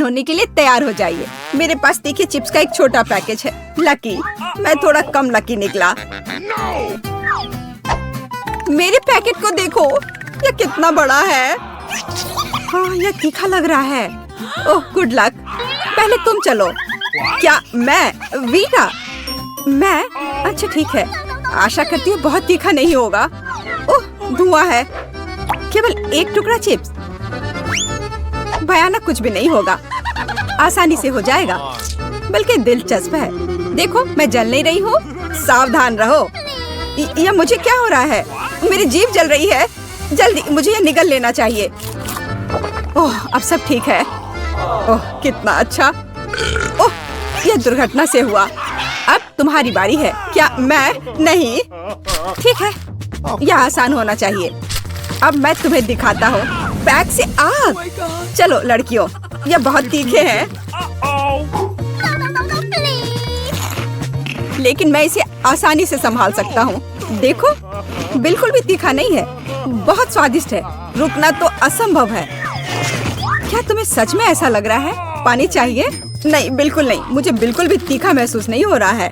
सावधान होने के लिए तैयार हो जाइए। मेरे पास देखिए चिप्स का एक छोटा पैकेज है। लकी, मैं थोड़ा कम लकी निकला। मेरे पैकेट को देखो, ये कितना बड़ा है। हाँ, यह तीखा लग रहा है। ओह, गुड लक। पहले तुम चलो। क्या मैं? वीटा, मैं? अच्छा ठीक है, आशा करती हूँ बहुत तीखा नहीं होगा। ओह, धुआं है। केवल एक टुकड़ा चिप्स, भयानक कुछ भी नहीं होगा, आसानी से हो जाएगा। बल्कि दिलचस्प है। देखो, मैं जल नहीं रही हूँ। सावधान रहो। यह मुझे क्या हो रहा है? मेरी जीभ जल रही है। जल्दी मुझे यह निगल लेना चाहिए। ओह, अब सब ठीक है। ओह, कितना अच्छा। ओह, यह दुर्घटना से हुआ। अब तुम्हारी बारी है। क्या मैं? नहीं। ठीक है, यह आसान होना चाहिए। अब मैं तुम्हें दिखाता हूँ। बैग से आग। चलो लड़कियों, यह बहुत तीखे हैं। लेकिन मैं इसे आसानी से संभाल सकता हूँ। देखो, बिल्कुल भी तीखा नहीं है। बहुत स्वादिष्ट है। रुकना तो असंभव है। क्या तुम्हें सच में ऐसा लग रहा है? पानी चाहिए? नहीं, बिल्कुल नहीं। मुझे बिल्कुल भी तीखा महसूस नहीं हो रहा है।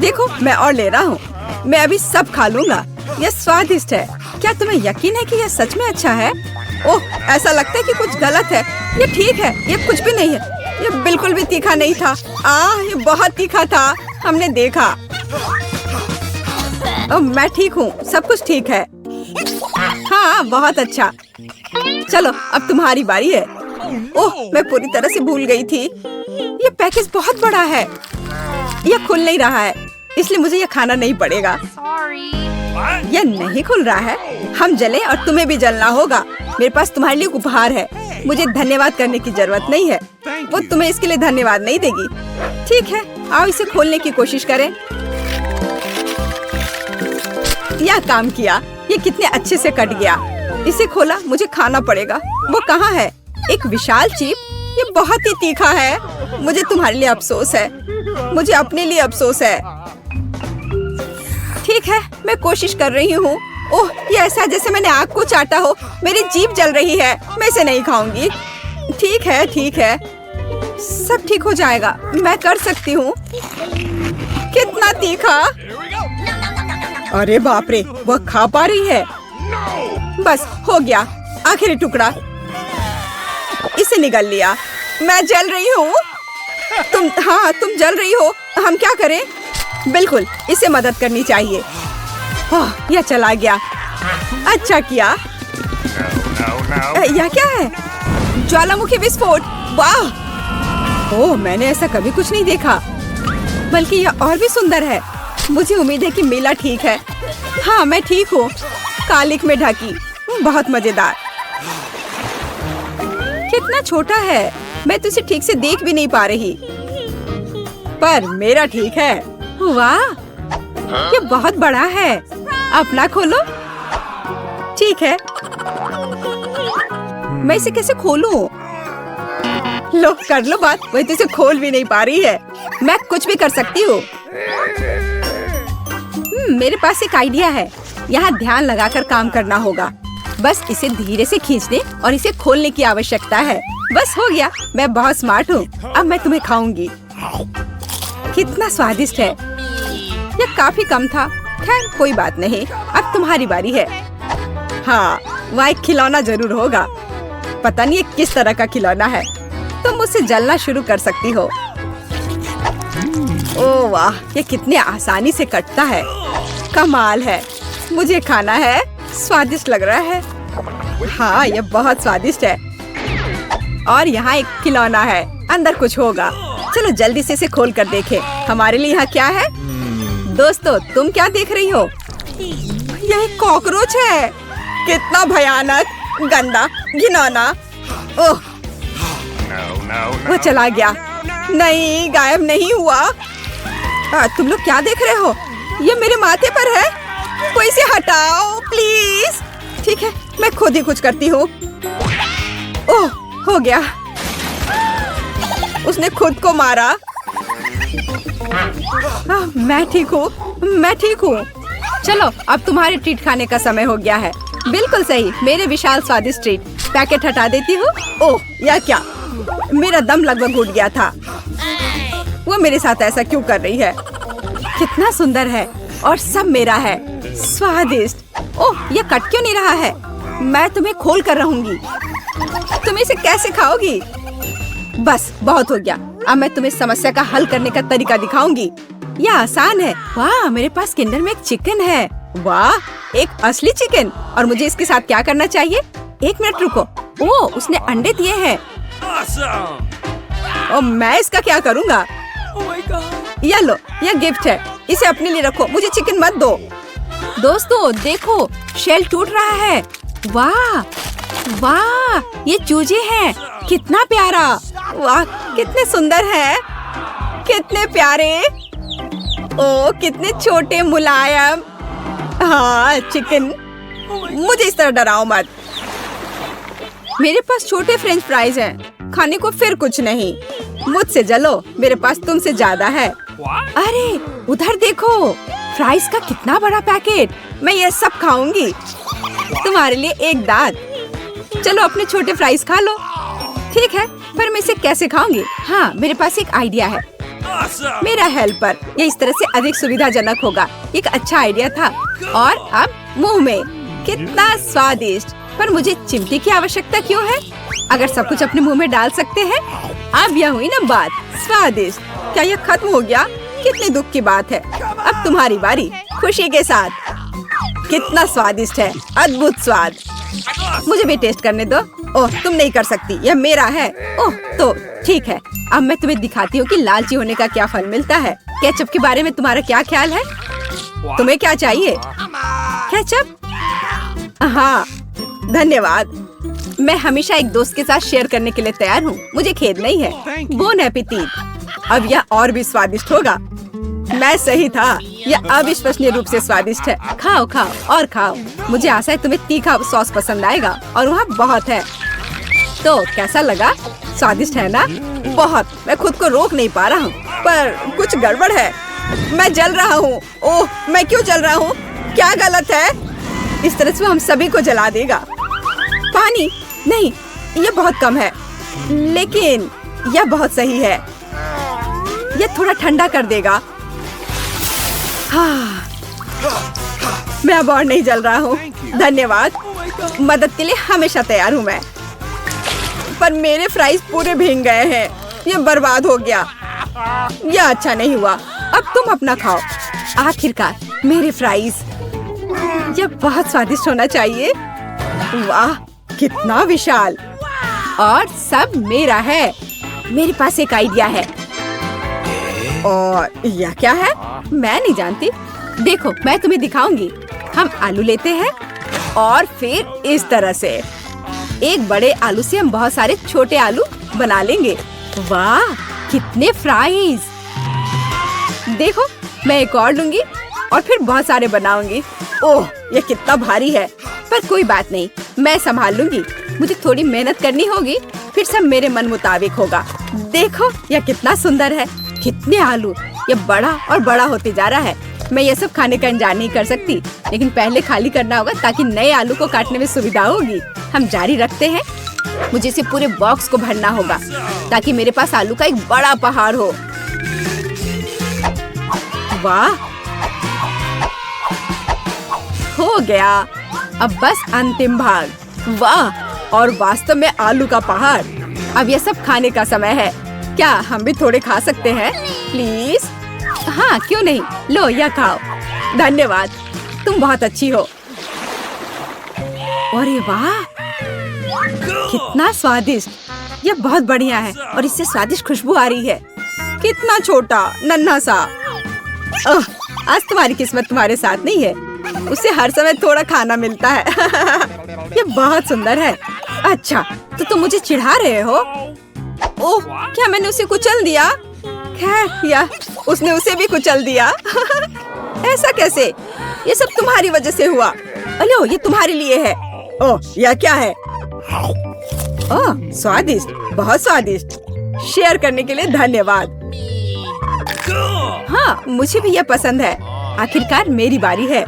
देखो, मैं और ले रहा हूँ। मैं अभी सब खा लूंगा। यह स्वादिष्ट है। क्या तुम्हें यकीन है कि यह सच में अच्छा है? ओह, ऐसा लगता है कि कुछ गलत है। ये ठीक है, ये कुछ भी नहीं है। ये बिल्कुल भी तीखा नहीं था। ये बहुत तीखा था। हमने देखा। मैं ठीक हूँ, सब कुछ ठीक है। हाँ, बहुत अच्छा। चलो, अब तुम्हारी बारी है। ओह, मैं पूरी तरह से भूल गई थी। ये पैकेज बहुत बड़ा है। यह खुल नहीं रहा है, इसलिए मुझे यह खाना नहीं पड़ेगा। यह नहीं खुल रहा है। हम जले और तुम्हें भी जलना होगा। मेरे पास तुम्हारे लिए उपहार है। मुझे धन्यवाद करने की जरूरत नहीं है। वो तुम्हें इसके लिए धन्यवाद नहीं देगी। ठीक है, आओ इसे खोलने की कोशिश करें। यह काम किया। ये कितने अच्छे से कट गया। इसे खोला, मुझे खाना पड़ेगा। वो कहाँ है? एक विशाल चिप। ये बहुत ही तीखा है। मुझे तुम्हारे लिए अफसोस है। मुझे अपने लिए अफसोस है। ठीक है, मैं कोशिश कर रही हूँ। ओह, ये ऐसा है जैसे मैंने आग को चाटा हो। मेरी जीभ जल रही है। मैं इसे नहीं खाऊंगी। ठीक है, ठीक है, सब ठीक हो जाएगा। मैं कर सकती हूँ। कितना तीखा! अरे बाप रे, वह खा पा रही है। बस हो गया, आखिरी टुकड़ा। इसे निगल लिया। मैं जल रही हूँ। तुम जल रही हो। हम क्या करें? बिल्कुल, इसे मदद करनी चाहिए। यह चला गया। अच्छा किया। यह क्या है? ज्वालामुखी विस्फोट। वाह! ओह, मैंने ऐसा कभी कुछ नहीं देखा। बल्कि यह और भी सुंदर है। मुझे उम्मीद है कि मेला ठीक है। हाँ, मैं ठीक हूँ। कालिक में ढकी। बहुत मजेदार। कितना छोटा है, मैं तो इसे ठीक से देख भी नहीं पा रही। पर मेरा ठीक है। वाह, ये बहुत बड़ा है। अपना खोलो। ठीक है, मैं इसे कैसे खोलूं? लो, कर लो बात। वही तो इसे खोल भी नहीं पा रही है। मैं कुछ भी कर सकती हूँ। मेरे पास एक आइडिया है। यहाँ ध्यान लगाकर काम करना होगा। बस इसे धीरे से खींचने और इसे खोलने की आवश्यकता है। बस हो गया। मैं बहुत स्मार्ट हूँ। अब मैं तुम्हें खाऊंगी। कितना स्वादिष्ट है। यह काफी कम था। खैर, कोई बात नहीं। अब तुम्हारी बारी है। हाँ, वह एक खिलौना जरूर होगा। पता नहीं ये किस तरह का खिलौना है। तुम मुझसे जलना शुरू कर सकती हो। ओह वाह, ये कितने आसानी से कटता है। कमाल है। मुझे खाना है। स्वादिष्ट लग रहा है। हाँ, ये बहुत स्वादिष्ट है। और यहाँ एक खिलौना है। अंदर कुछ होगा। चलो जल्दी से इसे खोल कर देखें। हमारे लिए यहाँ क्या है? दोस्तों, तुम क्या देख रही हो? यह एक कॉकरोच है। कितना भयानक, गंदा, घिनौना। ओह, वो चला गया। नहीं, गायब नहीं हुआ। तुम लोग क्या देख रहे हो? ये मेरे माथे पर है। कोई इसे हटाओ प्लीज। ठीक है, मैं खुद ही कुछ करती हूँ। ओह, हो गया। उसने खुद को मारा। मैं ठीक हूँ, मैं ठीक हूँ। चलो, अब तुम्हारे ट्रीट खाने का समय हो गया है। बिल्कुल सही, मेरे विशाल स्वादिष्ट ट्रीट। पैकेट हटा देती हूँ। ओह, यह क्या? मेरा दम लगभग घुट गया था। वो मेरे साथ ऐसा क्यों कर रही है? कितना सुंदर है और सब मेरा है। स्वादिष्ट। ओह, ये कट क्यों नहीं रहा है? मैं तुम्हें खोल कर रहूंगी। तुम इसे कैसे खाओगी? बस बहुत हो गया। अब मैं तुम्हें समस्या का हल करने का तरीका दिखाऊंगी। यह आसान है। वाह, मेरे पास किंडर में एक चिकन है। वाह, एक असली चिकन। और मुझे इसके साथ क्या करना चाहिए? एक मिनट रुको। ओह, उसने अंडे दिए हैं। और मैं इसका क्या करूँगा? यह लो, यह गिफ्ट है। इसे अपने लिए रखो, मुझे चिकन मत दो। दोस्तों देखो, शेल टूट रहा है। वाह वाह, ये चूजे हैं। कितना प्यारा। वाह, कितने सुंदर है, कितने प्यारे। ओ, कितने छोटे मुलायम। हाँ, चिकन। मुझे इस तरह डराओ मत। मेरे पास छोटे फ्रेंच फ्राइज हैं। खाने को फिर कुछ नहीं। मुझसे जलो, मेरे पास तुमसे ज्यादा है। अरे उधर देखो, फ्राइज का कितना बड़ा पैकेट। मैं ये सब खाऊंगी। तुम्हारे लिए एक दांत। चलो अपने छोटे फ्राइज खा लो। ठीक है, पर मैं इसे कैसे खाऊंगी? हाँ, मेरे पास एक आइडिया है। मेरा हेल्पर। ये इस तरह से अधिक सुविधाजनक होगा। एक अच्छा आइडिया था। और अब मुंह में। कितना स्वादिष्ट। पर मुझे चिमटी की आवश्यकता क्यों है? अगर सब कुछ अपने मुंह में डाल सकते हैं। अब यह हुई ना बात। स्वादिष्ट। क्या यह खत्म हो गया? कितने दुख की बात है। अब तुम्हारी बारी। खुशी के साथ। कितना स्वादिष्ट है। अद्भुत स्वाद। मुझे भी टेस्ट करने दो। ओह, तुम नहीं कर सकती, यह मेरा है। ओह, तो ठीक है। अब मैं तुम्हें दिखाती हूँ कि लालची होने का क्या फल मिलता है। केचप के बारे में तुम्हारा क्या ख्याल है? तुम्हें क्या चाहिए? केचप? हाँ, धन्यवाद। मैं हमेशा एक दोस्त के साथ शेयर करने के लिए तैयार हूँ। मुझे खेद नहीं है। Bone appétit. अब यह और भी स्वादिष्ट होगा। मैं सही था। यह अविश्वसनीय रूप से स्वादिष्ट है। खाओ खाओ और खाओ। मुझे आशा है तुम्हें तीखा सॉस पसंद आएगा और वहाँ बहुत है। तो कैसा लगा? स्वादिष्ट है ना? बहुत। मैं खुद को रोक नहीं पा रहा हूँ, पर कुछ गड़बड़ है। मैं जल रहा हूँ। ओह, मैं क्यों जल रहा हूँ? क्या गलत है? इस तरह से वो हम सभी को जला देगा। पानी नहीं, यह बहुत कम है, लेकिन यह बहुत सही है। यह थोड़ा ठंडा कर देगा। हाँ, मैं अब और नहीं जल रहा हूँ। धन्यवाद। मदद के लिए हमेशा तैयार हूँ मैं। पर मेरे फ्राइज पूरे भीग गए हैं। ये बर्बाद हो गया। यह अच्छा नहीं हुआ। अब तुम अपना खाओ। आखिरकार मेरे फ्राइज। यह बहुत स्वादिष्ट होना चाहिए। वाह, कितना विशाल। और सब मेरा है। मेरे पास एक आइडिया है। और यह क्या है? मैं नहीं जानती। देखो, मैं तुम्हें दिखाऊंगी। हम आलू लेते हैं और फिर इस तरह से एक बड़े आलू से हम बहुत सारे छोटे आलू बना लेंगे। वाह, कितने फ्राइज। देखो, मैं एक और लूंगी और फिर बहुत सारे बनाऊंगी। ओह, यह कितना भारी है, पर कोई बात नहीं, मैं संभाल लूंगी। मुझे थोड़ी मेहनत करनी होगी, फिर सब मेरे मन मुताबिक होगा। देखो, यह कितना सुंदर है। कितने आलू। यह बड़ा और बड़ा होते जा रहा है। मैं ये सब खाने का इंतजार नहीं कर सकती, लेकिन पहले खाली करना होगा ताकि नए आलू को काटने में सुविधा होगी। हम जारी रखते हैं। मुझे इसे पूरे बॉक्स को भरना होगा ताकि मेरे पास आलू का एक बड़ा पहाड़ हो। वाह, हो गया। अब बस अंतिम भाग। वाह, और वास्तव में आलू का पहाड़। अब यह सब खाने का समय है। क्या हम भी थोड़े खा सकते हैं प्लीज? हाँ, क्यों नहीं। लो, यह खाओ। धन्यवाद, तुम बहुत अच्छी हो। अरे वाह, कितना स्वादिष्ट। यह बहुत बढ़िया है और इससे स्वादिष्ट खुशबू आ रही है। कितना छोटा नन्हा सा। आज तुम्हारी किस्मत तुम्हारे साथ नहीं है। उसे हर समय थोड़ा खाना मिलता है। यह बहुत सुंदर है। अच्छा, तो तुम मुझे चिढ़ा रहे हो? ओह, क्या मैंने उसे कुचल दिया? खैर, या उसने उसे भी कुचल दिया। ऐसा कैसे? ये सब तुम्हारी वजह से हुआ। अलो, ये तुम्हारे लिए है। ओह, यह क्या है? ओह, स्वादिष्ट, बहुत स्वादिष्ट। शेयर करने के लिए धन्यवाद। हाँ, मुझे भी यह पसंद है। आखिरकार मेरी बारी है।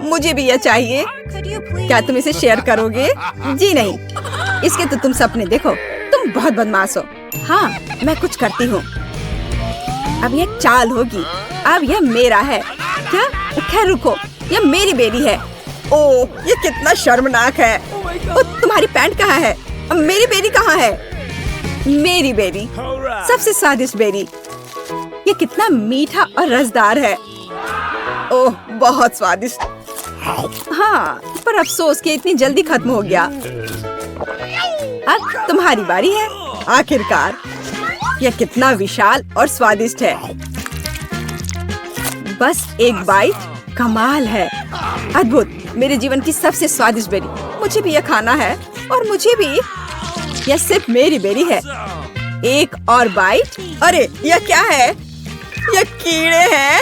मुझे भी यह चाहिए। क्या तुम इसे शेयर करोगे? जी नहीं, इसके तो तुम सपने देखो। तुम तुम बहुत बदमाश हो। हाँ, मैं कुछ करती हूँ। अब ये चाल होगी। अब ये मेरा है। क्या? खैर रुको, ये मेरी बेरी है। ओह, ये कितना शर्मनाक है। तुम्हारी पैंट कहाँ है? अब मेरी बेरी कहाँ है? मेरी बेरी, सबसे स्वादिष्ट बेरी। ये कितना मीठा और रसदार है। ओह, बहुत स्वादिष्ट। हाँ, पर अफसोस कि इतनी जल्दी खत्म हो गया। अब तुम्हारी बारी है। आखिरकार, यह कितना विशाल और स्वादिष्ट है। बस एक बाइट, कमाल है। अद्भुत, मेरे जीवन की सबसे स्वादिष्ट बेरी। मुझे भी यह खाना है और मुझे भी। यह सिर्फ मेरी बेरी है। एक और बाइट। अरे, यह क्या है? यह कीड़े हैं।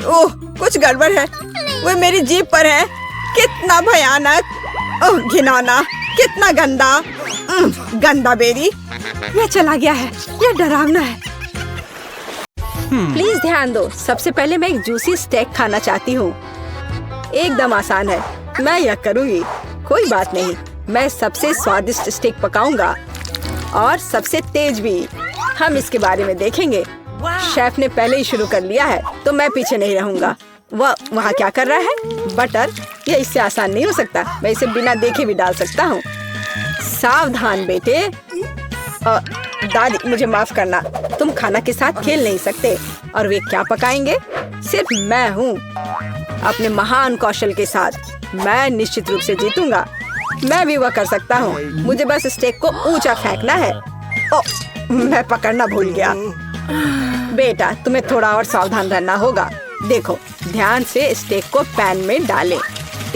ओह, कुछ गड़बड़ है। वो मेरी जीभ पर है। कितना भयानक। ओह, घिनौना, कितना गंदा। गंदा बेरी। यह चला गया है। यह डरावना है। प्लीज ध्यान दो। सबसे पहले मैं एक जूसी स्टेक खाना चाहती हूँ। एकदम आसान है, मैं यह करूँगी। कोई बात नहीं, मैं सबसे स्वादिष्ट स्टेक पकाऊंगा और सबसे तेज भी। हम इसके बारे में देखेंगे। शेफ ने पहले ही शुरू कर लिया है, तो मैं पीछे नहीं रहूंगा। वह वहाँ क्या कर रहा है? बटर। यह इससे आसान नहीं हो सकता। मैं इसे बिना देखे भी डाल सकता हूँ। सावधान बेटे। दादी, मुझे माफ करना। तुम खाना के साथ खेल नहीं सकते। और वे क्या पकाएंगे? सिर्फ मैं हूँ, अपने महान कौशल के साथ। मैं निश्चित रूप से जीतूंगा। मैं भी वह कर सकता हूँ। मुझे बस स्टेक को ऊंचा फेंकना है। ओह, मैं पकड़ना भूल गया। बेटा, तुम्हें थोड़ा और सावधान रहना होगा। देखो, ध्यान से स्टेक को पैन में डालें,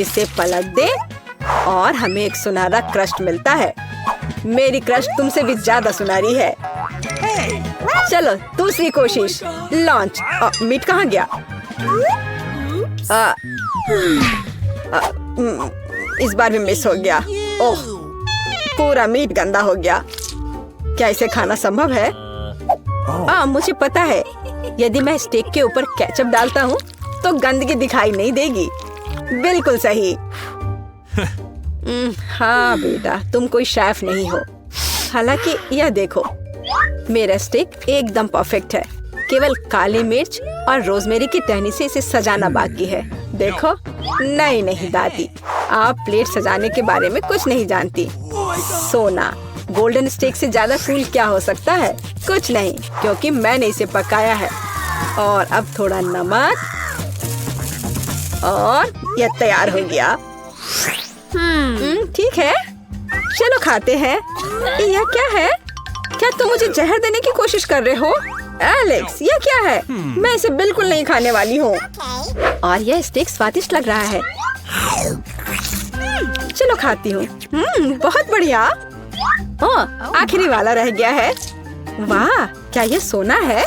इसे पलट दें और हमें एक सुनहरा क्रस्ट मिलता है। मेरी क्रस्ट तुमसे भी ज्यादा सुनहरी है। चलो, दूसरी कोशिश। लॉन्च। मीट कहाँ गया? इस बार भी मिस हो गया। ओह, पूरा मीट गंदा हो गया। क्या इसे खाना संभव है? मुझे पता है। यदि मैं स्टेक के ऊपर केचप डालता हूँ तो गंदगी दिखाई नहीं देगी। बिल्कुल सही। हाँ बेटा, तुम कोई शेफ नहीं हो। हालांकि यह देखो, मेरा स्टेक एकदम परफेक्ट है। केवल काली मिर्च और रोजमेरी की टहनी से इसे सजाना बाकी है। देखो। नहीं दादी, आप प्लेट सजाने के बारे में कुछ नहीं जानती। सोना, गोल्डन स्टेक से ज्यादा कूल क्या हो सकता है? कुछ नहीं, क्योंकि मैंने इसे पकाया है। और अब थोड़ा नमक और यह तैयार हो गया। ठीक है, चलो खाते हैं। यह क्या है? क्या तुम मुझे जहर देने की कोशिश कर रहे हो? एलेक्स, यह क्या है? मैं इसे बिल्कुल नहीं खाने वाली हूँ। और यह स्टेक स्वादिष्ट लग रहा है। चलो खाती हूँ। बहुत बढ़िया। आखिरी वाला रह गया है। वाह, क्या यह सोना है?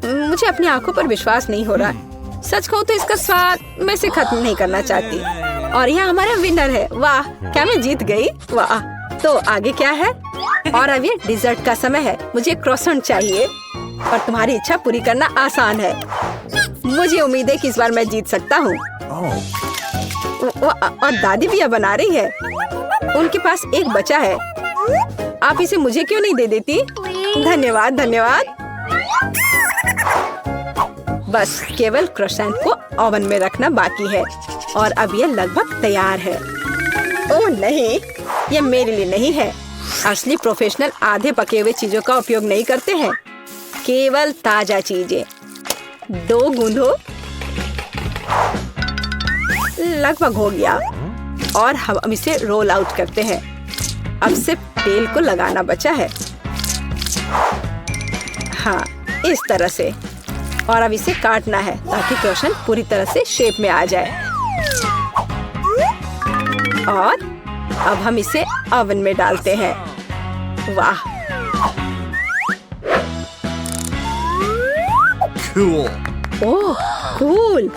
मुझे अपनी आंखों पर विश्वास नहीं हो रहा। सच कहूँ तो इसका स्वाद मैं इसे खत्म नहीं करना चाहती। और यह हमारा विनर है। वाह, क्या मैं जीत गई? वाह। तो आगे क्या है? और अब ये डिजर्ट का समय है। मुझे क्रोसेंट चाहिए और तुम्हारी इच्छा पूरी करना आसान है। मुझे उम्मीद है कि इस बार मैं जीत सकता हूँ। और दादी भी यह बना रही है। उनके पास एक बचा है। आप इसे मुझे क्यों नहीं दे देती? धन्यवाद। बस केवल क्रोसेंट को ओवन में रखना बाकी है और अब यह लगभग तैयार है। ओह नहीं, यह मेरे लिए नहीं है। असली प्रोफेशनल आधे पके हुए चीजों का उपयोग नहीं करते हैं, केवल ताजा चीजें। 2 गूंदो। लगभग हो गया और हम इसे रोल आउट करते हैं। अब सिर्फ तेल को लगाना बचा है। हाँ, इस तरह से। और अब इसे काटना है ताकि क्रोसेंट पूरी तरह से शेप में आ जाए। और अब हम इसे ओवन में डालते हैं। वाह, ओह कूल।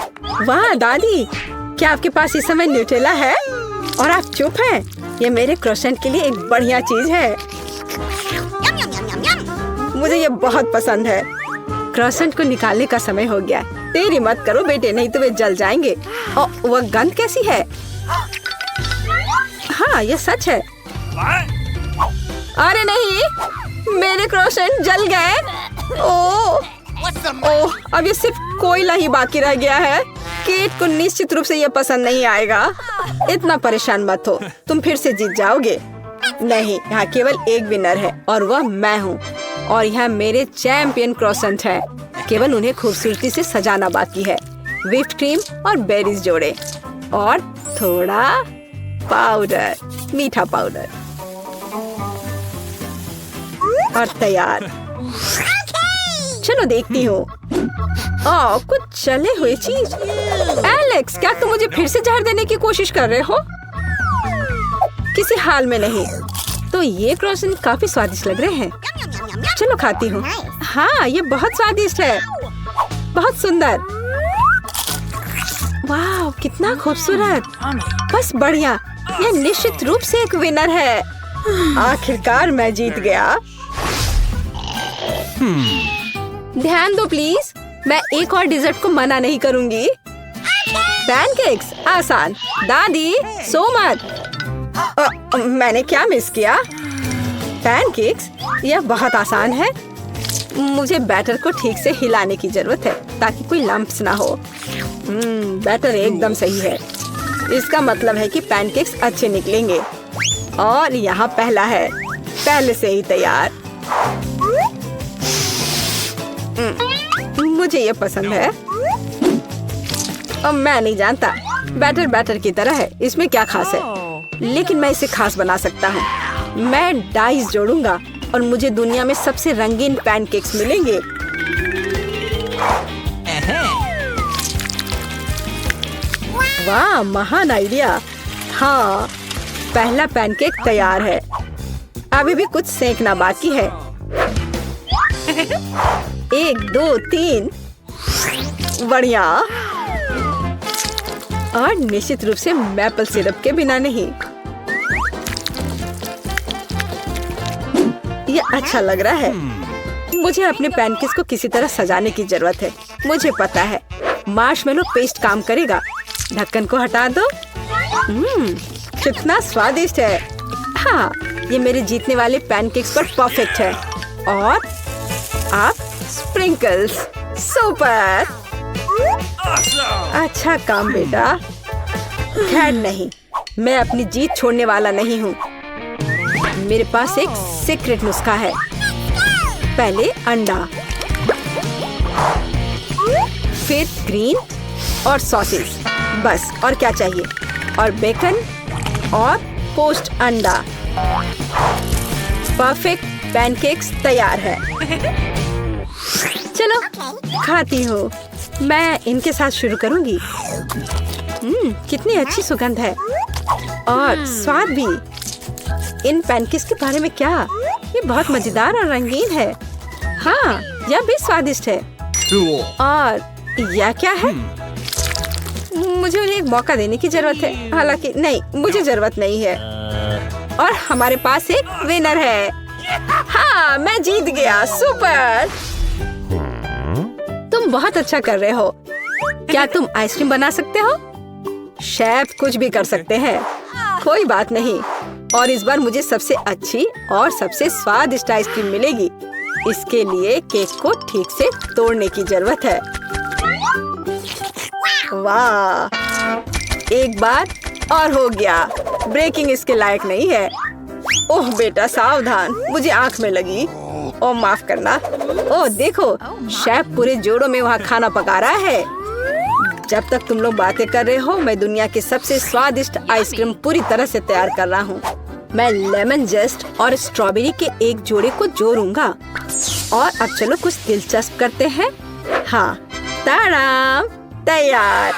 वाह दादी, क्या आपके पास इस समय न्यूटेला है? और आप चुप हैं? ये मेरे क्रोसेंट के लिए एक बढ़िया चीज है। मुझे ये बहुत पसंद है। क्रोसेंट को निकालने का समय हो गया। देरी मत करो बेटे, नहीं तो वे जल जाएंगे। और वह गंध कैसी है? हाँ, यह सच है। अरे नहीं, मेरे क्रोसेंट जल गए। ओह, अब ये सिर्फ कोयला ही बाकी रह गया है। केट को निश्चित रूप से ये पसंद नहीं आएगा। इतना परेशान मत हो, तुम फिर से जीत जाओगे। नहीं, यहाँ केवल एक विनर है और वह मैं हूँ। और यहाँ मेरे चैंपियन क्रोसेंट हैं। केवल उन्हें खूबसूरती से सजाना बाकी है। व्हिप्ड क्रीम और बेरीज जोड़े और थोड़ा पाउडर, मीठा पाउडर, और तैयार। चलो देखती हूँ। कुछ चले हुए चीज। एलेक्स, क्या तुम मुझे फिर से जहर देने की कोशिश कर रहे हो? किसी हाल में नहीं। तो ये क्रोसेंट काफी स्वादिष्ट लग रहे हैं। चलो खाती हूँ। हाँ, ये बहुत स्वादिष्ट है, बहुत सुंदर। वाह, कितना खूबसूरत। बस बढ़िया, ये निश्चित रूप से एक विनर है। आखिरकार मैं जीत गया। ध्यान दो प्लीज, मैं एक और डिजर्ट को मना नहीं करूंगी। पैनकेक्स आसान। दादी, सो मत। मैंने क्या मिस किया? पैनकेक्स, यह बहुत आसान है। मुझे बैटर को ठीक से हिलाने की जरूरत है ताकि कोई लम्प्स ना हो। बैटर एकदम सही है। इसका मतलब है कि पैनकेक्स अच्छे निकलेंगे। और यहाँ पहला है, पहले से ही तैयार। मुझे ये पसंद है। अब मैं नहीं जानता, बैटर बैटर की तरह है, इसमें क्या खास है। लेकिन मैं इसे खास बना सकता हूँ। मैं डाइस जोड़ूंगा और मुझे दुनिया में सबसे रंगीन पैनकेक्स मिलेंगे। वाह, महान आइडिया। हाँ, पहला पैनकेक तैयार है। अभी भी कुछ सेकना बाकी है। 1 2 3, बढ़िया। और निश्चित रूप से मैपल सिरप के बिना नहीं। ये अच्छा लग रहा है। मुझे अपने पैनकेक्स को किसी तरह सजाने की जरूरत है। मुझे पता है, मार्शमेलो पेस्ट काम करेगा। ढक्कन को हटा दो। कितना स्वादिष्ट है। हाँ, ये मेरे जीतने वाले पैनकेक्स पर परफेक्ट है। और आप स्प्रिंकल्स, सुपर। अच्छा काम बेटा। खैर नहीं, मैं अपनी जीत छोड़ने वाला नहीं हूँ। मेरे पास एक सीक्रेट नुस्खा है। पहले अंडा, फिर ग्रीन और सॉसेज, बस। और क्या चाहिए? और बेकन और पोस्ट अंडा। परफेक्ट पैनकेक्स तैयार है। चलो खाती हूँ। मैं इनके साथ शुरू करूंगी। कितनी अच्छी सुगंध है और स्वाद भी। इन पैनकेक्स के बारे में क्या? ये बहुत मजेदार और रंगीन है। हाँ, यह भी स्वादिष्ट है। और यह क्या है? मुझे उन्हें एक मौका देने की जरूरत है। हालांकि नहीं, मुझे जरूरत नहीं है। और हमारे पास एक विनर है। हाँ, मैं जीत गया। सुपर। तुम बहुत अच्छा कर रहे हो। क्या तुम आइसक्रीम बना सकते हो? शेफ कुछ भी कर सकते हैं। कोई बात नहीं। और इस बार मुझे सबसे अच्छी और सबसे स्वादिष्ट आइसक्रीम मिलेगी। इसके लिए केक को ठीक से तोड़ने की जरूरत है। वाह, एक बार और हो गया। ब्रेकिंग इसके लायक नहीं है। ओह बेटा, सावधान, मुझे आंख में लगी। ओह माफ करना। ओह देखो, शेफ पूरे जोड़ों में वहाँ खाना पका रहा है। जब तक तुम लोग बातें कर रहे हो, मैं दुनिया की सबसे स्वादिष्ट आइसक्रीम पूरी तरह से तैयार कर रहा हूँ। मैं लेमन जेस्ट और स्ट्रॉबेरी के एक जोड़े को जोड़ूंगा। और अब चलो कुछ दिलचस्प करते हैं। हाँ, ताड़ाम, तैयार।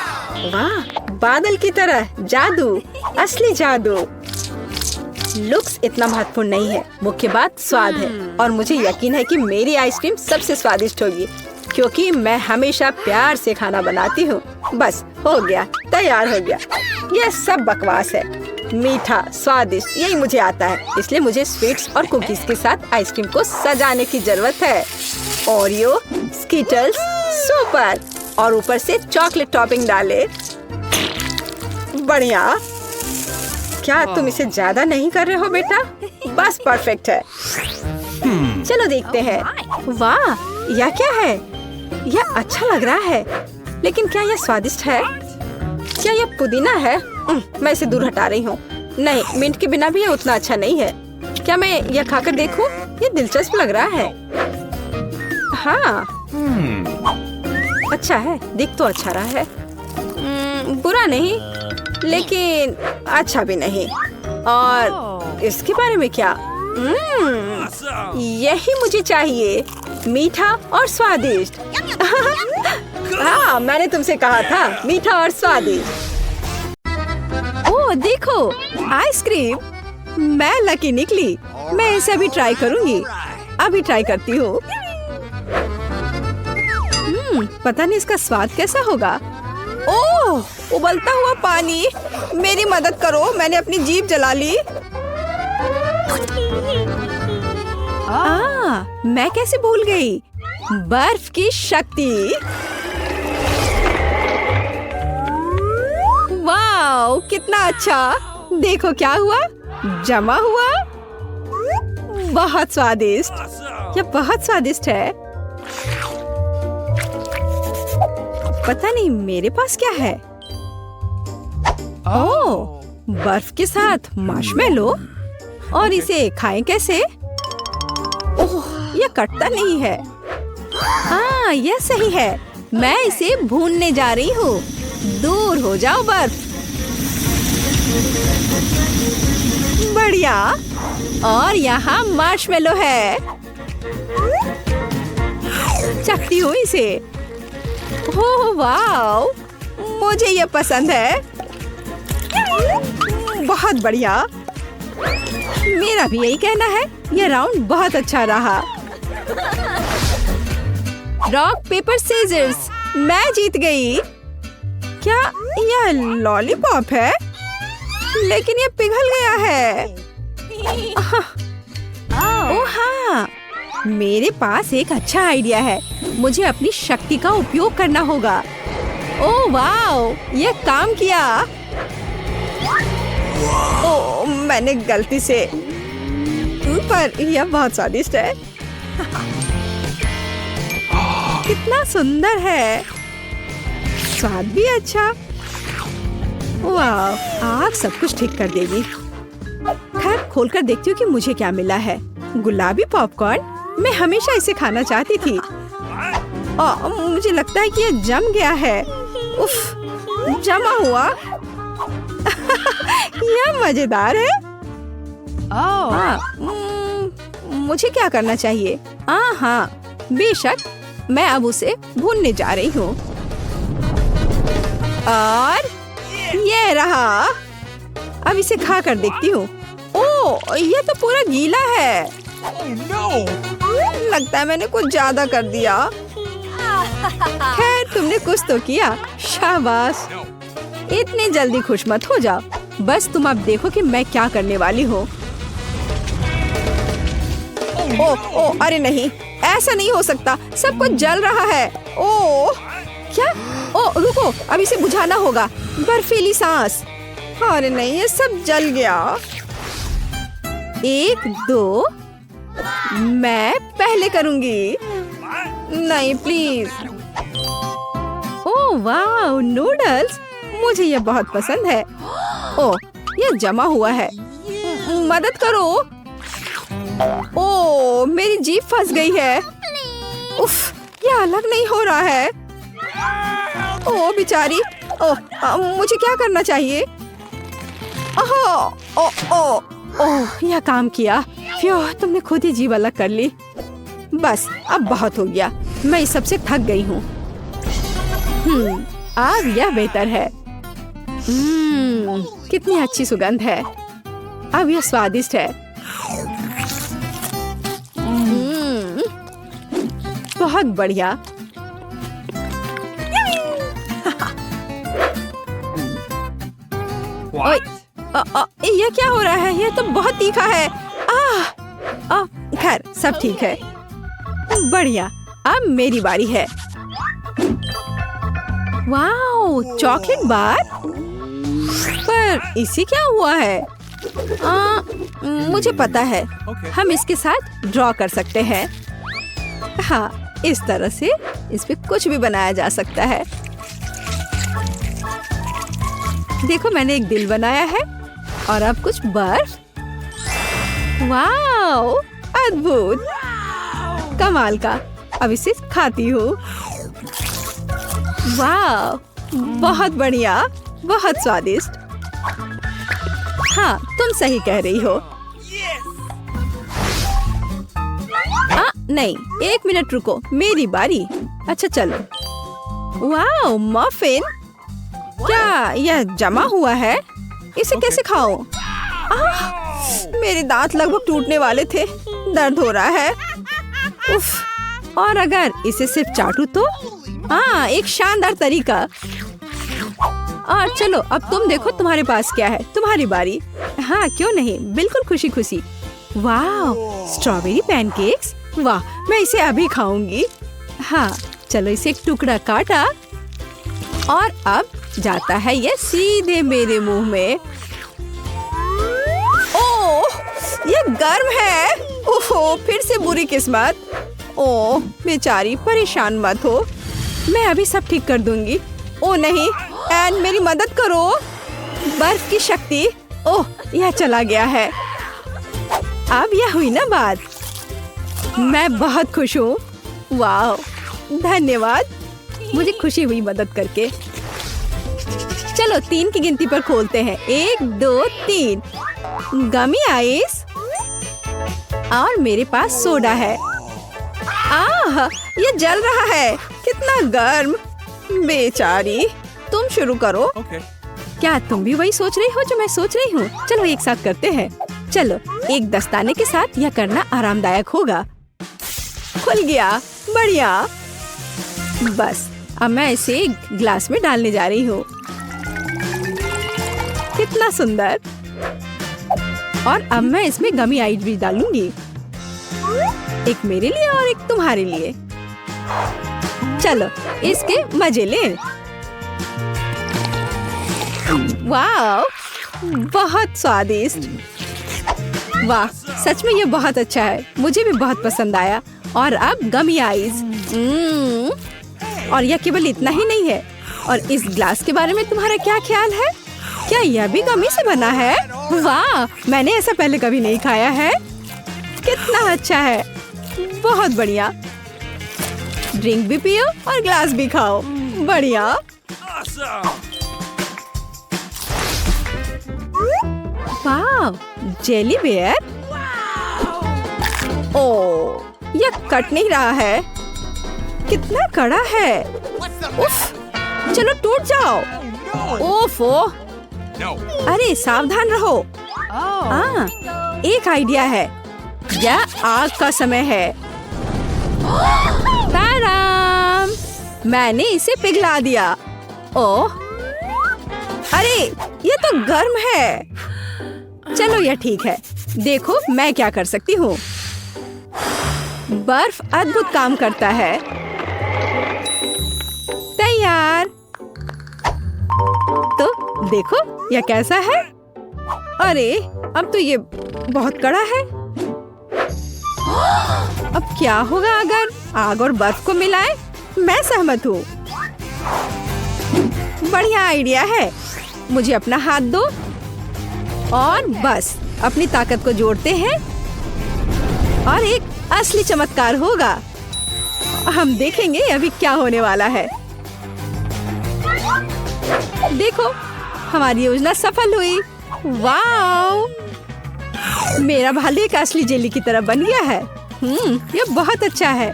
वाह, बादल की तरह जादू, असली जादू। लुक्स इतना महत्वपूर्ण नहीं है, मुख्य बात स्वाद है। और मुझे यकीन है कि मेरी आइसक्रीम सबसे स्वादिष्ट होगी, क्योंकि मैं हमेशा प्यार से खाना बनाती हूँ। बस हो गया, तैयार हो गया। यह सब बकवास है। मीठा, स्वादिष्ट, यही मुझे आता है। इसलिए मुझे स्वीट्स और कुकीज के साथ आइसक्रीम को सजाने की जरूरत है। Oreo, Skittles, super. और ऊपर से चॉकलेट टॉपिंग डाले। बढ़िया। क्या तुम इसे ज्यादा नहीं कर रहे हो बेटा? बस परफेक्ट है। चलो देखते हैं। वाह, यह क्या है? यह अच्छा लग रहा है, लेकिन क्या यह स्वादिष्ट है? क्या यह पुदीना है? मैं इसे दूर हटा रही हूँ। नहीं, मिंट के बिना भी यह उतना अच्छा नहीं है। क्या मैं यह खाकर देखूं? यह दिलचस्प लग रहा है। हाँ, अच्छा है, दिख तो अच्छा रहा है। बुरा नहीं, लेकिन अच्छा भी नहीं। और इसके बारे में क्या? यही मुझे चाहिए, मीठा और स्वादिष्ट। हाँ, मैंने तुमसे कहा था, मीठा और स्वादिष्ट। ओह देखो, आइसक्रीम। मैं लकी निकली। मैं इसे अभी ट्राई करूंगी। अभी ट्राई करती हूँ। पता नहीं इसका स्वाद कैसा होगा। ओह, उबलता हुआ पानी। मेरी मदद करो, मैंने अपनी जीभ जला ली। मैं कैसे भूल गई? बर्फ की शक्ति। वाओ, कितना अच्छा। देखो क्या हुआ, जमा हुआ। बहुत स्वादिष्ट। यह बहुत स्वादिष्ट है। पता नहीं मेरे पास क्या है। ओह, बर्फ के साथ मार्शमेलो। और इसे खाएं कैसे? ओह, यह कटता नहीं है। हाँ, यह सही है। मैं इसे भूनने जा रही हूँ। दूर हो जाओ बर्फ। बढ़िया। और यहाँ मार्शमेलो है। चखती हूँ इसे। ओह वाओ, मुझे यह पसंद है। बहुत बढ़िया। मेरा भी यही कहना है। यह राउंड बहुत अच्छा रहा। रॉक पेपर सीजर्स, मैं जीत गई। क्या यह लॉलीपॉप है? लेकिन यह पिघल गया है। ओह हाँ, मेरे पास एक अच्छा आइडिया है। मुझे अपनी शक्ति का उपयोग करना होगा। ओह वाओ, यह काम किया। ओह, मैंने गलती से, पर यह बहुत स्वादिष्ट है। कितना सुंदर है, स्वाद भी अच्छा। वाह, आग सब कुछ ठीक कर देगी। खैर, खोलकर देखती हूँ कि मुझे क्या मिला है। गुलाबी पॉपकॉर्न। मैं हमेशा इसे खाना चाहती थी। मुझे लगता है कि यह जम गया है। उफ, जमा हुआ। यह मजेदार है। मुझे क्या करना चाहिए? हाँ, बेशक। मैं अब उसे भूनने जा रही हूँ। और ये रहा। अब इसे खा कर देखती हूँ। ओह, यह तो पूरा गीला है। लगता है मैंने कुछ ज्यादा कर दिया। खैर, तुमने कुछ तो किया। शाबाश। इतनी जल्दी खुश मत हो जाओ। बस तुम अब देखो कि मैं क्या करने वाली हूँ। ओह, अरे नहीं, ऐसा नहीं हो सकता। सब कुछ जल रहा है। ओह, क्या? ओह, रुको, अब इसे बुझाना होगा। बर्फीली सांस। अरे नहीं, ये सब जल गया। 1, 2, मैं पहले करूंगी। नहीं प्लीज। ओह वाह, नूडल्स। मुझे यह बहुत पसंद है। ओह, यह जमा हुआ है। मदद करो। ओह, मेरी जीभ फंस गई है। उफ, यह अलग नहीं हो रहा है। ओह बेचारी। ओह, मुझे क्या करना चाहिए? ओह, यह काम किया। तुमने खुद ही जीभ अलग कर ली। बस, अब बहुत हो गया। मैं इस सबसे थक गई हूँ। अब यह बेहतर है। कितनी अच्छी सुगंध है। अब यह स्वादिष्ट है। बहुत बढ़िया। ये क्या हो रहा है? ये तो बहुत तीखा है। खैर, सब ठीक है। बढ़िया। अब मेरी बारी है। Wow, chocolate bar. पर इसे क्या हुआ है? मुझे पता है। हम इसके साथ ड्रॉ कर सकते हैं। हाँ, इस तरह से इस पे कुछ भी बनाया जा सकता है। देखो, मैंने एक दिल बनाया है और अब कुछ बर्फ। वाओ, अद्भुत, कमाल का। अब इसे खाती हूँ। वाओ, बहुत बढ़िया, बहुत स्वादिष्ट। हाँ, तुम सही कह रही हो। नहीं, 1 मिनट रुको, मेरी बारी। अच्छा चलो। Wow, muffin. क्या यह जमा हुआ है? इसे कैसे खाऊं? मेरे दांत लगभग टूटने वाले थे। दर्द हो रहा है। उफ। और अगर इसे सिर्फ चाटूं तो? हाँ, एक शानदार तरीका। और चलो, अब तुम देखो तुम्हारे पास क्या है। तुम्हारी बारी। हाँ, क्यों नहीं, बिल्कुल खुशी खुशी। वाह, स्ट्रॉबेरी पैनकेक्स। वाह, मैं इसे अभी खाऊंगी। हाँ, चलो, इसे एक टुकड़ा काटा और अब जाता है ये सीधे मेरे मुंह में। ओह, ये गर्म है। ओहो, फिर से बुरी किस्मत। ओह, बेचारी, परेशान मत हो, मैं अभी सब ठीक कर दूंगी। ओह नहीं, एन, मेरी मदद करो। बर्फ की शक्ति। ओह, यह चला गया है। अब यह हुई ना बात। मैं बहुत खुश हूँ। वाह, धन्यवाद, मुझे खुशी हुई मदद करके। चलो, 3 की गिनती पर खोलते हैं। 1 2 3। गमी आइस और मेरे पास सोडा है। आह, ये जल रहा है। कितना गर्म। बेचारी, तुम शुरू करो। क्या तुम भी वही सोच रही हो जो मैं सोच रही हूँ? चलो, एक साथ करते हैं। चलो, एक दस्ताने के साथ यह करना आरामदायक होगा। खुल गया, बढ़िया। बस, अब मैं इसे एक ग्लास में डालने जा रही हूँ। कितना सुंदर। और अब मैं इसमें गमी आइस भी डालूंगी। एक मेरे लिए और एक तुम्हारे लिए। चलो, इसके मजे लें। वाह, बहुत स्वादिष्ट। वाह, सच में ये बहुत अच्छा है। मुझे भी बहुत पसंद आया। और अब गमी आइस। और यह केवल इतना ही नहीं है। और इस ग्लास के बारे में तुम्हारा क्या ख्याल है? क्या यह भी गमी से बना है? वाह, मैंने ऐसा पहले कभी नहीं खाया है। कितना अच्छा है, बहुत बढ़िया। ड्रिंक भी पियो और ग्लास भी खाओ। बढ़िया। वाह, जेली बेयर। ओह, यह कट नहीं रहा है। कितना कड़ा है। उफ, चलो टूट जाओ। ओफो, अरे सावधान रहो। एक आइडिया है। यह आग का समय है। ताराम, मैंने इसे पिघला दिया। ओह, अरे ये तो गर्म है। चलो, यह ठीक है। देखो मैं क्या कर सकती हूँ। बर्फ अद्भुत काम करता है। तैयार। तो देखो यह कैसा है। अरे अब तो ये बहुत कड़ा है। अब क्या होगा अगर आग और बर्फ को मिलाएं? मैं सहमत हूँ। बढ़िया आइडिया है। मुझे अपना हाथ दो और बस अपनी ताकत को जोड़ते हैं और एक असली चमत्कार होगा। हम देखेंगे अभी क्या होने वाला है। देखो, हमारी योजना सफल हुई। वाओ, मेरा भालू एक असली जेली की तरह बन गया है। ये बहुत अच्छा है,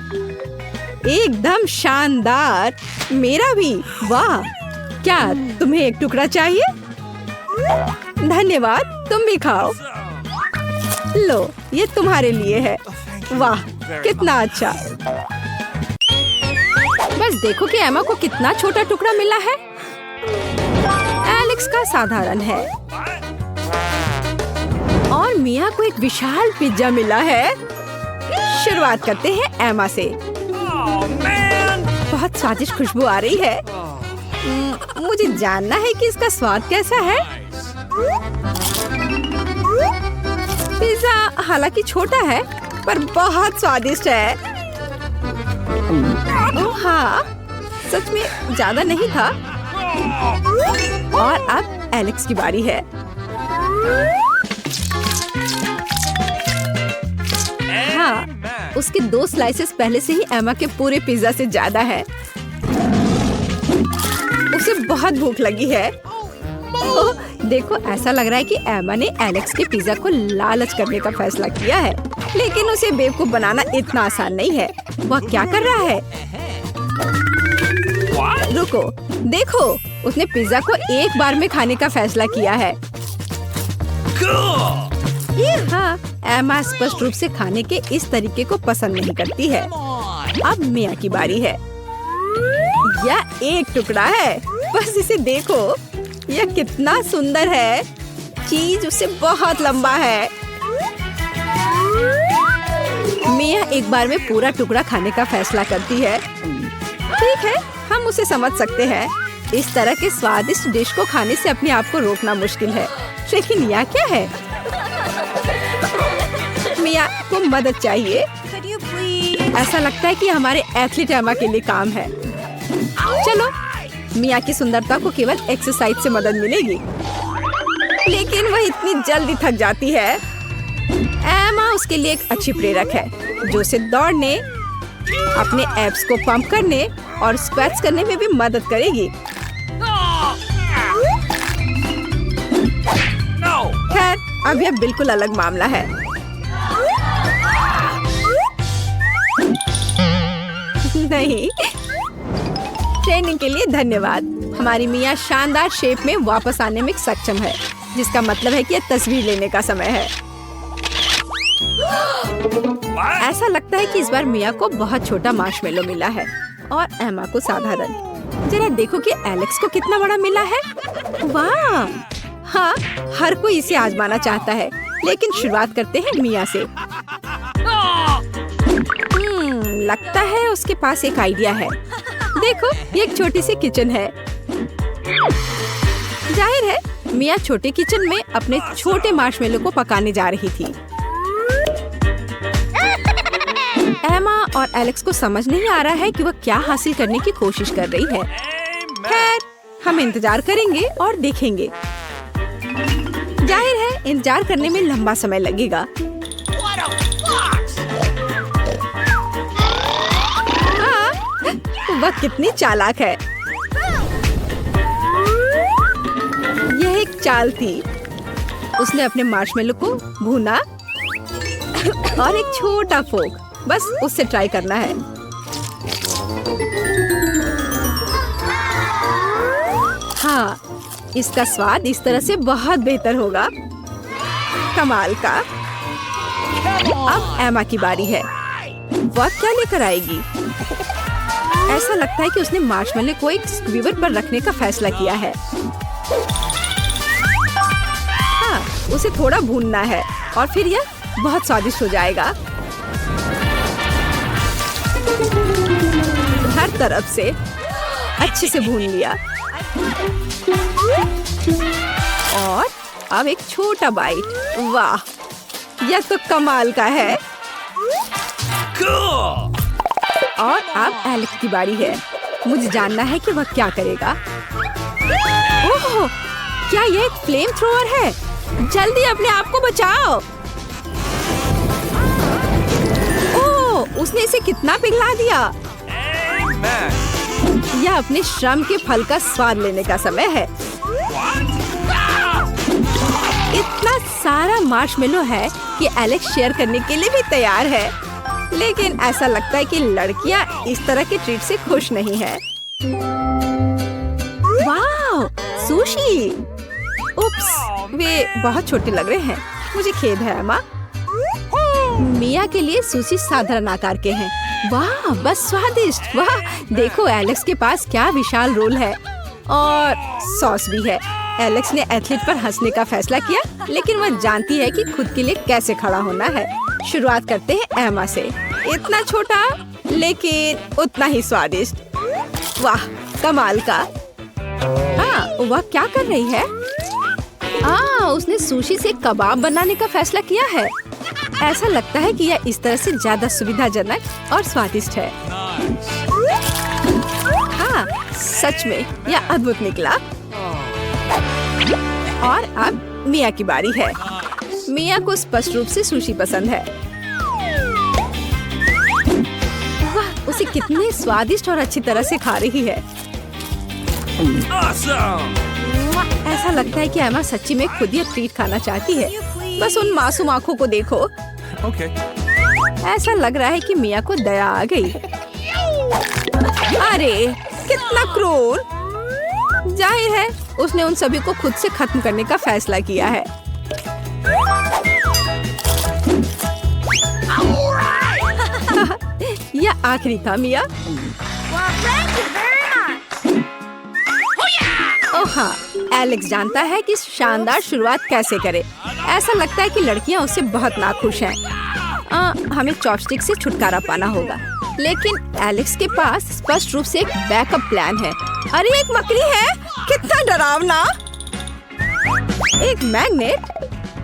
एकदम शानदार। मेरा भी। वाह, क्या तुम्हें एक टुकड़ा चाहिए? धन्यवाद, तुम भी खाओ। लो, ये तुम्हारे लिए है। वाह, कितना अच्छा। बस देखो कि एमा को कितना छोटा टुकड़ा मिला है। एलेक्स का साधारण है और मिया को एक विशाल पिज्जा मिला है। शुरुआत करते हैं एमा से। बहुत स्वादिष्ट खुशबू आ रही है। मुझे जानना है कि इसका स्वाद कैसा है। पिज्जा हालांकि छोटा है पर बहुत स्वादिष्ट है। ओह हाँ, सच में ज्यादा नहीं था। और अब एलेक्स की बारी है। हाँ, उसके 2 स्लाइसेस पहले से ही एमा के पूरे पिज्जा से ज्यादा है। उसे बहुत भूख लगी है। ओह, देखो ऐसा लग रहा है कि एमा ने एलेक्स के पिज्जा को लालच करने का फैसला किया है, लेकिन उसे बेवकूफ बनाना इतना आसान नहीं है। वह क्या कर रहा है? रुको, देखो, उसने पिज्जा को एक बार में खाने का फैसला किया है। हाँ, एमा स्पष्ट रूप से खाने के इस तरीके को पसंद नहीं करती है। अब मिया की बारी है। यह एक टुकड़ा है, बस इसे देखो, यह कितना सुंदर है। चीज उससे बहुत लंबा है। मिया एक बार में पूरा टुकड़ा खाने का फैसला करती है। ठीक है, हम उसे समझ सकते हैं। इस तरह के स्वादिष्ट डिश को खाने से अपने आप को रोकना मुश्किल है, लेकिन यह क्या है? मिया को मदद चाहिए। ऐसा लगता है कि हमारे एथलीट एमा के लिए काम है। चलो, मिया की सुंदरता को केवल एक्सरसाइज से मदद मिलेगी, लेकिन वह इतनी जल्दी थक जाती है। एमा उसके लिए एक अच्छी प्रेरक है, जो उसे दौड़ने, अपने एब्स को पंप करने और स्क्वैट्स करने में भी मदद करेगी। खैर, अब यह बिल्कुल अलग मामला है। नहीं, ट्रेनिंग के लिए धन्यवाद। हमारी मिया शानदार शेप में वापस आने में सक्षम है, जिसका मतलब है कि यह तस्वीर लेने का समय है। ऐसा लगता है कि इस बार मिया को बहुत छोटा मार्शमेलो मिला है और एमा को साधारण। जरा देखो कि एलेक्स को कितना बड़ा मिला है। वाह! हाँ, हर कोई इसे आजमाना चाहता है, लेकिन शुरुआत करते हैं मिया से। लगता है उसके पास एक आइडिया है। देखो, ये एक छोटी सी किचन है। जाहिर है, मिया छोटे किचन में अपने छोटे मार्शमेलो को पकाने जा रही थी। एमा और एलेक्स को समझ नहीं आ रहा है कि वह क्या हासिल करने की कोशिश कर रही है। खैर, हम इंतजार करेंगे और देखेंगे। जाहिर है, इंतजार करने में लंबा समय लगेगा। हाँ, वह कितनी चालाक है। यह एक चाल थी। उसने अपने मार्शमेलो को भूना और एक छोटा फोक, बस उससे ट्राई करना है। हाँ, इसका स्वाद इस तरह से बहुत बेहतर होगा। कमाल का। अब एमा की बारी है। वह क्या लेकर आएगी? ऐसा लगता है कि उसने मार्शमेलो को एक स्क्वीवर पर रखने का फैसला किया है। हाँ, उसे थोड़ा भूनना है और फिर यह बहुत स्वादिष्ट हो जाएगा। हर तरफ से अच्छे से भून लिया। और अब एक छोटा बाइट। वाह, यह तो कमाल का है। और अब एलेक्स की बारी है। मुझे जानना है कि वह क्या करेगा। ओह, क्या यह एक फ्लेम थ्रोअर है? जल्दी अपने आप को बचाओ। ओह, उसने इसे कितना पिघला दिया। यह अपने श्रम के फल का स्वाद लेने का समय है। इतना सारा मार्शमेलो है कि एलेक्स शेयर करने के लिए भी तैयार है, लेकिन ऐसा लगता है कि लड़कियां इस तरह के ट्रीट से खुश नहीं है। वाह, सुशी! उप्स, वे बहुत छोटे लग रहे हैं। मुझे खेद है एमा। मिया के लिए सुशी साधारण आकार के हैं। वाह, बस स्वादिष्ट। वाह, देखो एलेक्स के पास क्या विशाल रोल है और सॉस भी है। एलेक्स ने एथलीट पर हंसने का फैसला किया, लेकिन वह जानती है कि खुद के लिए कैसे खड़ा होना है। शुरुआत करते हैं एमा से। इतना छोटा लेकिन उतना ही स्वादिष्ट। वाह, कमाल का। हाँ, वह क्या कर रही है? उसने सुशी से कबाब बनाने का फैसला किया है। ऐसा लगता है कि यह इस तरह से ज्यादा सुविधाजनक और स्वादिष्ट है। हाँ, सच में यह अद्भुत निकला। और अब मिया की बारी है। मिया को स्पष्ट रूप से सुशी पसंद है। वाह, उसे कितने स्वादिष्ट और अच्छी तरह से खा रही है। ऐसा लगता है कि एमा सच्ची में खुद ही ट्रीट खाना चाहती है। बस उन मासूम आंखों को देखो। ऐसा लग रहा है कि मिया को दया आ गई। अरे कितना क्रूर! जाहिर है उसने उन सभी को खुद से खत्म करने का फैसला किया है। यह आखिरी था मिया। ओह हाँ, एलेक्स जानता है कि शानदार शुरुआत कैसे करे। ऐसा लगता है कि लड़कियां उससे बहुत नाखुश हैं। हमें चॉपस्टिक से छुटकारा पाना होगा। लेकिन एलेक्स के पास स्पष्ट रूप से एक बैकअप प्लान है। अरे एक मकड़ी है, कितना डरावना! एक मैग्नेट?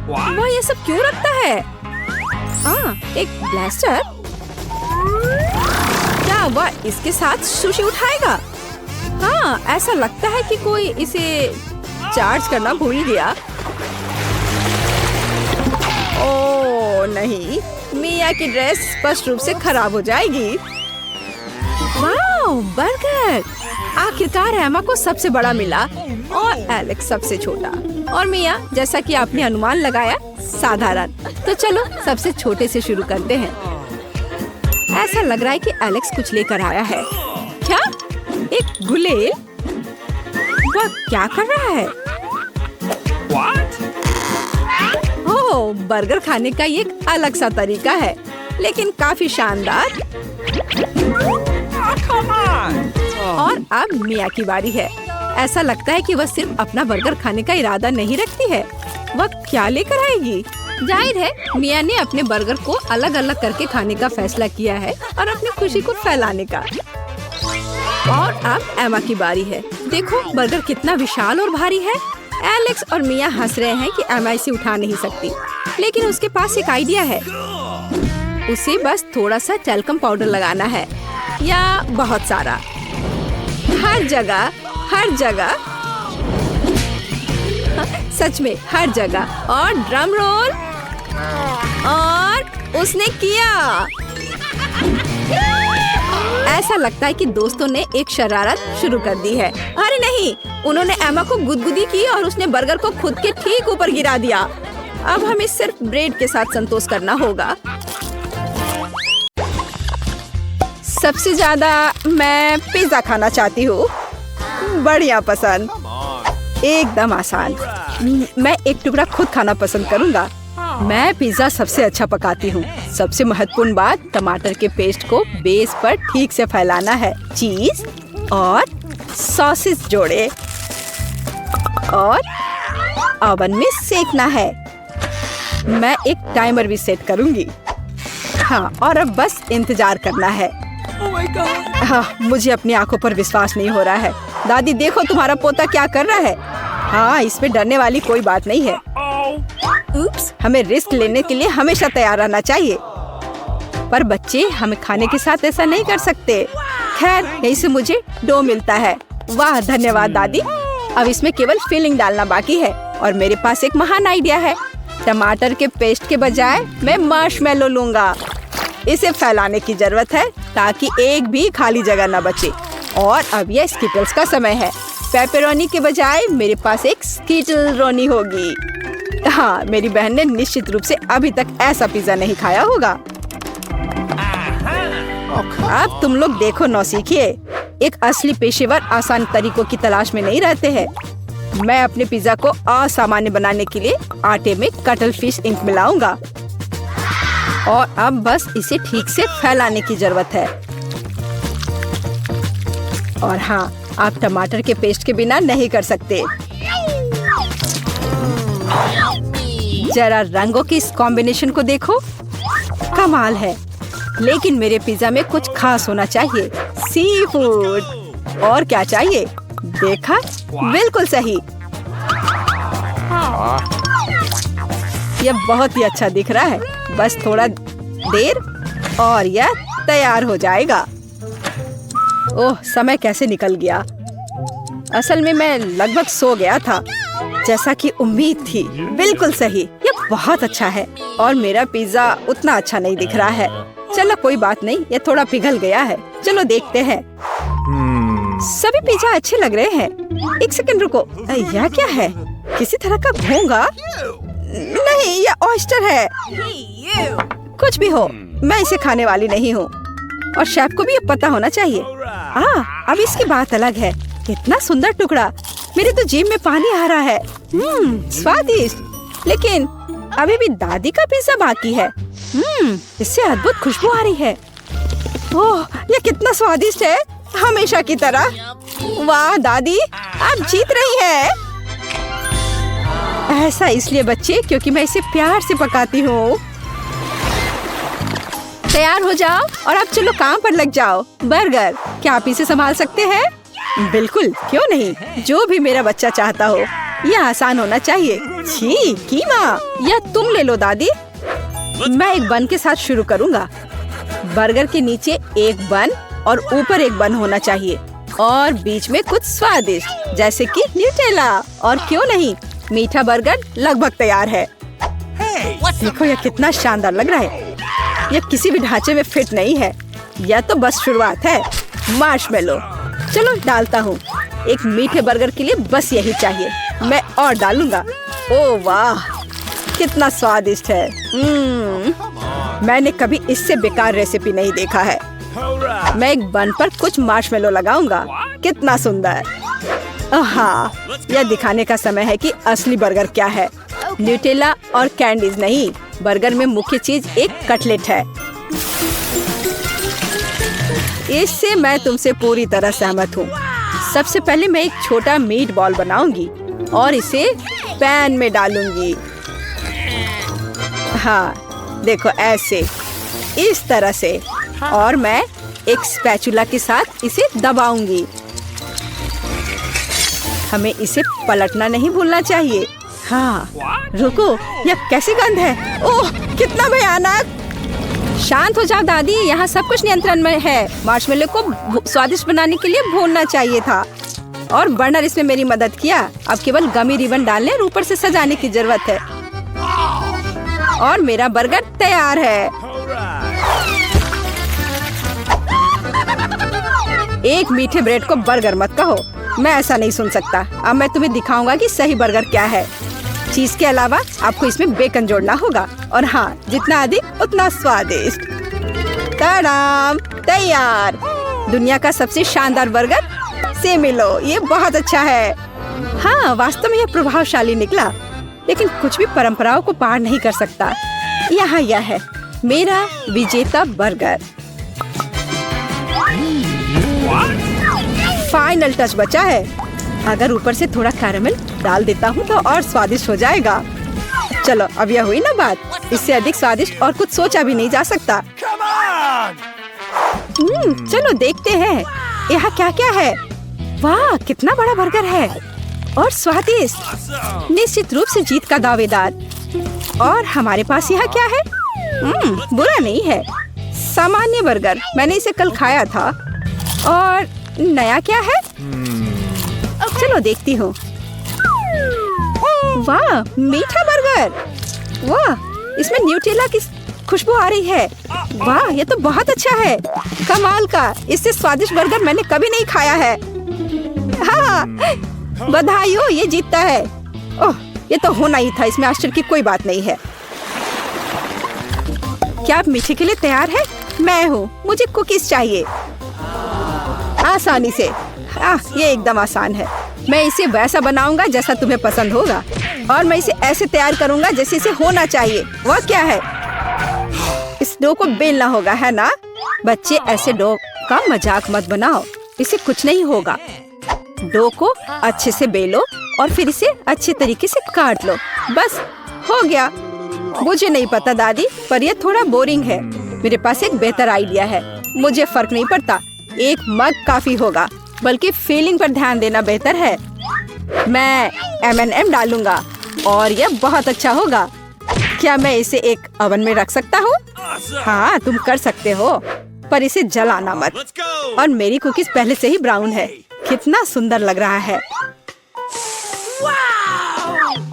वह ये सब क्यों रखता है? एक ब्लास्टर? क्या वह इसके साथ सुशी उठाएगा? हाँ, ऐसा लगता है कि कोई इसे चार्ज करना भूल गया। ओह नहीं, मिया की ड्रेस स्पष्ट रूप से खराब हो जाएगी। वाह, बर्गर! आखिरकार एमा को सबसे बड़ा मिला और एलेक्स सबसे छोटा। और मिया, जैसा कि आपने अनुमान लगाया, साधारण। तो चलो सबसे छोटे से शुरू करते हैं। ऐसा लग रहा है कि एलेक्स कुछ लेकर आया है। क्या? एक गुलेल? वह क्या कर रहा है? ओह, बर्गर खाने का ये एक अलग सा तरीका है, लेकिन काफी शानदार। और अब मिया की बारी है। ऐसा लगता है कि वह सिर्फ अपना बर्गर खाने का इरादा नहीं रखती है। वह क्या लेकर आएगी? जाहिर है मिया ने अपने बर्गर को अलग अलग करके खाने का फैसला किया है और अपनी खुशी को फैलाने का। और अब एमा की बारी है। देखो बर्गर कितना विशाल और भारी है। एलेक्स और मिया हंस रहे हैं कि एमा इसे उठा नहीं सकती, लेकिन उसके पास एक आइडिया है। उसे बस थोड़ा सा टैल्कम पाउडर लगाना है, या बहुत सारा, हर जगह, हर जगह, सच में हर जगह। और ड्रम रोल। और उसने किया। ऐसा लगता है कि दोस्तों ने एक शरारत शुरू कर दी है। अरे नहीं, उन्होंने एमा को गुदगुदी की और उसने बर्गर को खुद के ठीक ऊपर गिरा दिया। अब हमें सिर्फ ब्रेड के साथ संतोष करना होगा। सबसे ज्यादा मैं पिज्जा खाना चाहती हूँ। बढ़िया पसंद, एकदम आसान। मैं एक टुकड़ा खुद खाना पसंद करूँगा। मैं पिज्जा सबसे अच्छा पकाती हूँ। सबसे महत्वपूर्ण बात, टमाटर के पेस्ट को बेस पर ठीक से फैलाना है। चीज और सॉसेस जोड़े और ओवन में सेकना है। मैं एक टाइमर भी सेट करूँगी। हाँ, और अब बस इंतजार करना है। हाँ, मुझे अपनी आंखों पर विश्वास नहीं हो रहा है। दादी देखो तुम्हारा पोता क्या कर रहा है। हाँ, इसमें डरने वाली कोई बात नहीं है। उप्स, हमें रिस्क लेने के लिए हमेशा तैयार रहना चाहिए। पर बच्चे, हमें खाने के साथ ऐसा नहीं कर सकते। खैर, यहीं से मुझे डो मिलता है। वाह, धन्यवाद दादी। अब इसमें केवल फिलिंग डालना बाकी है और मेरे पास एक महान आइडिया है। टमाटर के पेस्ट के बजाय मैं मार्शमेलो लूंगा। इसे फैलाने की जरूरत है ताकि एक भी खाली जगह न बचे। और अब यह स्किटल्स का समय है। पेपरोनी के बजाय मेरे पास एक स्किटल रोनी होगी। हाँ, मेरी बहन ने निश्चित रूप से अभी तक ऐसा पिज्जा नहीं खाया होगा। अब तुम लोग देखो नौसीखिए। एक असली पेशेवर आसान तरीकों की तलाश में नहीं रहते हैं। मैं अपने पिज्जा को असामान्य बनाने के लिए आटे में कटल फिश इंक मिलाऊंगा। और अब बस इसे ठीक से फैलाने की जरूरत है। और हाँ, आप टमाटर के पेस्ट के बिना नहीं कर सकते। जरा रंगों की इस कॉम्बिनेशन को देखो, कमाल है। लेकिन मेरे पिज्जा में कुछ खास होना चाहिए। Sea food. और क्या चाहिए? देखा, बिल्कुल सही। यह बहुत ही अच्छा दिख रहा है। बस थोड़ा देर और यह तैयार हो जाएगा। ओह, समय कैसे निकल गया। असल में मैं लगभग सो गया था, जैसा कि उम्मीद थी। बिल्कुल सही, यह बहुत अच्छा है। और मेरा पिज्जा उतना अच्छा नहीं दिख रहा है। चलो कोई बात नहीं, यह थोड़ा पिघल गया है। चलो देखते हैं। सभी पिज्जा अच्छे लग रहे हैं। एक सेकंड रुको, यह क्या है? किसी तरह का घोंघा? नहीं, यह ऑयस्टर है। कुछ भी हो, मैं इसे खाने वाली नहीं हूँ। और शेफ को भी ये पता होना चाहिए। अब इसकी बात अलग है। इतना सुंदर टुकड़ा, मेरे तो जीभ में पानी आ रहा है। स्वादिष्ट। लेकिन अभी भी दादी का पिज्जा बाकी है। इससे अद्भुत खुशबू आ रही है। ओह, ये कितना स्वादिष्ट है, हमेशा की तरह। वाह दादी, आप जीत रही हैं। ऐसा इसलिए बच्चे, क्योंकि मैं इसे प्यार से पकाती हूँ। तैयार हो जाओ और अब चलो काम पर लग जाओ। बर्गर, क्या आप इसे संभाल सकते हैं? बिल्कुल, क्यों नहीं। जो भी मेरा बच्चा चाहता हो। यह आसान होना चाहिए। छी, कीमा, यह तुम ले लो दादी। मैं एक बन के साथ शुरू करूँगा। बर्गर के नीचे एक बन और ऊपर एक बन होना चाहिए, और बीच में कुछ स्वादिष्ट जैसे कि न्यूटेला। और क्यों नहीं, मीठा बर्गर लगभग तैयार है। देखो यह कितना शानदार लग रहा है। यह किसी भी ढांचे में फिट नहीं है। यह तो बस शुरुआत है। मार्शमेलो, चलो डालता हूँ। एक मीठे बर्गर के लिए बस यही चाहिए। मैं और डालूंगा। ओह वाह, कितना स्वादिष्ट है। मैंने कभी इससे बेकार रेसिपी नहीं देखा है। मैं एक बन पर कुछ मार्शमेलो लगाऊंगा। कितना सुंदर। हाँ, यह दिखाने का समय है कि असली बर्गर क्या है। न्यूटेला और कैंडीज नहीं, बर्गर में मुख्य चीज एक कटलेट है। इससे मैं तुमसे पूरी तरह सहमत हूँ। सबसे पहले मैं एक छोटा मीट बॉल बनाऊंगी और इसे पैन में डालूंगी। हाँ देखो, ऐसे, इस तरह से। और मैं एक स्पैचुला के साथ इसे दबाऊंगी। हमें इसे पलटना नहीं भूलना चाहिए। हाँ, रुको, यह कैसी गंध है। ओह, कितना भयानक। शांत हो जाओ दादी, यहाँ सब कुछ नियंत्रण में है। मार्शमेलो को स्वादिष्ट बनाने के लिए भूनना चाहिए था, और बर्नर इसमें मेरी मदद किया। अब केवल गमी रिबन डालने और ऊपर से सजाने की जरूरत है। और मेरा बर्गर तैयार है। एक मीठे ब्रेड को बर्गर मत कहो, मैं ऐसा नहीं सुन सकता। अब मैं तुम्हें दिखाऊंगा कि सही बर्गर क्या है। चीज के अलावा आपको इसमें बेकन जोड़ना होगा। और हाँ, जितना अधिक उतना स्वादिष्ट। तड़ाम, तैयार। दुनिया का सबसे शानदार बर्गर से मिलो। ये बहुत अच्छा है। हाँ, वास्तव में यह प्रभावशाली निकला, लेकिन कुछ भी परंपराओं को पार नहीं कर सकता। यहाँ यह है मेरा विजेता बर्गर। फाइनल टच बचा है। अगर ऊपर से थोड़ा कैरेमल डाल देता हूँ तो और स्वादिष्ट हो जाएगा। चलो, अब यह हुई ना बात। इससे अधिक स्वादिष्ट और कुछ सोचा भी नहीं जा सकता। चलो देखते हैं यहाँ क्या क्या है। वाह, कितना बड़ा बर्गर है और स्वादिष्ट। निश्चित रूप से जीत का दावेदार। और हमारे पास यहाँ क्या है? बुरा नहीं है, सामान्य बर्गर। मैंने इसे कल खाया था। और नया क्या है? चलो देखती हूँ। वाह, मीठा बर्गर। वाह, इसमें न्यूटेला की खुशबू आ रही है। वाह, ये तो बहुत अच्छा है। कमाल का, इससे स्वादिष्ट बर्गर मैंने कभी नहीं खाया है। हाँ, बधाई हो, ये जीतता है। ओह, ये तो होना ही था। इसमें आश्चर्य की कोई बात नहीं है। क्या आप मीठे के लिए तैयार हैं? मैं हूँ। मुझे कुकीज चाहिए। आसानी से। ये एकदम आसान है। मैं इसे वैसा बनाऊंगा जैसा तुम्हें पसंद होगा, और मैं इसे ऐसे तैयार करूंगा जैसे इसे होना चाहिए। वह क्या है? इस डो को बेलना होगा, है ना? बच्चे, ऐसे डो का मजाक मत बनाओ। इसे कुछ नहीं होगा। डो को अच्छे से बेलो और फिर इसे अच्छे तरीके से काट लो। बस हो गया। मुझे नहीं पता दादी, पर यह थोड़ा बोरिंग है। मेरे पास एक बेहतर आइडिया है। मुझे फर्क नहीं पड़ता, एक मग काफी होगा। बल्कि फीलिंग पर ध्यान देना बेहतर है। मैं M&M डालूंगा। और यह बहुत अच्छा होगा। क्या मैं इसे एक ओवन में रख सकता हूँ? हाँ, तुम कर सकते हो, पर इसे जलाना मत। और मेरी कुकीज पहले से ही ब्राउन है। कितना सुंदर लग रहा है।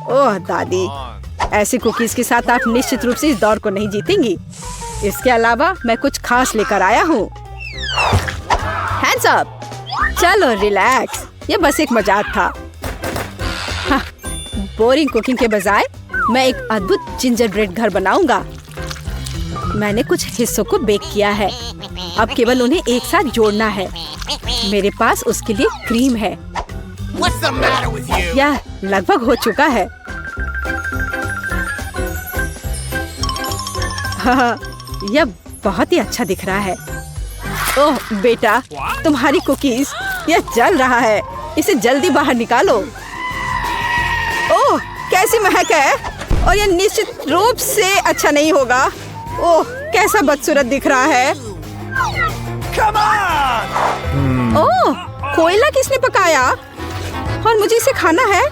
ओह दादी, ऐसी कुकीज के साथ आप निश्चित रूप से इस दौर को नहीं जीतेंगी। इसके अलावा मैं कुछ खास लेकर आया हूँ। Hands up. चलो रिलैक्स, ये बस एक मजाक था। हाँ, बोरिंग कुकिंग के बजाय मैं एक अद्भुत जिंजर ब्रेड घर बनाऊंगा। मैंने कुछ हिस्सों को बेक किया है, अब केवल उन्हें एक साथ जोड़ना है। मेरे पास उसके लिए क्रीम है। यह लगभग हो चुका है। हाँ, यह बहुत ही अच्छा दिख रहा है। ओह बेटा, तुम्हारी कुकीज, यह जल रहा है। इसे जल्दी बाहर निकालो। ओह, कैसी महक है, और यह निश्चित रूप से अच्छा नहीं होगा। ओह, कैसा बदसूरत दिख रहा है। ओह, कोयला किसने पकाया? और मुझे इसे खाना है।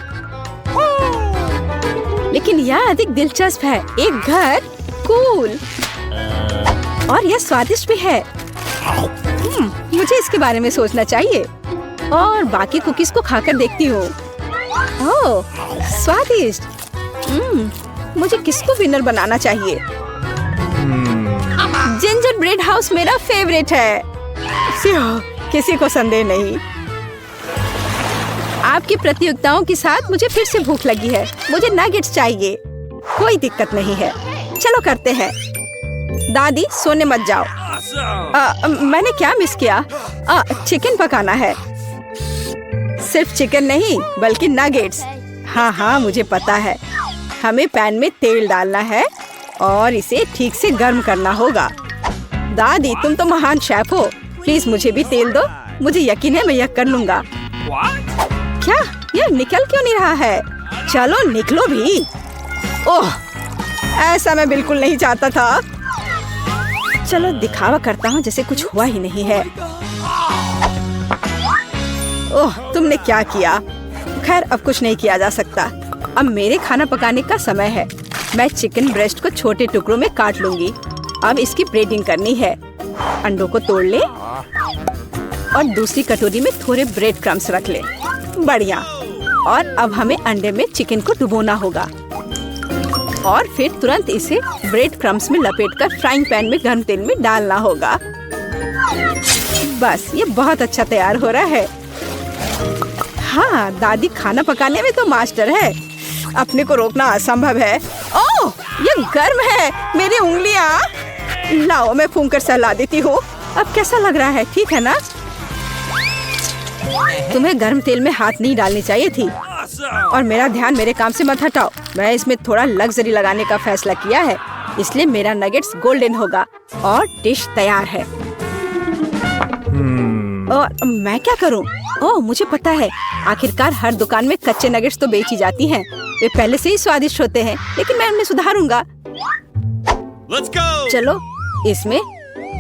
लेकिन यह अधिक दिलचस्प है। एक घर, कूल, और यह स्वादिष्ट भी है। मुझे इसके बारे में सोचना चाहिए और बाकी कुकीज को खाकर देखती हूँ। ओह, स्वादिष्ट। मुझे किसको विनर बनाना चाहिए? जिंजर ब्रेड हाउस मेरा फेवरेट है। किसी को संदेह नहीं। आपकी प्रतियोगिताओं के साथ मुझे फिर से भूख लगी है। मुझे नगेट्स चाहिए। कोई दिक्कत नहीं है, चलो करते हैं। दादी, सोने मत जाओ। मैंने क्या मिस किया? चिकन पकाना है। सिर्फ चिकन नहीं, बल्कि नगेट्स। हाँ, मुझे पता है। हमें पैन में तेल डालना है और इसे ठीक से गर्म करना होगा। दादी, तुम तो महान शेफ हो। प्लीज मुझे भी तेल दो। मुझे यकीन है मैं यह कर लूंगा। क्या यह निकल क्यों नहीं रहा है? चलो निकलो भी। ओह, ऐसा मैं बिल्कुल नहीं चाहता था। चलो दिखावा करता हूँ जैसे कुछ हुआ ही नहीं है। ओह, तुमने क्या किया? खैर, अब कुछ नहीं किया जा सकता। अब मेरे खाना पकाने का समय है। मैं चिकन ब्रेस्ट को छोटे टुकड़ों में काट लूंगी। अब इसकी ब्रेडिंग करनी है। अंडों को तोड़ ले और दूसरी कटोरी में थोड़े ब्रेड क्रम्स रख ले। बढ़िया। और अब हमें अंडे में चिकन को डुबोना होगा और फिर तुरंत इसे ब्रेड क्रम्स में लपेटकर फ्राइंग पैन में गर्म तेल में डालना होगा। बस, ये बहुत अच्छा तैयार हो रहा है। हाँ, दादी खाना पकाने में तो मास्टर है। अपने को रोकना असंभव है। ओह, ये गर्म है। मेरी उंगलियां। लाओ, मैं फूंक कर सहला देती हूँ। अब कैसा लग रहा है? ठीक है ना? तुम्हें गर्म तेल में हाथ नहीं डालनी चाहिए थी। और मेरा ध्यान मेरे काम से मत हटाओ। मैं इसमें थोड़ा लग्जरी लगाने का फैसला किया है, इसलिए मेरा नगेट्स गोल्डन होगा और डिश तैयार है। और मैं क्या करूं? ओह, मुझे पता है। आखिरकार हर दुकान में कच्चे नगेट्स तो बेची जाती हैं। वे पहले से ही स्वादिष्ट होते हैं, लेकिन मैं उन्हें सुधारूंगा। चलो इसमें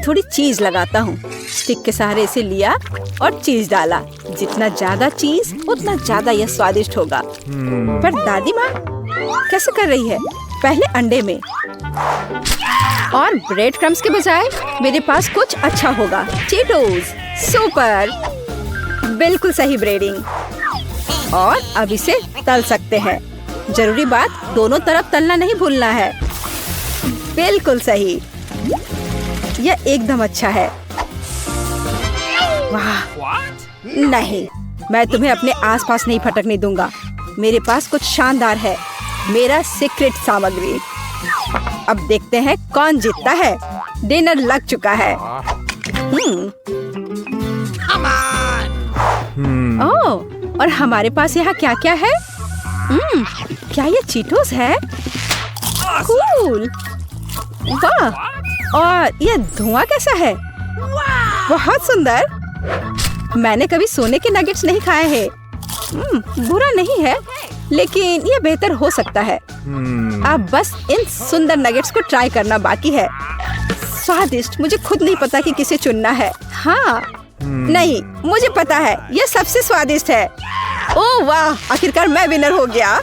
थोड़ी चीज लगाता हूँ। स्टिक के सहारे इसे लिया और चीज डाला। जितना ज्यादा चीज, उतना ज्यादा यह स्वादिष्ट होगा। पर दादी माँ कैसे कर रही है? पहले अंडे में और ब्रेड क्रम्स के बजाय मेरे पास कुछ अच्छा होगा। चीटोस। सुपर, बिल्कुल सही ब्रेडिंग। और अब इसे तल सकते हैं। जरूरी बात, दोनों तरफ तलना नहीं भूलना है। बिल्कुल सही, यह एकदम अच्छा है। वाह, नहीं, मैं तुम्हें अपने आसपास नहीं फटकने दूंगा। मेरे पास कुछ शानदार है, मेरा सीक्रेट सामग्री। अब देखते हैं कौन जीतता है। डिनर लग चुका है। ओह, और हमारे पास यहाँ क्या क्या है? क्या ये चीटोस है? कूल। वाह, और ये धुआं कैसा है? बहुत सुंदर। मैंने कभी सोने के नगेट्स नहीं खाए हैं। बुरा नहीं है, लेकिन ये बेहतर हो सकता है। अब बस इन सुंदर नगेट्स को ट्राई करना बाकी है। स्वादिष्ट। मुझे खुद नहीं पता कि किसे चुनना है। हाँ, नहीं, मुझे पता है, ये सबसे स्वादिष्ट है। ओह वाह, आखिरकार मैं विनर हो गया।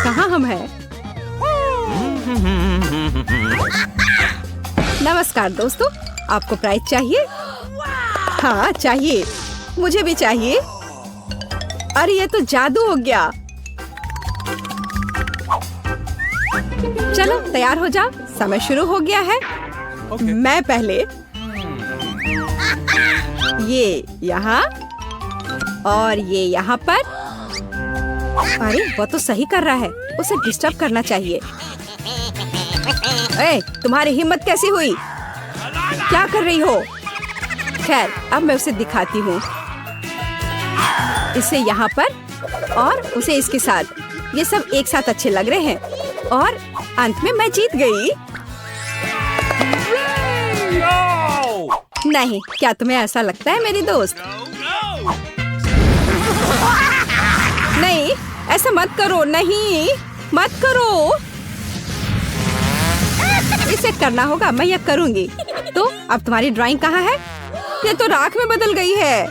कहाँ हम हैं? नमस्कार दोस्तों, आपको प्राइज चाहिए? हाँ चाहिए, मुझे भी चाहिए। अरे ये तो जादू हो गया। चलो तैयार हो जाओ, समय शुरू हो गया है। मैं पहले ये यहाँ और ये यहाँ पर। अरे वो तो सही कर रहा है, उसे डिस्टर्ब करना चाहिए। ए, तुम्हारी हिम्मत कैसी हुई? क्या कर रही हो? खैर अब मैं उसे दिखाती हूँ। इसे यहाँ पर और उसे इसके साथ। ये सब एक साथ अच्छे लग रहे हैं और अंत में मैं जीत गई। नहीं, क्या तुम्हें ऐसा लगता है मेरी दोस्त? नहीं, ऐसा मत करो। नहीं, मत करो। इसे करना होगा, मैं यह करूंगी। तो अब तुम्हारी ड्राइंग कहाँ है? ये तो राख में बदल गई है।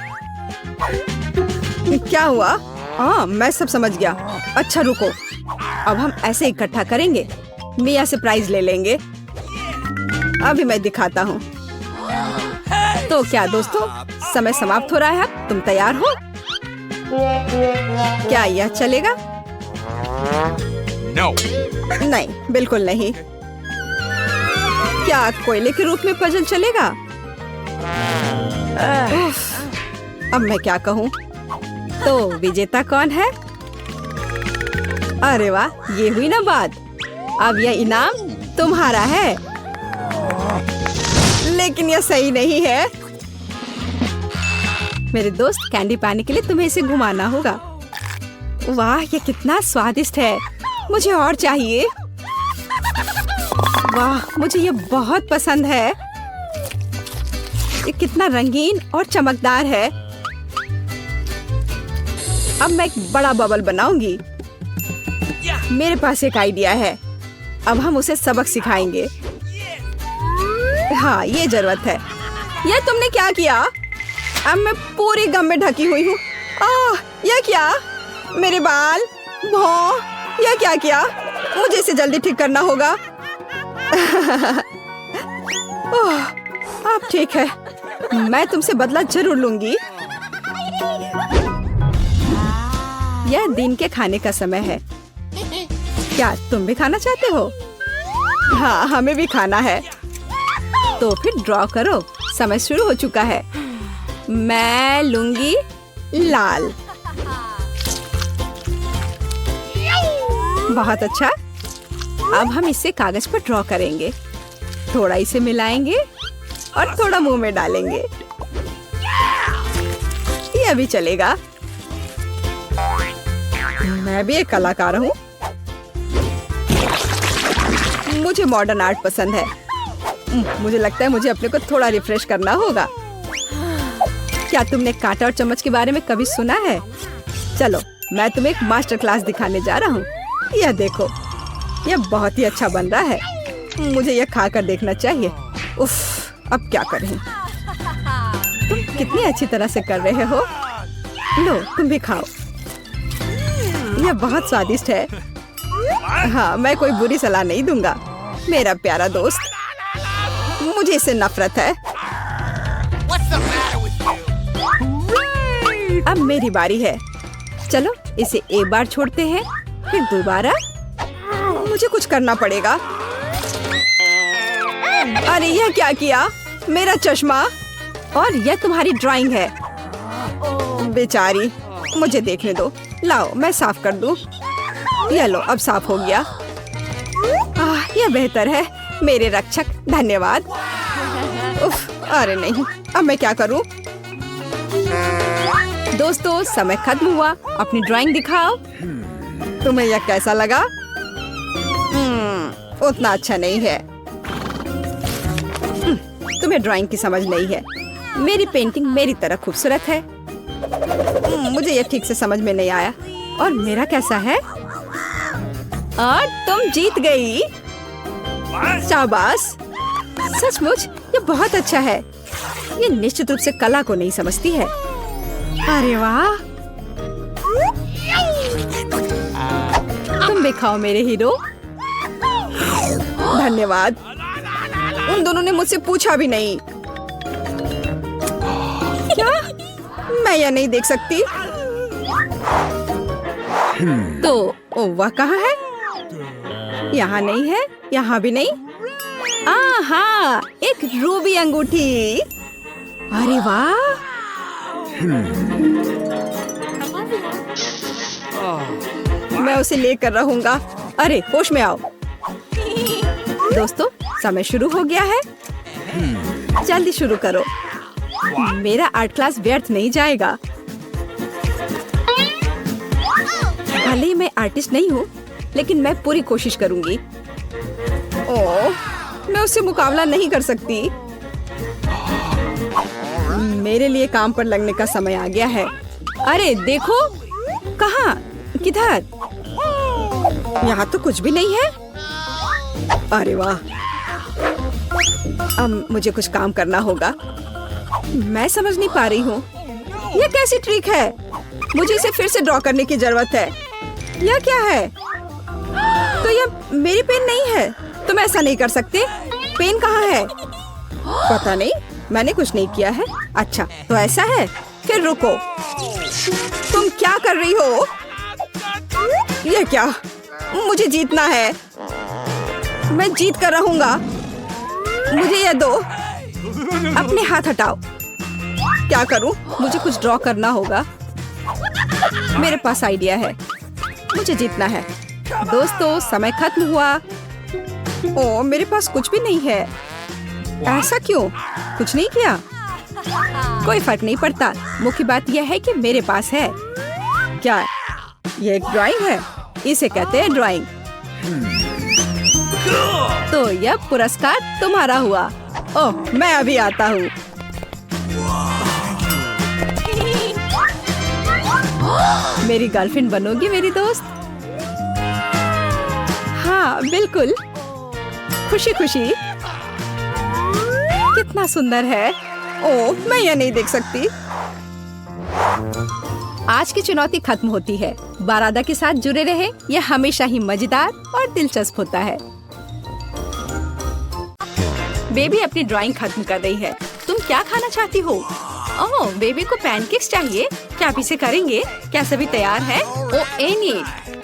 क्या हुआ? हाँ, मैं सब समझ गया। अच्छा रुको, अब हम ऐसे इकट्ठा करेंगे। मिया से प्राइज ले लेंगे। अभी मैं दिखाता हूँ। तो क्या दोस्तों, समय समाप्त हो रहा है। अब तुम तैयार हो? क्या यह चलेगा? No. नहीं, बिल्कुल नहीं। क्या कोयले के रूप में पजल चलेगा? उफ, अब मैं क्या कहूँ? तो विजेता कौन है? अरे वाह, ये हुई ना बात। अब यह इनाम तुम्हारा है। लेकिन यह सही नहीं है। मेरे दोस्त, कैंडी पाने के लिए तुम्हें इसे घुमाना होगा। वाह, ये कितना स्वादिष्ट है। मुझे और चाहिए। वाह, मुझे ये बहुत पसंद है। ये कितना रंगीन और चमकदार है। अब मैं एक बड़ा बबल बनाऊंगी। मेरे पास एक आइडिया है। अब हम उसे सबक सिखाएंगे। हाँ, ये जरूरत है। ये तुमने क्या किया? अब मैं पूरी गम में ढकी हुई हूँ। यह क्या? मेरे बाल, भौं, यह क्या किया? मुझे इसे जल्दी ठीक करना होगा। ओह, अब ठीक है। मैं तुमसे बदला जरूर लूंगी। यह दिन के खाने का समय है। क्या तुम भी खाना चाहते हो? हाँ, हमें भी खाना है। तो फिर ड्रॉ करो। समय शुरू हो चुका है। मैं लूंगी लाल। बहुत अच्छा। अब हम इसे कागज पर ड्रॉ करेंगे। थोड़ा इसे मिलाएंगे और थोड़ा मुंह में डालेंगे। यह भी चलेगा। मैं भी एक कलाकार हूँ। मुझे मॉडर्न आर्ट पसंद है। मुझे लगता है मुझे अपने को थोड़ा रिफ्रेश करना होगा। क्या तुमने कांटा और चम्मच के बारे में कभी सुना है? चलो, मैं तुम्हें एक मास्टर क्लास दिखाने जा रहा हूँ। यह देखो, यह बहुत ही अच्छा बन रहा है। मुझे यह खाकर देखना चाहिए। उफ, अब क्या करें? तुम कितनी अच्छी तरह से कर रहे हो। लो, तुम भी खाओ। यह बहुत स्वादिष्ट है। हाँ, मैं कोई बुरी सलाह नहीं दूंगा मेरा प्यारा दोस्त। मुझे इससे नफरत है। अब मेरी बारी है। चलो, इसे एक बार छोड़ते हैं, फिर दोबारा। मुझे कुछ करना पड़ेगा। अरे यह क्या किया? मेरा चश्मा। और यह तुम्हारी ड्राइंग है। बेचारी, मुझे देखने दो। लाओ, मैं साफ कर दूं। यह लो, अब साफ हो गया। यह बेहतर है मेरे रक्षक। धन्यवाद। उफ, अरे नहीं, अब मैं क्या करूं? दोस्तों, समय खत्म हुआ। अपनी ड्राइंग दिखाओ। तुम्हें यह कैसा लगा? उतना अच्छा नहीं है। तुम्हें ड्राइंग की समझ नहीं है। मेरी पेंटिंग मेरी तरह खूबसूरत है। मुझे यह ठीक से समझ में नहीं आया। और मेरा कैसा है? और तुम जीत गई। शाबाश। सचमुच ये बहुत अच्छा है। ये निश्चित रूप से कला को नहीं समझती है। अरे वाह, तुम तुम भी खाओ मेरे हीरो। धन्यवाद। उन दोनों ने मुझसे पूछा भी नहीं। क्या मैं यह नहीं देख सकती? तो वह कहाँ है? यहाँ नहीं है, यहाँ भी नहीं। हाँ, एक रूबी अंगूठी। अरे वाह! मैं उसे लेकर रहूंगा। अरे होश में आओ। दोस्तों, समय शुरू हो गया है। जल्दी शुरू करो। मेरा आर्ट क्लास व्यर्थ नहीं जाएगा। भले ही मैं आर्टिस्ट नहीं हूँ, लेकिन मैं पूरी कोशिश करूंगी। ओह, मैं उससे मुकाबला नहीं कर सकती। मेरे लिए काम पर लगने का समय आ गया है। अरे देखो, कहाँ? किधर? यहाँ तो कुछ भी नहीं है। अरे वाह! अब मुझे कुछ काम करना होगा। मैं समझ नहीं पा रही हूँ, यह कैसी ट्रिक है? मुझे इसे फिर से ड्रॉ करने की जरूरत है। यह क्या है? तो यह मेरी पेन नहीं है। तुम ऐसा नहीं कर सकते। पेन कहाँ है? पता नहीं, मैंने कुछ नहीं किया है। अच्छा, तो ऐसा है। फिर रुको, तुम क्या कर रही हो? यह क्या? मुझे जीतना है। मैं जीत कर रहूंगा। मुझे यह दो। अपने हाथ हटाओ। क्या करूं? मुझे कुछ ड्रॉ करना होगा। मेरे पास आइडिया है। मुझे जीतना है। दोस्तों, समय खत्म हुआ। ओह, मेरे पास कुछ भी नहीं है। ऐसा क्यों? कुछ नहीं किया? कोई फर्क नहीं पड़ता। मुख्य बात यह है कि मेरे पास है। क्या ये एक ड्राइंग है? इसे कहते हैं ड्राइंग। तो यह पुरस्कार तुम्हारा हुआ। ओह, मैं अभी आता हूँ। मेरी गर्लफ्रेंड बनोगी मेरी दोस्त? हाँ, बिल्कुल। खुशी खुशी। कितना सुंदर है। ओह, मैं यह नहीं देख सकती। आज की चुनौती खत्म होती है। बारादा के साथ जुड़े रहे, यह हमेशा ही मजेदार और दिलचस्प होता है। बेबी अपनी ड्राइंग खत्म कर रही है। तुम क्या खाना चाहती हो? ओह, बेबी को पैनकेक्स चाहिए। क्या आप इसे करेंगे? क्या सभी तैयार है? ओह एनी,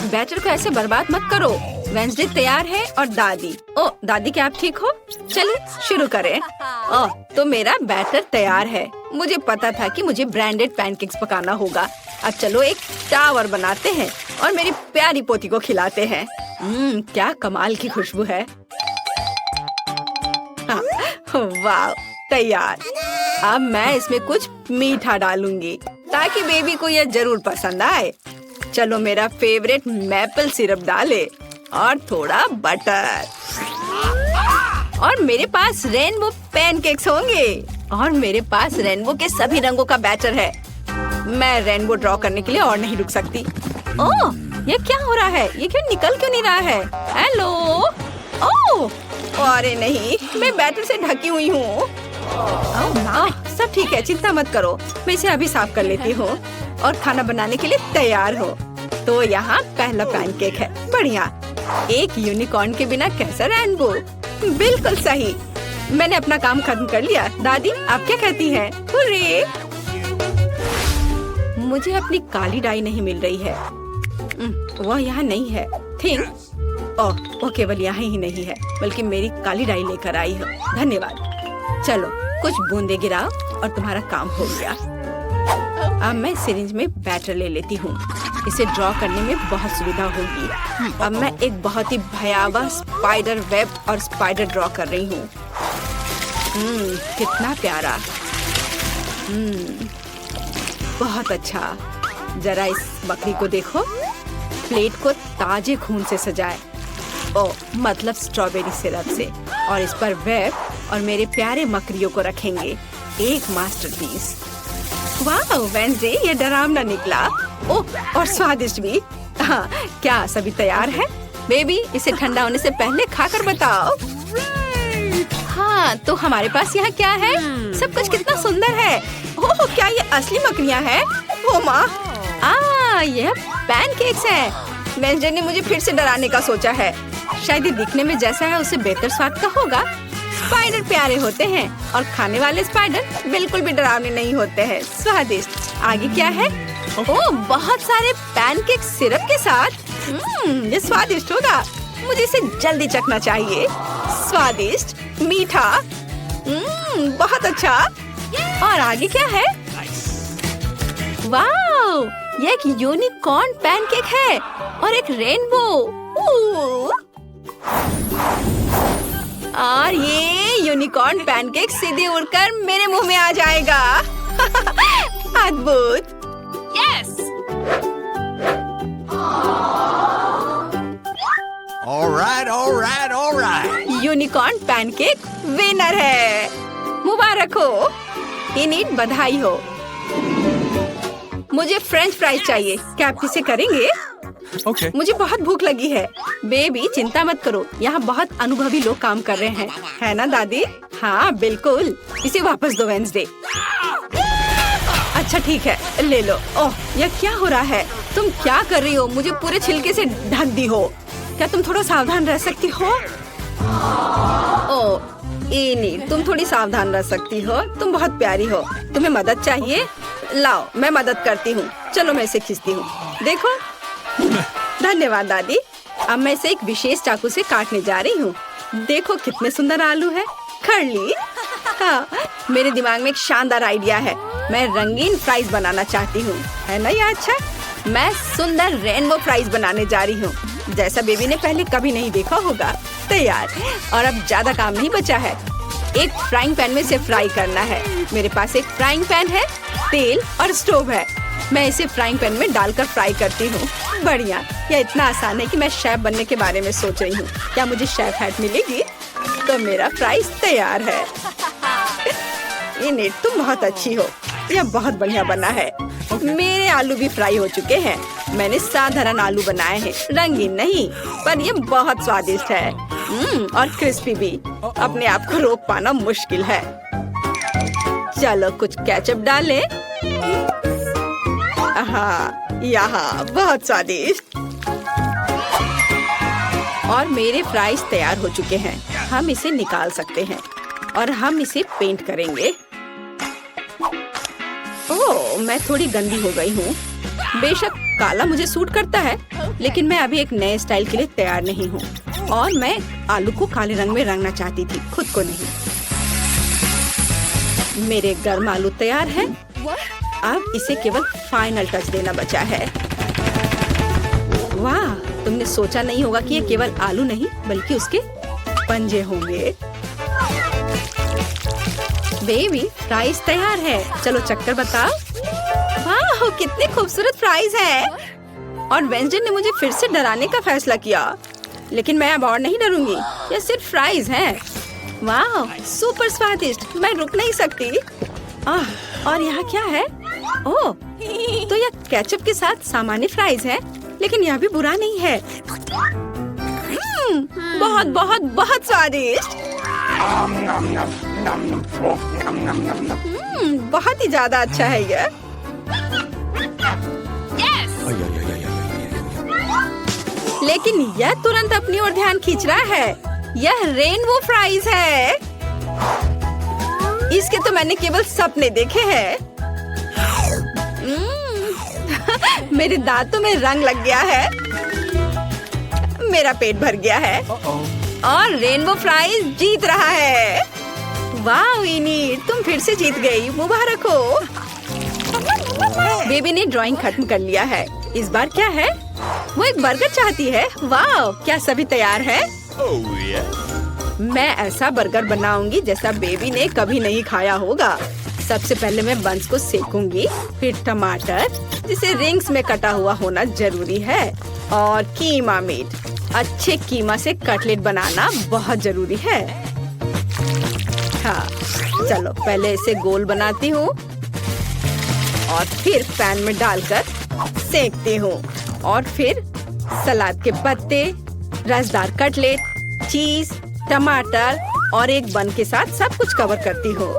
बैटर को ऐसे बर्बाद मत करो। वेंसडे तैयार है और दादी। ओह दादी, क्या आप ठीक हो? चलिए शुरू करें। ओह, तो मेरा बैटर तैयार है। मुझे पता था कि मुझे ब्रांडेड पैनकेक्स पकाना होगा। अब चलो एक टावर बनाते हैं और मेरी प्यारी पोती को खिलाते हैं। क्या कमाल की खुशबू है। वाह, तैयार। अब मैं इसमें कुछ मीठा डालूंगी ताकि बेबी को यह जरूर पसंद आए। चलो मेरा फेवरेट मैपल सिरप डाले और थोड़ा बटर। और मेरे पास रेनबो पैनकेक्स होंगे और मेरे पास रेनबो के सभी रंगों का बैटर है। मैं रेनबो ड्रॉ करने के लिए और नहीं रुक सकती। ओह, ये क्या हो रहा है? ये क्यों निकल क्यों नहीं रहा है? हेलो। ओह, अरे नहीं, मैं बैटर से ढकी हुई हूँ। सब ठीक है, चिंता मत करो। मैं इसे अभी साफ कर लेती हूँ और खाना बनाने के लिए तैयार हो। तो यहाँ पहला पैनकेक है। बढ़िया। एक यूनिकॉर्न के बिना कैसा रेनबो? बिल्कुल सही। मैंने अपना काम खत्म कर लिया। दादी, आप क्या कहती हैं? हुर्रे! मुझे अपनी काली डाई नहीं मिल रही है। वह यहाँ नहीं है। थिंक ओह, वो केवल यहाँ ही नहीं है, बल्कि मेरी काली डाई लेकर आई है। धन्यवाद। चलो कुछ बूंदे गिराओ और तुम्हारा काम हो गया। अब मैं सिरिंज में बैटर ले लेती हूँ। इसे ड्रॉ करने में बहुत सुविधा होगी। अब मैं एक बहुत ही भयावह स्पाइडर वेब और स्पाइडर ड्रॉ कर रही हूँ। कितना प्यारा। बहुत अच्छा। जरा इस बकरी को देखो। प्लेट को ताजे खून से सजाए। ओ, मतलब स्ट्रॉबेरी सिरप से। और इस पर वेब और मेरे प्यारे मकड़ियों को रखेंगे। एक मास्टरपीस। वाह वेंसडे, ये डरावना निकला। ओह, और स्वादिष्ट भी। हाँ, क्या सभी तैयार है? बेबी, इसे ठंडा होने से पहले खाकर बताओ। हाँ, तो हमारे पास यहाँ क्या है? सब कुछ कितना सुंदर है। ओह, क्या ये असली मकड़ियाँ हैं? ओ माँ, यह पैनकेक्स है। वेंसडे ने मुझे फिर से डराने का सोचा है। शायद ये दिखने में जैसा है उससे बेहतर स्वाद का होगा। स्पाइडर प्यारे होते हैं और खाने वाले स्पाइडर बिल्कुल भी डरावने नहीं होते हैं। स्वादिष्ट। आगे क्या है? ओह, बहुत सारे पैनकेक सिरप के साथ। ये स्वादिष्ट होगा। मुझे इसे जल्दी चखना चाहिए। स्वादिष्ट, मीठा, बहुत अच्छा। और आगे क्या है? वाओ, ये एक यूनिकॉर्न पैनकेक है और एक रेनबो। और ये यूनिकॉर्न पैनकेक सीधे उड़कर मेरे मुंह में आ जाएगा। अद्भुत। Yes. All right. Unicorn pancake winner है। मुबारक हो इनिट, बधाई हो। मुझे फ्रेंच फ्राइज चाहिए। क्या आप इसे करेंगे? Okay. मुझे बहुत भूख लगी है। बेबी चिंता मत करो, यहाँ बहुत अनुभवी लोग काम कर रहे हैं, है ना दादी? हाँ बिल्कुल। इसे वापस दो वेंसडे। अच्छा ठीक है, ले लो। ओह, यह क्या हो रहा है? तुम क्या कर रही हो? मुझे पूरे छिलके से ढक दी हो। क्या तुम थोड़ा सावधान रह सकती हो? ओह इनी, तुम थोड़ी सावधान रह सकती हो। तुम बहुत प्यारी हो। तुम्हें मदद चाहिए? लाओ, मैं मदद करती हूँ। चलो मैं इसे खींचती हूँ। देखो। धन्यवाद दादी। अब मैं इसे एक विशेष चाकू से काटने जा रही हूँ। देखो कितने सुंदर आलू है। कर ली। हाँ, मेरे दिमाग में एक शानदार आइडिया है। मैं रंगीन फ्राइज बनाना चाहती हूँ, है ना? ये अच्छा। मैं सुंदर रेनबो फ्राइज बनाने जा रही हूँ, जैसा बेबी ने पहले कभी नहीं देखा होगा। तैयार। और अब ज्यादा काम नहीं बचा है। एक फ्राइंग पैन में इसे फ्राई करना है। मेरे पास एक फ्राइंग पैन है, तेल और स्टोव है। मैं इसे फ्राइंग पैन में डालकर फ्राई करती हूँ। बढ़िया। यह इतना आसान है कि मैं शेफ बनने के बारे में सोच रही हूँ। क्या मुझे शेफ हैट मिलेगी? तो मेरा फ्राइज तैयार है। इनिट, तुम बहुत अच्छी हो। यह बहुत बढ़िया बना है। मेरे आलू भी फ्राई हो चुके हैं। मैंने साधारण आलू बनाए हैं, रंगीन नहीं, पर ये बहुत स्वादिष्ट है। और क्रिस्पी भी। अपने आप को रोक पाना मुश्किल है। चलो कुछ केचप डालें। हाँ, यहाँ बहुत स्वादिष्ट। और मेरे फ्राइज तैयार हो चुके हैं। हम इसे निकाल सकते हैं और हम इसे पेंट करेंगे। ओह, मैं थोड़ी गंदी हो गई हूँ। बेशक काला मुझे सूट करता है, लेकिन मैं अभी एक नए स्टाइल के लिए तैयार नहीं हूँ। और मैं आलू को काले रंग में रंगना चाहती थी, खुद को नहीं। मेरे गर्म आलू तैयार है। अब इसे केवल फाइनल टच देना बचा है। वाह, तुमने सोचा नहीं होगा कि ये केवल आलू नहीं बल्कि उसके पंजे होंगे। बेबी, फ्राइज तैयार है। चलो चक्कर बताओ। वाह, कितने खूबसूरत फ्राइज हैं। और वेंसडे ने मुझे फिर से डराने का फैसला किया, लेकिन मैं अब और नहीं डरूंगी। ये सिर्फ फ्राइज हैं। वाह, सुपर स्वादिष्ट। मैं रुक नहीं सकती। और यहाँ क्या है? ओह, तो यह केचप के साथ सामान्य फ्राइज है, लेकिन यह भी बुरा नहीं है। बहुत बहुत बहुत स्वादिष्ट। बहुत ही ज्यादा अच्छा है यह। लेकिन यह तुरंत अपनी ओर ध्यान खींच रहा है। यह रेनबो फ्राइज है। इसके तो मैंने केवल सपने देखे हैं। मेरे दांतों में रंग लग गया है। मेरा पेट भर गया है। और रेनबो फ्राइज जीत रहा है। वाह इनी, तुम फिर से जीत गई। मुबारक हो। बेबी ने ड्राइंग खत्म कर लिया है। इस बार क्या है? वो एक बर्गर चाहती है। वाह, क्या सभी तैयार है? मैं ऐसा बर्गर बनाऊंगी जैसा बेबी ने कभी नहीं खाया होगा। सबसे पहले मैं बंस को सेकूंगी, फिर टमाटर, जिसे रिंग्स में कटा हुआ होना जरूरी है, और कीमा मीट। अच्छे कीमा से कटलेट बनाना बहुत जरूरी है। हाँ, चलो पहले इसे गोल बनाती हूँ और फिर पैन में डालकर सेकती हूँ। और फिर सलाद के पत्ते, रसदार कटलेट, चीज, टमाटर और एक बन के साथ सब कुछ कवर करती हूँ।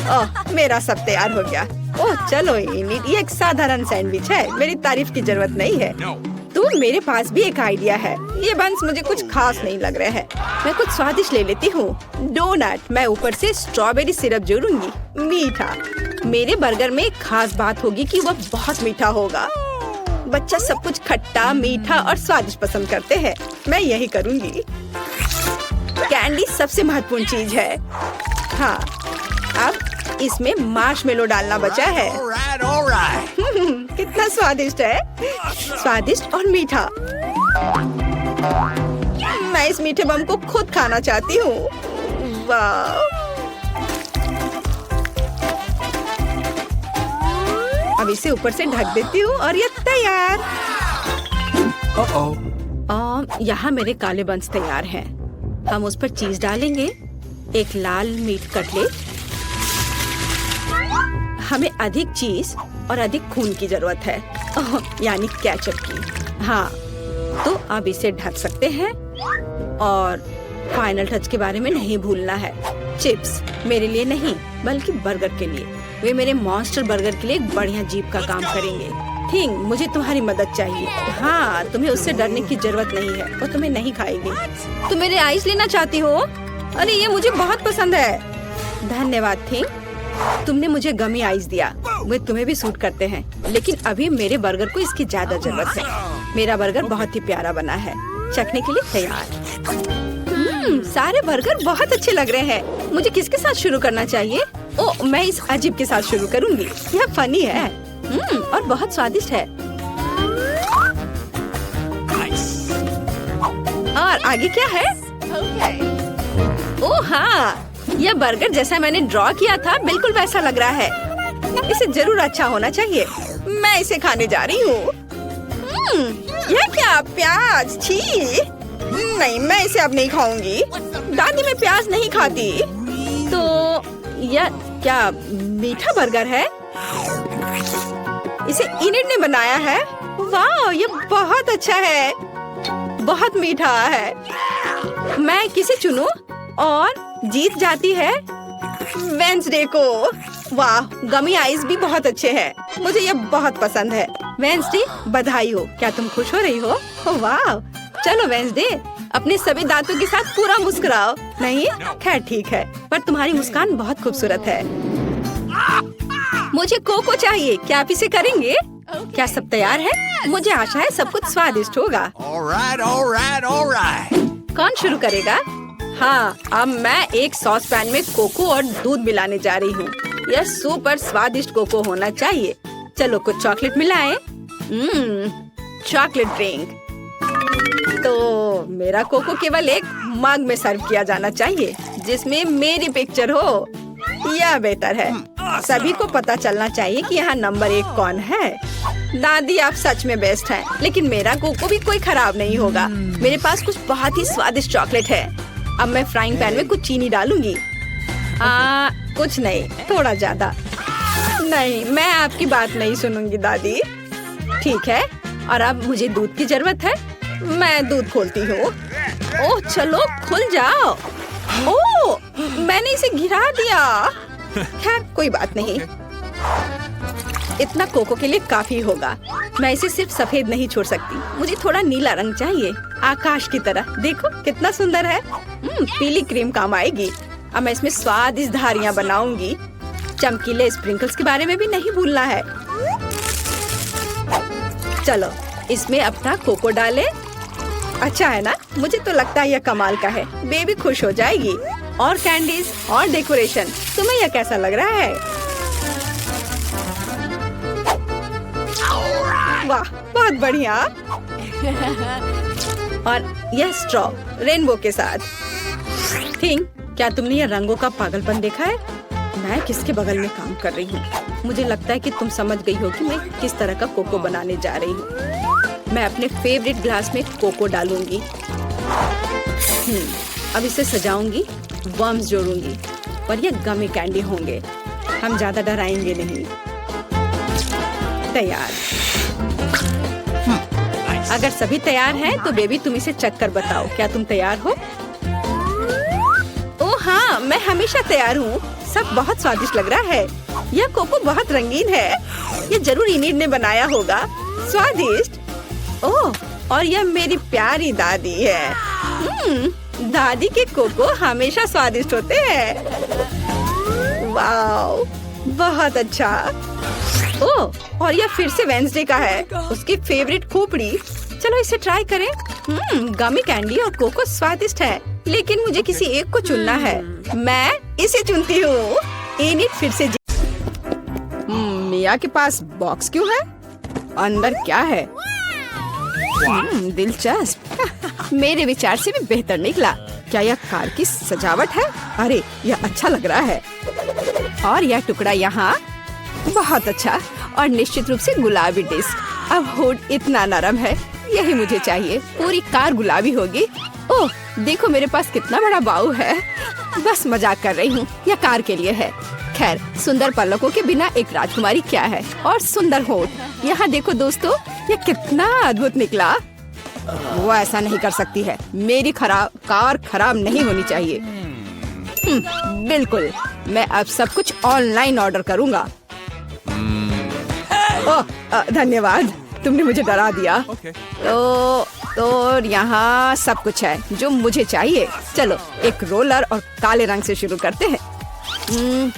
ओह, मेरा सब तैयार हो गया। ओह चलो, ये एक साधारण सैंडविच है। मेरी तारीफ की जरूरत नहीं है। तो मेरे पास भी एक आइडिया है। ये बंस मुझे कुछ खास नहीं लग रहा है। मैं कुछ स्वादिष्ट ले लेती हूँ। डोनट। मैं ऊपर से स्ट्रॉबेरी सिरप जोड़ूंगी। मीठा। मेरे बर्गर में एक खास बात होगी कि वह बहुत मीठा होगा। बच्चा सब कुछ खट्टा, मीठा और स्वादिष्ट पसंद करते हैं। मैं यही करूँगी। कैंडी सबसे महत्वपूर्ण चीज है। हाँ, अब इसमें मार्शमेलो डालना बचा है। कितना स्वादिष्ट है। स्वादिष्ट और मीठा। मैं इस मीठे बम को खुद खाना चाहती हूँ। वाह! अब इसे ऊपर से ढक देती हूँ और ये तैयार। यहाँ मेरे काले बंस तैयार हैं। हम उस पर चीज डालेंगे। एक लाल मीट कटलेट। हमें अधिक चीज और अधिक खून की जरूरत है, यानी केचप की। हाँ, तो अब इसे ढक सकते हैं। और फाइनल टच के बारे में नहीं भूलना है। चिप्स मेरे लिए नहीं, बल्कि बर्गर के लिए। वे मेरे मॉन्स्टर बर्गर के लिए एक बढ़िया जीप का काम करेंगे। थिंग, मुझे तुम्हारी मदद चाहिए। हाँ, तुम्हें उससे डरने की जरूरत नहीं है। वो तुम्हें नहीं खाएगी। तुम मेरे आइस लेना चाहती हो? अरे ये मुझे बहुत पसंद है। धन्यवाद थिंग, तुमने मुझे गमी आइस दिया। वे तुम्हें भी सूट करते हैं, लेकिन अभी मेरे बर्गर को इसकी ज्यादा जरूरत है। मेरा बर्गर बहुत ही प्यारा बना है। चखने के लिए तैयार। सारे बर्गर बहुत अच्छे लग रहे हैं। मुझे किसके साथ शुरू करना चाहिए? ओह, मैं इस अजीब के साथ शुरू करूंगी। यह फनी है। और बहुत स्वादिष्ट है। और आगे क्या है? ओह हाँ, यह बर्गर जैसा मैंने ड्रॉ किया था बिल्कुल वैसा लग रहा है। इसे जरूर अच्छा होना चाहिए। मैं इसे खाने जा रही हूँ। यह क्या? प्याज? छी! नहीं, मैं इसे अब नहीं खाऊंगी। दादी मैं प्याज नहीं खाती। तो यह क्या मीठा बर्गर है? इसे इनिट ने बनाया है। वाह, ये बहुत अच्छा है। बहुत मीठा है। मैं किसे चुनूं? और जीत जाती है वेंसडे को। वाह, गमी आइस भी बहुत अच्छे हैं। मुझे ये बहुत पसंद है। वेंसडे, बधाई हो। क्या तुम खुश हो रही हो? वाह! चलो वेंसडे, अपने सभी दांतों के साथ पूरा मुस्कुराओ। नहीं? खैर ठीक है, पर तुम्हारी मुस्कान बहुत खूबसूरत है। मुझे कोको चाहिए। क्या आप इसे करेंगे? क्या सब तैयार है? मुझे आशा है सब कुछ स्वादिष्ट होगा। कौन शुरू करेगा? हाँ, अब मैं एक सॉस पैन में कोको और दूध मिलाने जा रही हूँ। यह सुपर स्वादिष्ट कोको होना चाहिए। चलो कुछ चॉकलेट मिलाएं। Chocolate drink. तो मेरा कोको केवल एक मग में सर्व किया जाना चाहिए, जिसमें मेरी पिक्चर हो। यह बेहतर है। सभी को पता चलना चाहिए कि यहाँ नंबर 1 कौन है। दादी, आप सच में बेस्ट हैं, लेकिन मेरा कोको भी कोई खराब नहीं होगा। मेरे पास कुछ बहुत ही स्वादिष्ट चॉकलेट है। अब मैं फ्राइंग पैन में कुछ चीनी डालूंगी। कुछ नहीं, थोड़ा ज्यादा। नहीं, मैं आपकी बात नहीं सुनूंगी दादी। ठीक है, और अब मुझे दूध की जरूरत है। मैं दूध खोलती हूँ। ओह चलो, खुल जाओ। ओह, मैंने इसे गिरा दिया। खैर कोई बात नहीं, इतना कोको के लिए काफी होगा। मैं इसे सिर्फ सफेद नहीं छोड़ सकती। मुझे थोड़ा नीला रंग चाहिए, आकाश की तरह। देखो कितना सुंदर है। पीली क्रीम काम आएगी। अब मैं इसमें स्वादिष्ट धारियां बनाऊंगी। चमकीले स्प्रिंकल्स के बारे में भी नहीं भूलना है। चलो इसमें अपना कोको डालें। अच्छा है ना? मुझे तो लगता है यह कमाल का है। बेबी खुश हो जाएगी। और कैंडीज और डेकोरेशन। तुम्हें यह कैसा लग रहा है? वाह, बहुत बढ़िया। और यह स्ट्रॉ रेनबो के साथ। थिंक, क्या तुमने यह रंगों का पागलपन देखा है? मैं किसके बगल में काम कर रही हूँ? मुझे लगता है कि तुम समझ गई हो कि मैं किस तरह का कोको बनाने जा रही हूँ। मैं अपने फेवरेट ग्लास में कोको डालूंगी। अब इसे सजाऊंगी, वर्म्स जोड़ूंगी और ये गमी कैंडी होंगे। हम ज्यादा डराएंगे नहीं। तैयार। अगर सभी तैयार हैं, तो बेबी तुम इसे चख कर बताओ। क्या तुम तैयार हो? ओह हाँ, मैं हमेशा तैयार हूँ। सब बहुत स्वादिष्ट लग रहा है। यह कोको बहुत रंगीन है। ये जरूर इनिड ने बनाया होगा। स्वादिष्ट। ओह, और यह मेरी प्यारी दादी है। दादी के कोको हमेशा स्वादिष्ट होते हैं। वाओ, बहुत अच्छा। ओह, और यह फिर से वेंसडे का है, उसकी फेवरेट खोपड़ी। चलो इसे ट्राई करें। गमी कैंडी और कोको स्वादिष्ट है, लेकिन मुझे किसी एक को चुनना है। मैं इसे चुनती हूँ। एनिट फिर से मिया के पास बॉक्स क्यों है? अंदर क्या है? दिलचस्प। मेरे विचार से भी बेहतर निकला। क्या यह कार की सजावट है? अरे यह अच्छा लग रहा है। और यह टुकड़ा यहाँ बहुत अच्छा, और निश्चित रूप से गुलाबी डिस्क। अब हुड इतना नरम है, यही मुझे चाहिए। पूरी कार गुलाबी होगी। ओह देखो, मेरे पास कितना बड़ा बाऊ है। बस मजाक कर रही हूँ, यह कार के लिए है। खैर, सुंदर पलकों के बिना एक राजकुमारी क्या है, और सुंदर होठ। यहाँ देखो दोस्तों, यह कितना अद्भुत निकला। वो ऐसा नहीं कर सकती है। मेरी कार खराब नहीं होनी चाहिए। बिल्कुल, मैं अब सब कुछ ऑनलाइन ऑर्डर करूँगा। ओह धन्यवाद, तुमने मुझे डरा दिया। तो यहाँ सब कुछ है जो मुझे चाहिए। चलो एक रोलर और काले रंग से शुरू करते हैं।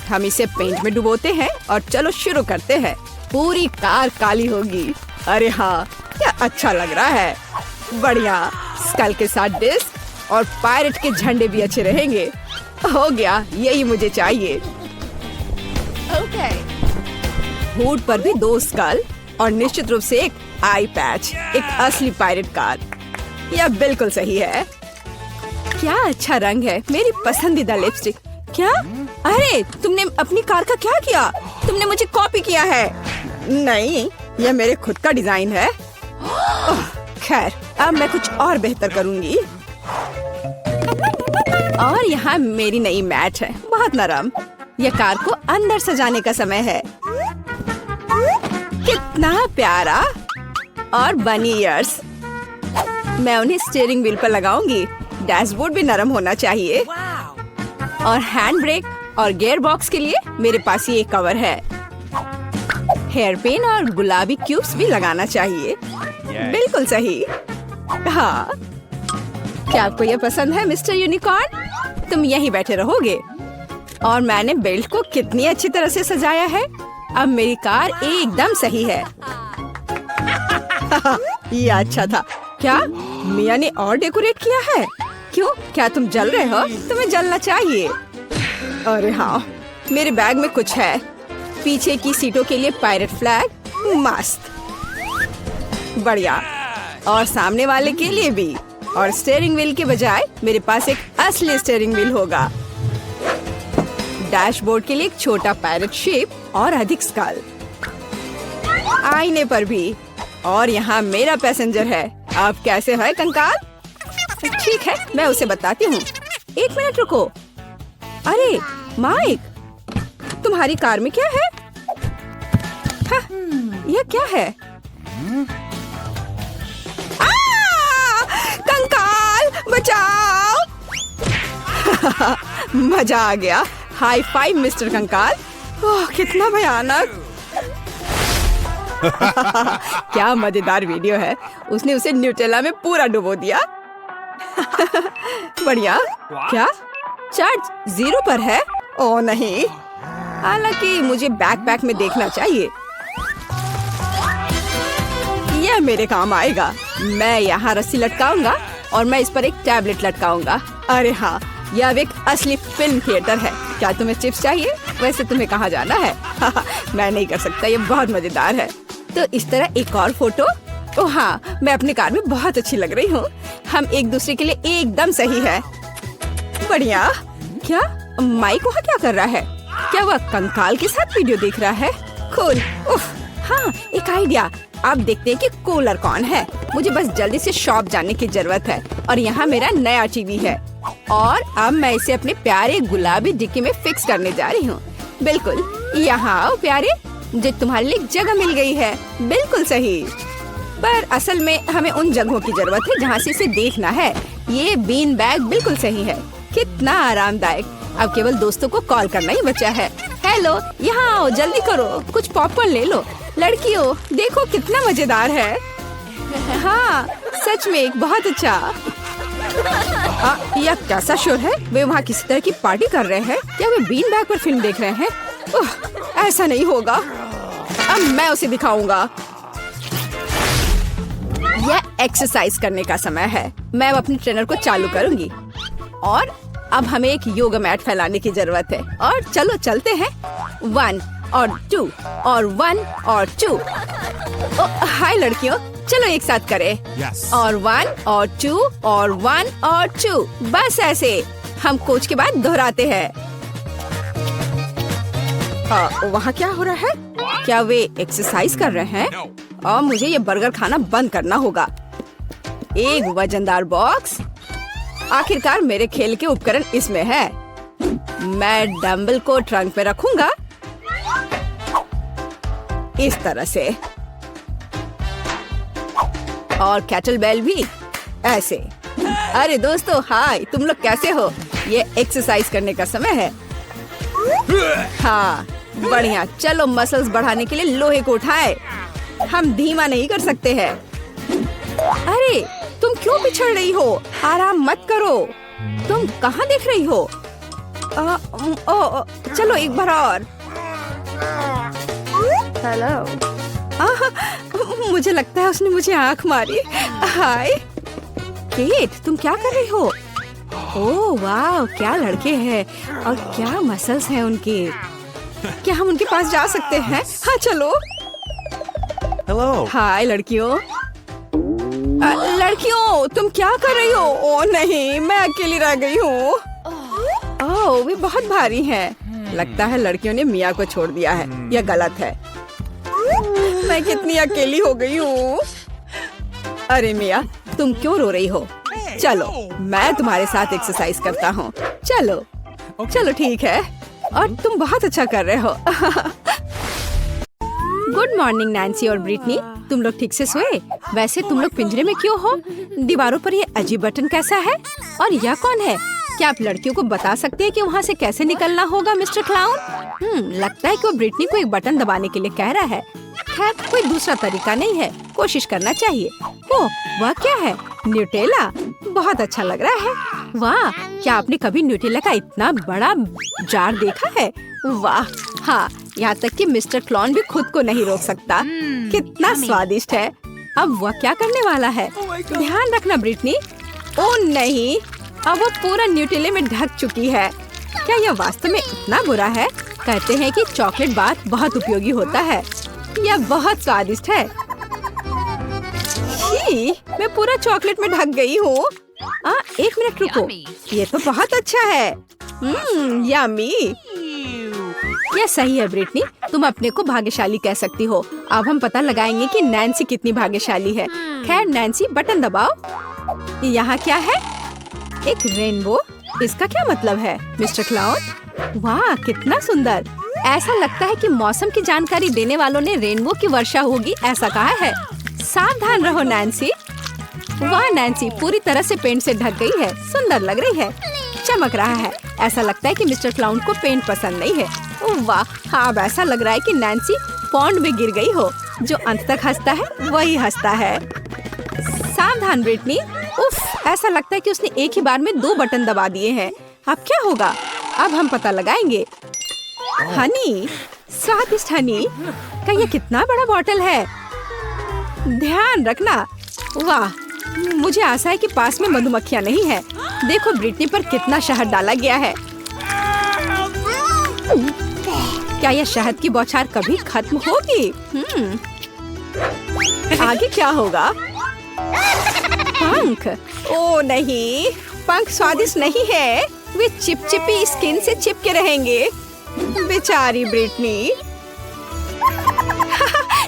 हम इसे पेंट में डुबोते हैं और चलो शुरू करते हैं। पूरी कार काली होगी। अरे हाँ, क्या अच्छा लग रहा है। बढ़िया, स्कल के साथ डिस्क और पायरेट के झंडे भी अच्छे रहेंगे। हो गया, यही मुझे चाहिए। हुड पर भी 2 स्कल और निश्चित रूप से एक आई पैच, एक असली पायरेट कार। यह बिल्कुल सही है। क्या अच्छा रंग है, मेरी पसंदीदा लिपस्टिक। क्या? अरे तुमने अपनी कार का क्या किया? तुमने मुझे कॉपी किया है। नहीं, यह मेरे खुद का डिजाइन है। खैर, अब मैं कुछ और बेहतर करूंगी। और यहाँ मेरी नई मैट है, बहुत नरम। यह कार को अंदर सजाने का समय है। कितना प्यारा। और बनी ईयर्स, मैं उन्हें स्टीयरिंग व्हील पर लगाऊंगी। डैशबोर्ड भी नरम होना चाहिए। और हैंड ब्रेक और गियर बॉक्स के लिए मेरे पास ये कवर है। हेयर पिन और गुलाबी क्यूब्स भी लगाना चाहिए। बिल्कुल सही। हाँ, क्या आपको यह पसंद है मिस्टर यूनिकॉर्न? तुम यहीं बैठे रहोगे। और मैंने बेल्ट को कितनी अच्छी तरह से सजाया है। अब मेरी कार एकदम सही है। ये अच्छा था। क्या मिया ने और डेकोरेट किया है? क्यों, क्या तुम जल रहे हो? तुम्हें जलना चाहिए। अरे हाँ, मेरे बैग में कुछ है। पीछे की सीटों के लिए पायरेट फ्लैग, मस्त। बढ़िया। और सामने वाले के लिए भी। और स्टीयरिंग व्हील के बजाय मेरे पास एक असली स्टीयरिंग व्हील होगा। डैशबोर्ड के लिए एक छोटा पायरेट शेप और अधिक स्कल। आईने पर भी। और यहाँ मेरा पैसेंजर है। आप कैसे है कंकाल? ठीक है, मैं उसे बताती हूँ। 1 मिनट रुको। अरे माइक, तुम्हारी कार में क्या है? हाँ, यह क्या है? कंकाल बचाओ। मजा आ गया। हाई फाइव मिस्टर कंकाल। ओह कितना भयानक। क्या मजेदार वीडियो है। उसने उसे न्यूटेला में पूरा डुबो दिया। बढ़िया। क्या चार्ज 0 पर है? ओह नहीं, हालांकि मुझे बैकपैक में देखना चाहिए। यह मेरे काम आएगा। मैं यहाँ रस्सी लटकाऊंगा और मैं इस पर एक टैबलेट लटकाऊंगा। अरे हाँ, यह अब एक असली फिल्म थिएटर है। क्या तुम्हें चिप्स चाहिए? वैसे तुम्हें कहाँ जाना है? मैं नहीं कर सकता, ये बहुत मजेदार है। तो इस तरह एक और फोटो। ओह हाँ, मैं अपनी कार में बहुत अच्छी लग रही हूँ। हम एक दूसरे के लिए एकदम सही है। बढ़िया। क्या माइक वहाँ क्या कर रहा है? क्या वह कंकाल के साथ वीडियो देख रहा है? कूल। उफ, हाँ, एक आइडिया। अब देखते हैं कि कूलर कौन है। मुझे बस जल्दी से शॉप जाने की जरूरत है। और यहाँ मेरा नया टीवी है। और अब मैं इसे अपने प्यारे गुलाबी डिक्की में फिक्स करने जा रही हूँ। बिल्कुल, यहाँ आओ प्यारे, मुझे तुम्हारे लिए जगह मिल गई है। बिल्कुल सही। पर असल में हमें उन जगहों की जरूरत है जहाँ से इसे देखना है। ये बीन बैग बिल्कुल सही है। कितना आरामदायक। अब केवल दोस्तों को कॉल करना ही बचा है। हेलो, यहाँ आओ, जल्दी करो, कुछ पॉपकॉर्न ले लो। लड़कियों देखो कितना मजेदार है। हाँ, सच में एक बहुत अच्छा। यह कैसा शोर है? वे वहाँ किसी तरह की पार्टी कर रहे हैं? क्या वे बीन बैग पर फिल्म देख रहे हैं? ऐसा नहीं होगा। अब मैं उसे दिखाऊंगा। यह एक्सरसाइज करने का समय है। मैं अब अपने ट्रेनर को चालू करूंगी और अब हमें एक योगा मैट फैलाने की जरूरत है। और चलो चलते हैं। 1 और 2 और 1 और 2। हाय लड़कियों, चलो एक साथ करें। और 1 और 2 और 1 और 2। बस ऐसे हम कोच के बाद दोहराते हैं। वहाँ क्या हो रहा है? क्या वे एक्सरसाइज कर रहे हैं? और मुझे ये बर्गर खाना बंद करना होगा। एक वजनदार बॉक्स। आखिरकार मेरे खेल के उपकरण इसमें है। मैं डंबल को ट्रंक पे रखूंगा इस तरह से, और कैटल बेल भी ऐसे। अरे दोस्तों, हाय, तुम लोग कैसे हो? ये एक्सरसाइज करने का समय है। हाँ, बढ़िया। चलो मसल्स बढ़ाने के लिए लोहे को उठाए। हम धीमा नहीं कर सकते हैं। अरे तुम क्यों पिछड़ रही हो? आराम मत करो। तुम कहाँ देख रही हो? चलो एक बार और। हेलो। मुझे लगता है उसने मुझे आंख मारी। हाय केट, तुम क्या कर रही हो? ओह वाह, क्या लड़के हैं और क्या मसल्स हैं उनके। क्या हम उनके पास जा सकते हैं? हाँ चलो। हेलो। हाय लड़कियों। लड़कियों, तुम क्या कर रही हो? ओह नहीं, मैं अकेली रह गई हूँ। ओह, वे बहुत भारी हैं। लगता है लड़कियों ने मिया को छोड़ दिया है। यह गलत है। मैं कितनी अकेली हो गई हूँ। अरे मिया, तुम क्यों रो रही हो? चलो मैं तुम्हारे साथ एक्सरसाइज करता हूँ। चलो चलो ठीक है। और तुम बहुत अच्छा कर रहे हो। गुड मॉर्निंग नैन्सी और ब्रिटनी, तुम लोग ठीक से सोए? वैसे तुम लोग पिंजरे में क्यों हो? दीवारों पर ये अजीब बटन कैसा है? और यह कौन है? क्या आप लड़कियों को बता सकते हैं कि वहाँ से कैसे निकलना होगा मिस्टर क्लाउन? लगता है कि वो ब्रिटनी को एक बटन दबाने के लिए कह रहा है। खैर, कोई दूसरा तरीका नहीं है, कोशिश करना चाहिए। ओह, वह क्या है? न्यूटेला। बहुत अच्छा लग रहा है। वाह, क्या आपने कभी न्यूटेला का इतना बड़ा जार देखा है? वाह, हाँ, यहाँ तक कि मिस्टर क्लाउन भी खुद को नहीं रोक सकता। कितना स्वादिष्ट है। अब वह क्या करने वाला है? ध्यान रखना ब्रिटनी। ओह नहीं, अब वो पूरा न्यूटेले में ढक चुकी है। क्या यह वास्तव में इतना बुरा है? कहते हैं कि चॉकलेट बार बहुत उपयोगी होता है। यह बहुत स्वादिष्ट है। मैं पूरा चॉकलेट में ढक गई हूँ। एक मिनट रुको, ये तो बहुत अच्छा है। यम्मी। यह सही है ब्रिटनी, तुम अपने को भाग्यशाली कह सकती हो। अब हम पता लगाएंगे कि नैन्सी कितनी भाग्यशाली है। खैर नैन्सी, बटन दबाओ। यहाँ क्या है? एक रेनबो। इसका क्या मतलब है मिस्टर क्लाउन? वाह, कितना सुंदर। ऐसा लगता है कि मौसम की जानकारी देने वालों ने रेनबो की वर्षा होगी ऐसा कहा है। सावधान रहो नैन्सी। वाह नैन्सी पूरी तरह से पेंट से ढक गई है। सुंदर लग रही है, चमक रहा है। ऐसा लगता है कि मिस्टर क्लाउन को पेंट पसंद नहीं है। ओह वाह, हाँ, अब ऐसा लग रहा है कि नैन्सी पॉन्ड में गिर गई हो। जो अंत तक हंसता है वही हंसता है। सावधान ब्रिटनी। उफ, ऐसा लगता है कि उसने एक ही बार में 2 बटन दबा दिए हैं। अब क्या होगा? अब हम पता लगाएंगे। हनी, स्वादिष्ट हनी का ये कितना बड़ा बॉटल है। ध्यान रखना। वाह, मुझे आशा है कि पास में मधुमक्खियाँ नहीं है। देखो ब्रिटनी पर कितना शहद डाला गया है। क्या यह शहद की बौछार कभी खत्म होगी? आगे क्या होगा? पंख। ओ नहीं, पंख स्वादिष्ट नहीं है। वे चिपचिपी स्किन से चिपके रहेंगे। बेचारी ब्रिटनी।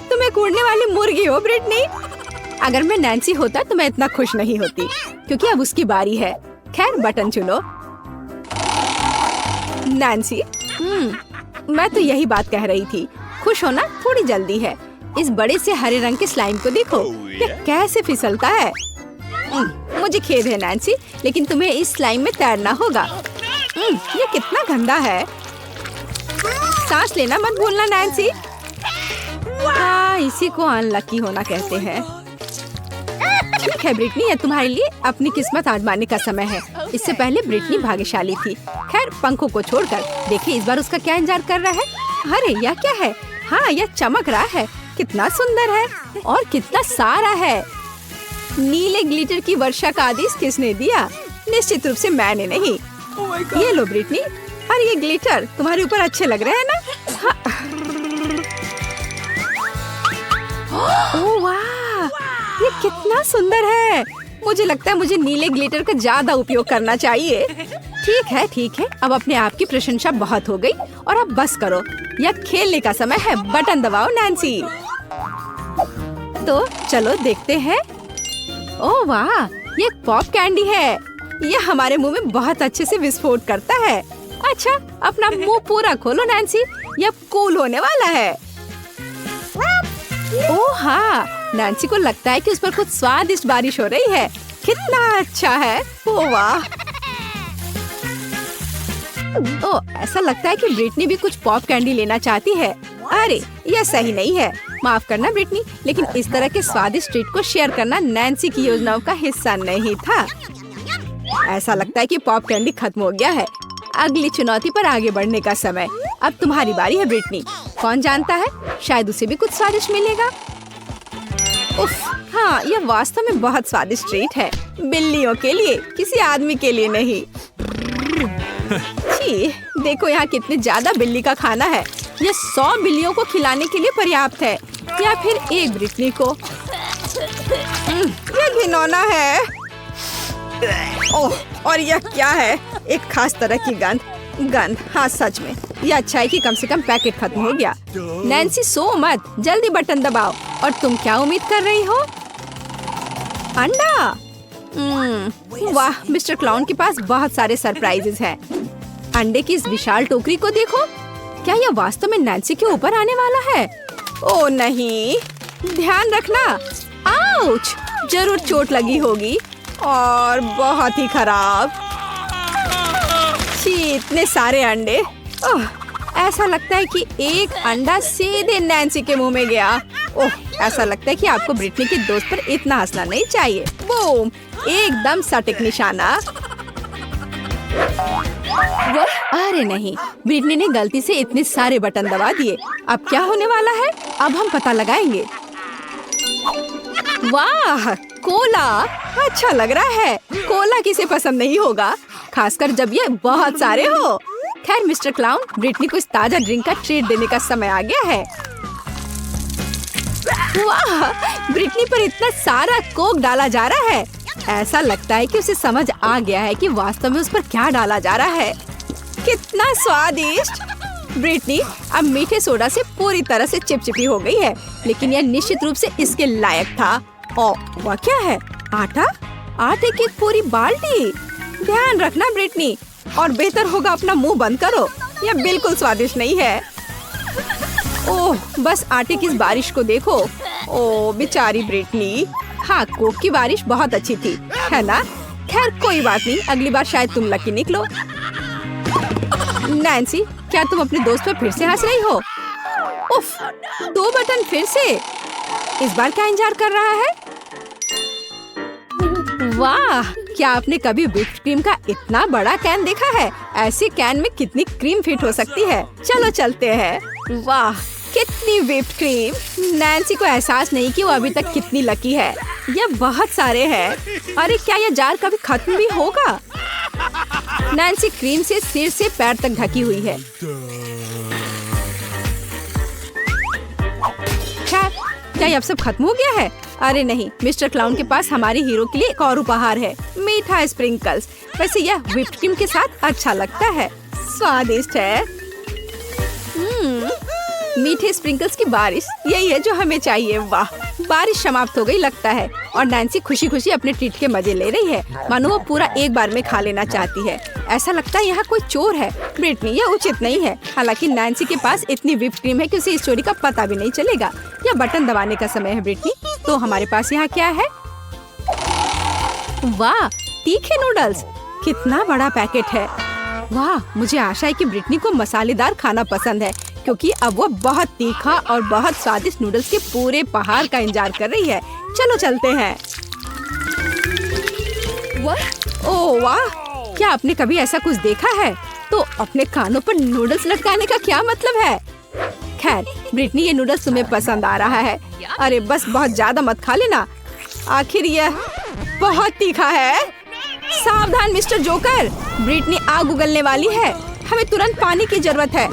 तुम एक उड़ने वाली मुर्गी हो ब्रिटनी। अगर मैं नैन्सी होता तो मैं इतना खुश नहीं होती, क्योंकि अब उसकी बारी है। खैर बटन चुनो नैन्सी। मैं तो यही बात कह रही थी। खुश होना थोड़ी जल्दी है। इस बड़े से हरे रंग के स्लाइम को देखो, यह कैसे फिसलता है। मुझे खेद है नैन्सी, लेकिन तुम्हें इस स्लाइम में तैरना होगा। ये कितना गंदा है। सांस लेना मत भूलना नैन्सी। हाँ, इसी को अनलकी होना कहते हैं। ठीक है ब्रिटनी, ये तुम्हारे लिए अपनी किस्मत आजमाने का समय है। इससे पहले ब्रिटनी भाग्यशाली थी। खैर पंखों को छोड़कर देखिए इस बार उसका क्या इंतजार कर रहा है। अरे यह क्या है? हाँ यह चमक रहा है, कितना सुंदर है और कितना सारा है। नीले ग्लिटर की वर्षा का आदेश किसने दिया? निश्चित रूप से मैंने नहीं। ये लो ब्रिटनी, अरे ये ग्लिटर तुम्हारे ऊपर अच्छे लग रहे हैं ना? हाँ। ओह वाह, ये कितना सुंदर है। मुझे लगता है मुझे नीले ग्लिटर का ज्यादा उपयोग करना चाहिए। ठीक है, अब अपने आप की प्रशंसा बहुत हो गई और अब बस करो। यह खेलने का समय है, बटन दबाओ नैन्सी। तो चलो देखते हैं। ओह वाह, ये एक पॉप कैंडी है। यह हमारे मुंह में बहुत अच्छे से विस्फोट करता है। अच्छा, अपना मुंह पूरा खोलो नैन्सी, यह कूल होने वाला है। ओह हाँ, नैन्सी को लगता है कि उस पर कुछ स्वादिष्ट बारिश हो रही है। कितना अच्छा है। ओह वाह। ओह, ऐसा लगता है कि ब्रिटनी भी कुछ पॉप कैंडी लेना चाहती है। अरे यह सही नहीं है, माफ करना ब्रिटनी, लेकिन इस तरह के स्वादिष्ट ट्रीट को शेयर करना नैन्सी की योजनाओं का हिस्सा नहीं था। ऐसा लगता है कि पॉप कैंडी खत्म हो गया है। अगली चुनौती पर आगे बढ़ने का समय। अब तुम्हारी बारी है ब्रिटनी। कौन जानता है, शायद उसे भी कुछ स्वादिष्ट मिलेगा। उफ, हाँ यह वास्तव में बहुत स्वादिष्ट ट्रीट है। बिल्लियों के लिए, किसी आदमी के लिए नहीं। छी, देखो यहाँ कितने ज्यादा बिल्ली का खाना है। यह 100 बिल्लियों को खिलाने के लिए पर्याप्त है, या फिर एक ब्रिटनी को। यह घिनौना है। ओह, और यह क्या है? एक खास तरह की गंध। हाँ सच में, यह अच्छा है कि कम से कम पैकेट खत्म हो गया। नैन्सी सो मत, जल्दी बटन दबाओ। और तुम क्या उम्मीद कर रही हो? अंडा। वाह, मिस्टर क्लाउन के पास बहुत सारे सरप्राइजेस हैं। अंडे की इस विशाल टोकरी को देखो। क्या यह वास्तव में नैन्सी के ऊपर आने वाला है? ओह नहीं, ध्यान रखना। आउच, जरूर चोट लगी होगी और बहुत ही खराब। छी, इतने सारे अंडे। ओह, ऐसा लगता है कि एक अंडा सीधे नैन्सी के मुंह में गया। ओह, ऐसा लगता है कि आपको ब्रिटनी के दोस्त पर इतना हंसना नहीं चाहिए। बूम, एकदम सटीक निशाना। अरे नहीं, ब्रिटनी ने गलती से इतने सारे बटन दबा दिए। अब क्या होने वाला है? अब हम पता लगाएंगे। वाह, कोला अच्छा लग रहा है। कोला किसे पसंद नहीं होगा, खासकर जब ये बहुत सारे हो। खैर मिस्टर क्लाउन, ब्रिटनी को इस ताजा ड्रिंक का ट्रीट देने का समय आ गया है। वाह, ब्रिटनी पर इतना सारा कोक डाला जा रहा है। ऐसा लगता है कि उसे समझ आ गया है कि वास्तव में उस पर क्या डाला जा रहा है। कितना स्वादिष्ट। ब्रिटनी अब मीठे सोडा से पूरी तरह से चिपचिपी हो गई है, लेकिन यह निश्चित रूप से इसके लायक था। ओ, वह क्या है? आटा? आटे की एक पूरी बाल्टी। ध्यान रखना ब्रिटनी, और बेहतर होगा अपना मुंह बंद करो। यह बिल्कुल स्वादिष्ट नहीं है। ओह, बस आटे की इस बारिश को देखो। ओह बेचारी ब्रिटनी। हाँ, कोक की बारिश बहुत अच्छी थी, है ना? खैर कोई बात नहीं, अगली बार शायद तुम लकी निकलो। नैन्सी, क्या तुम अपने दोस्त पर फिर से हंस रही हो? उफ, 2 बटन फिर से। इस बार क्या इंतजार कर रहा है? वाह, क्या आपने कभी व्हिप्ड क्रीम का इतना बड़ा कैन देखा है? ऐसे कैन में कितनी क्रीम फिट हो सकती है। चलो चलते हैं। वाह, कितनी व्हिप्ड क्रीम। नैन्सी को एहसास नहीं कि वो अभी तक कितनी लकी है। यह बहुत सारे हैं। अरे क्या यह जार कभी खत्म भी होगा? नैन्सी क्रीम से सिर से पैर तक ढकी हुई है। क्या ये अब सब खत्म हो गया है? अरे नहीं, मिस्टर क्लाउन के पास हमारे हीरो के लिए एक और उपहार है, मीठा स्प्रिंकल्स। वैसे यह व्हिप्ड क्रीम के साथ अच्छा लगता है, स्वादिष्ट है। मीठे स्प्रिंकल्स की बारिश, यही है जो हमें चाहिए। वाह, बारिश समाप्त हो गई लगता है, और नैन्सी खुशी खुशी अपने ट्रीट के मजे ले रही है, मानो वो पूरा एक बार में खा लेना चाहती है। ऐसा लगता है यहाँ कोई चोर है। ब्रिटनी, यह उचित नहीं है। हालांकि नैन्सी के पास इतनी व्हिप्ड क्रीम है कि उसे इस चोरी का पता भी नहीं चलेगा। यह बटन दबाने का समय है ब्रिटनी। तो हमारे पास यहाँ क्या है? वाह, तीखे नूडल्स, कितना बड़ा पैकेट है। वाह, मुझे आशा है कि ब्रिटनी को मसालेदार खाना पसंद है, क्योंकि अब वो बहुत तीखा और बहुत स्वादिष्ट नूडल्स के पूरे पहाड़ का इंतजार कर रही है। चलो चलते हैं। ओह वाह, क्या आपने कभी ऐसा कुछ देखा है? तो अपने कानों पर नूडल्स लटकाने का क्या मतलब है? खैर ब्रिटनी, ये नूडल्स तुम्हें पसंद आ रहा है। अरे बस बहुत ज्यादा मत खा लेना, आखिर यह बहुत तीखा है। सावधान मिस्टर जोकर, ब्रिटनी आग उगलने वाली है। हमें तुरंत पानी की जरूरत है।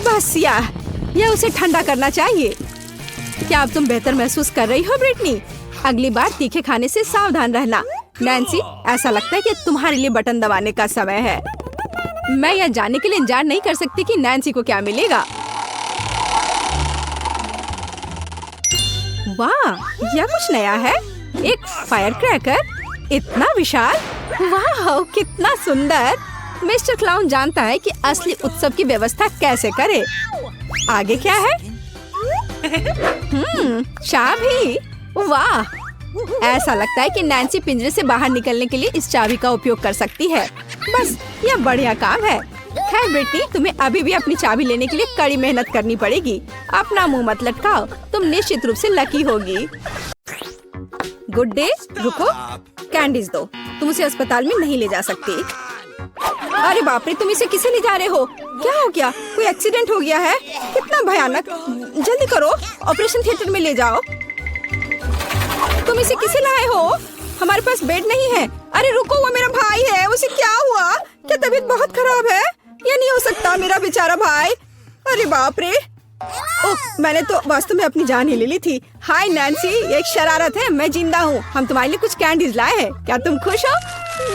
बस यह उसे ठंडा करना चाहिए। क्या अब तुम बेहतर महसूस कर रही हो ब्रिटनी? अगली बार तीखे खाने से सावधान रहना। नैन्सी, ऐसा लगता है कि तुम्हारे लिए बटन दबाने का समय है। मैं यह जानने के लिए इंतजार नहीं कर सकती कि नैन्सी को क्या मिलेगा। वाह, यह कुछ नया है। एक फायर क्रैकर, इतना विशाल। वाह, कितना सुंदर। मिस्टर क्लाउन जानता है कि असली उत्सव की व्यवस्था कैसे करे। आगे क्या है? चाबी। वाह, ऐसा लगता है कि नैन्सी पिंजरे से बाहर निकलने के लिए इस चाबी का उपयोग कर सकती है। बस यह बढ़िया काम है। खैर ब्रिटनी, तुम्हें अभी भी अपनी चाबी लेने के लिए कड़ी मेहनत करनी पड़ेगी। अपना मुंह मत लटकाओ, तुम निश्चित रूप से लकी होगी। Good day. रुको, कैंडीज दो। तुम उसे अस्पताल में नहीं ले जा सकती। अरे बाप रे, तुम इसे किसे ले जा रहे हो? क्या हो गया? कोई एक्सीडेंट हो गया है? कितना भयानक। जल्दी करो, ऑपरेशन थिएटर में ले जाओ। तुम इसे किसे लाए हो? हमारे पास बेड नहीं है। अरे रुको, वो मेरा भाई है। उसे क्या हुआ? क्या तबीयत बहुत खराब है? ये नहीं हो सकता, मेरा बेचारा भाई। अरे बाप रे। ओह, मैंने तो वास्तव में अपनी जान ही ले ली थी। हाय नैन्सी, ये एक शरारत है। मैं जिंदा हूँ। हम तुम्हारे लिए कुछ कैंडीज लाए हैं। क्या तुम खुश हो?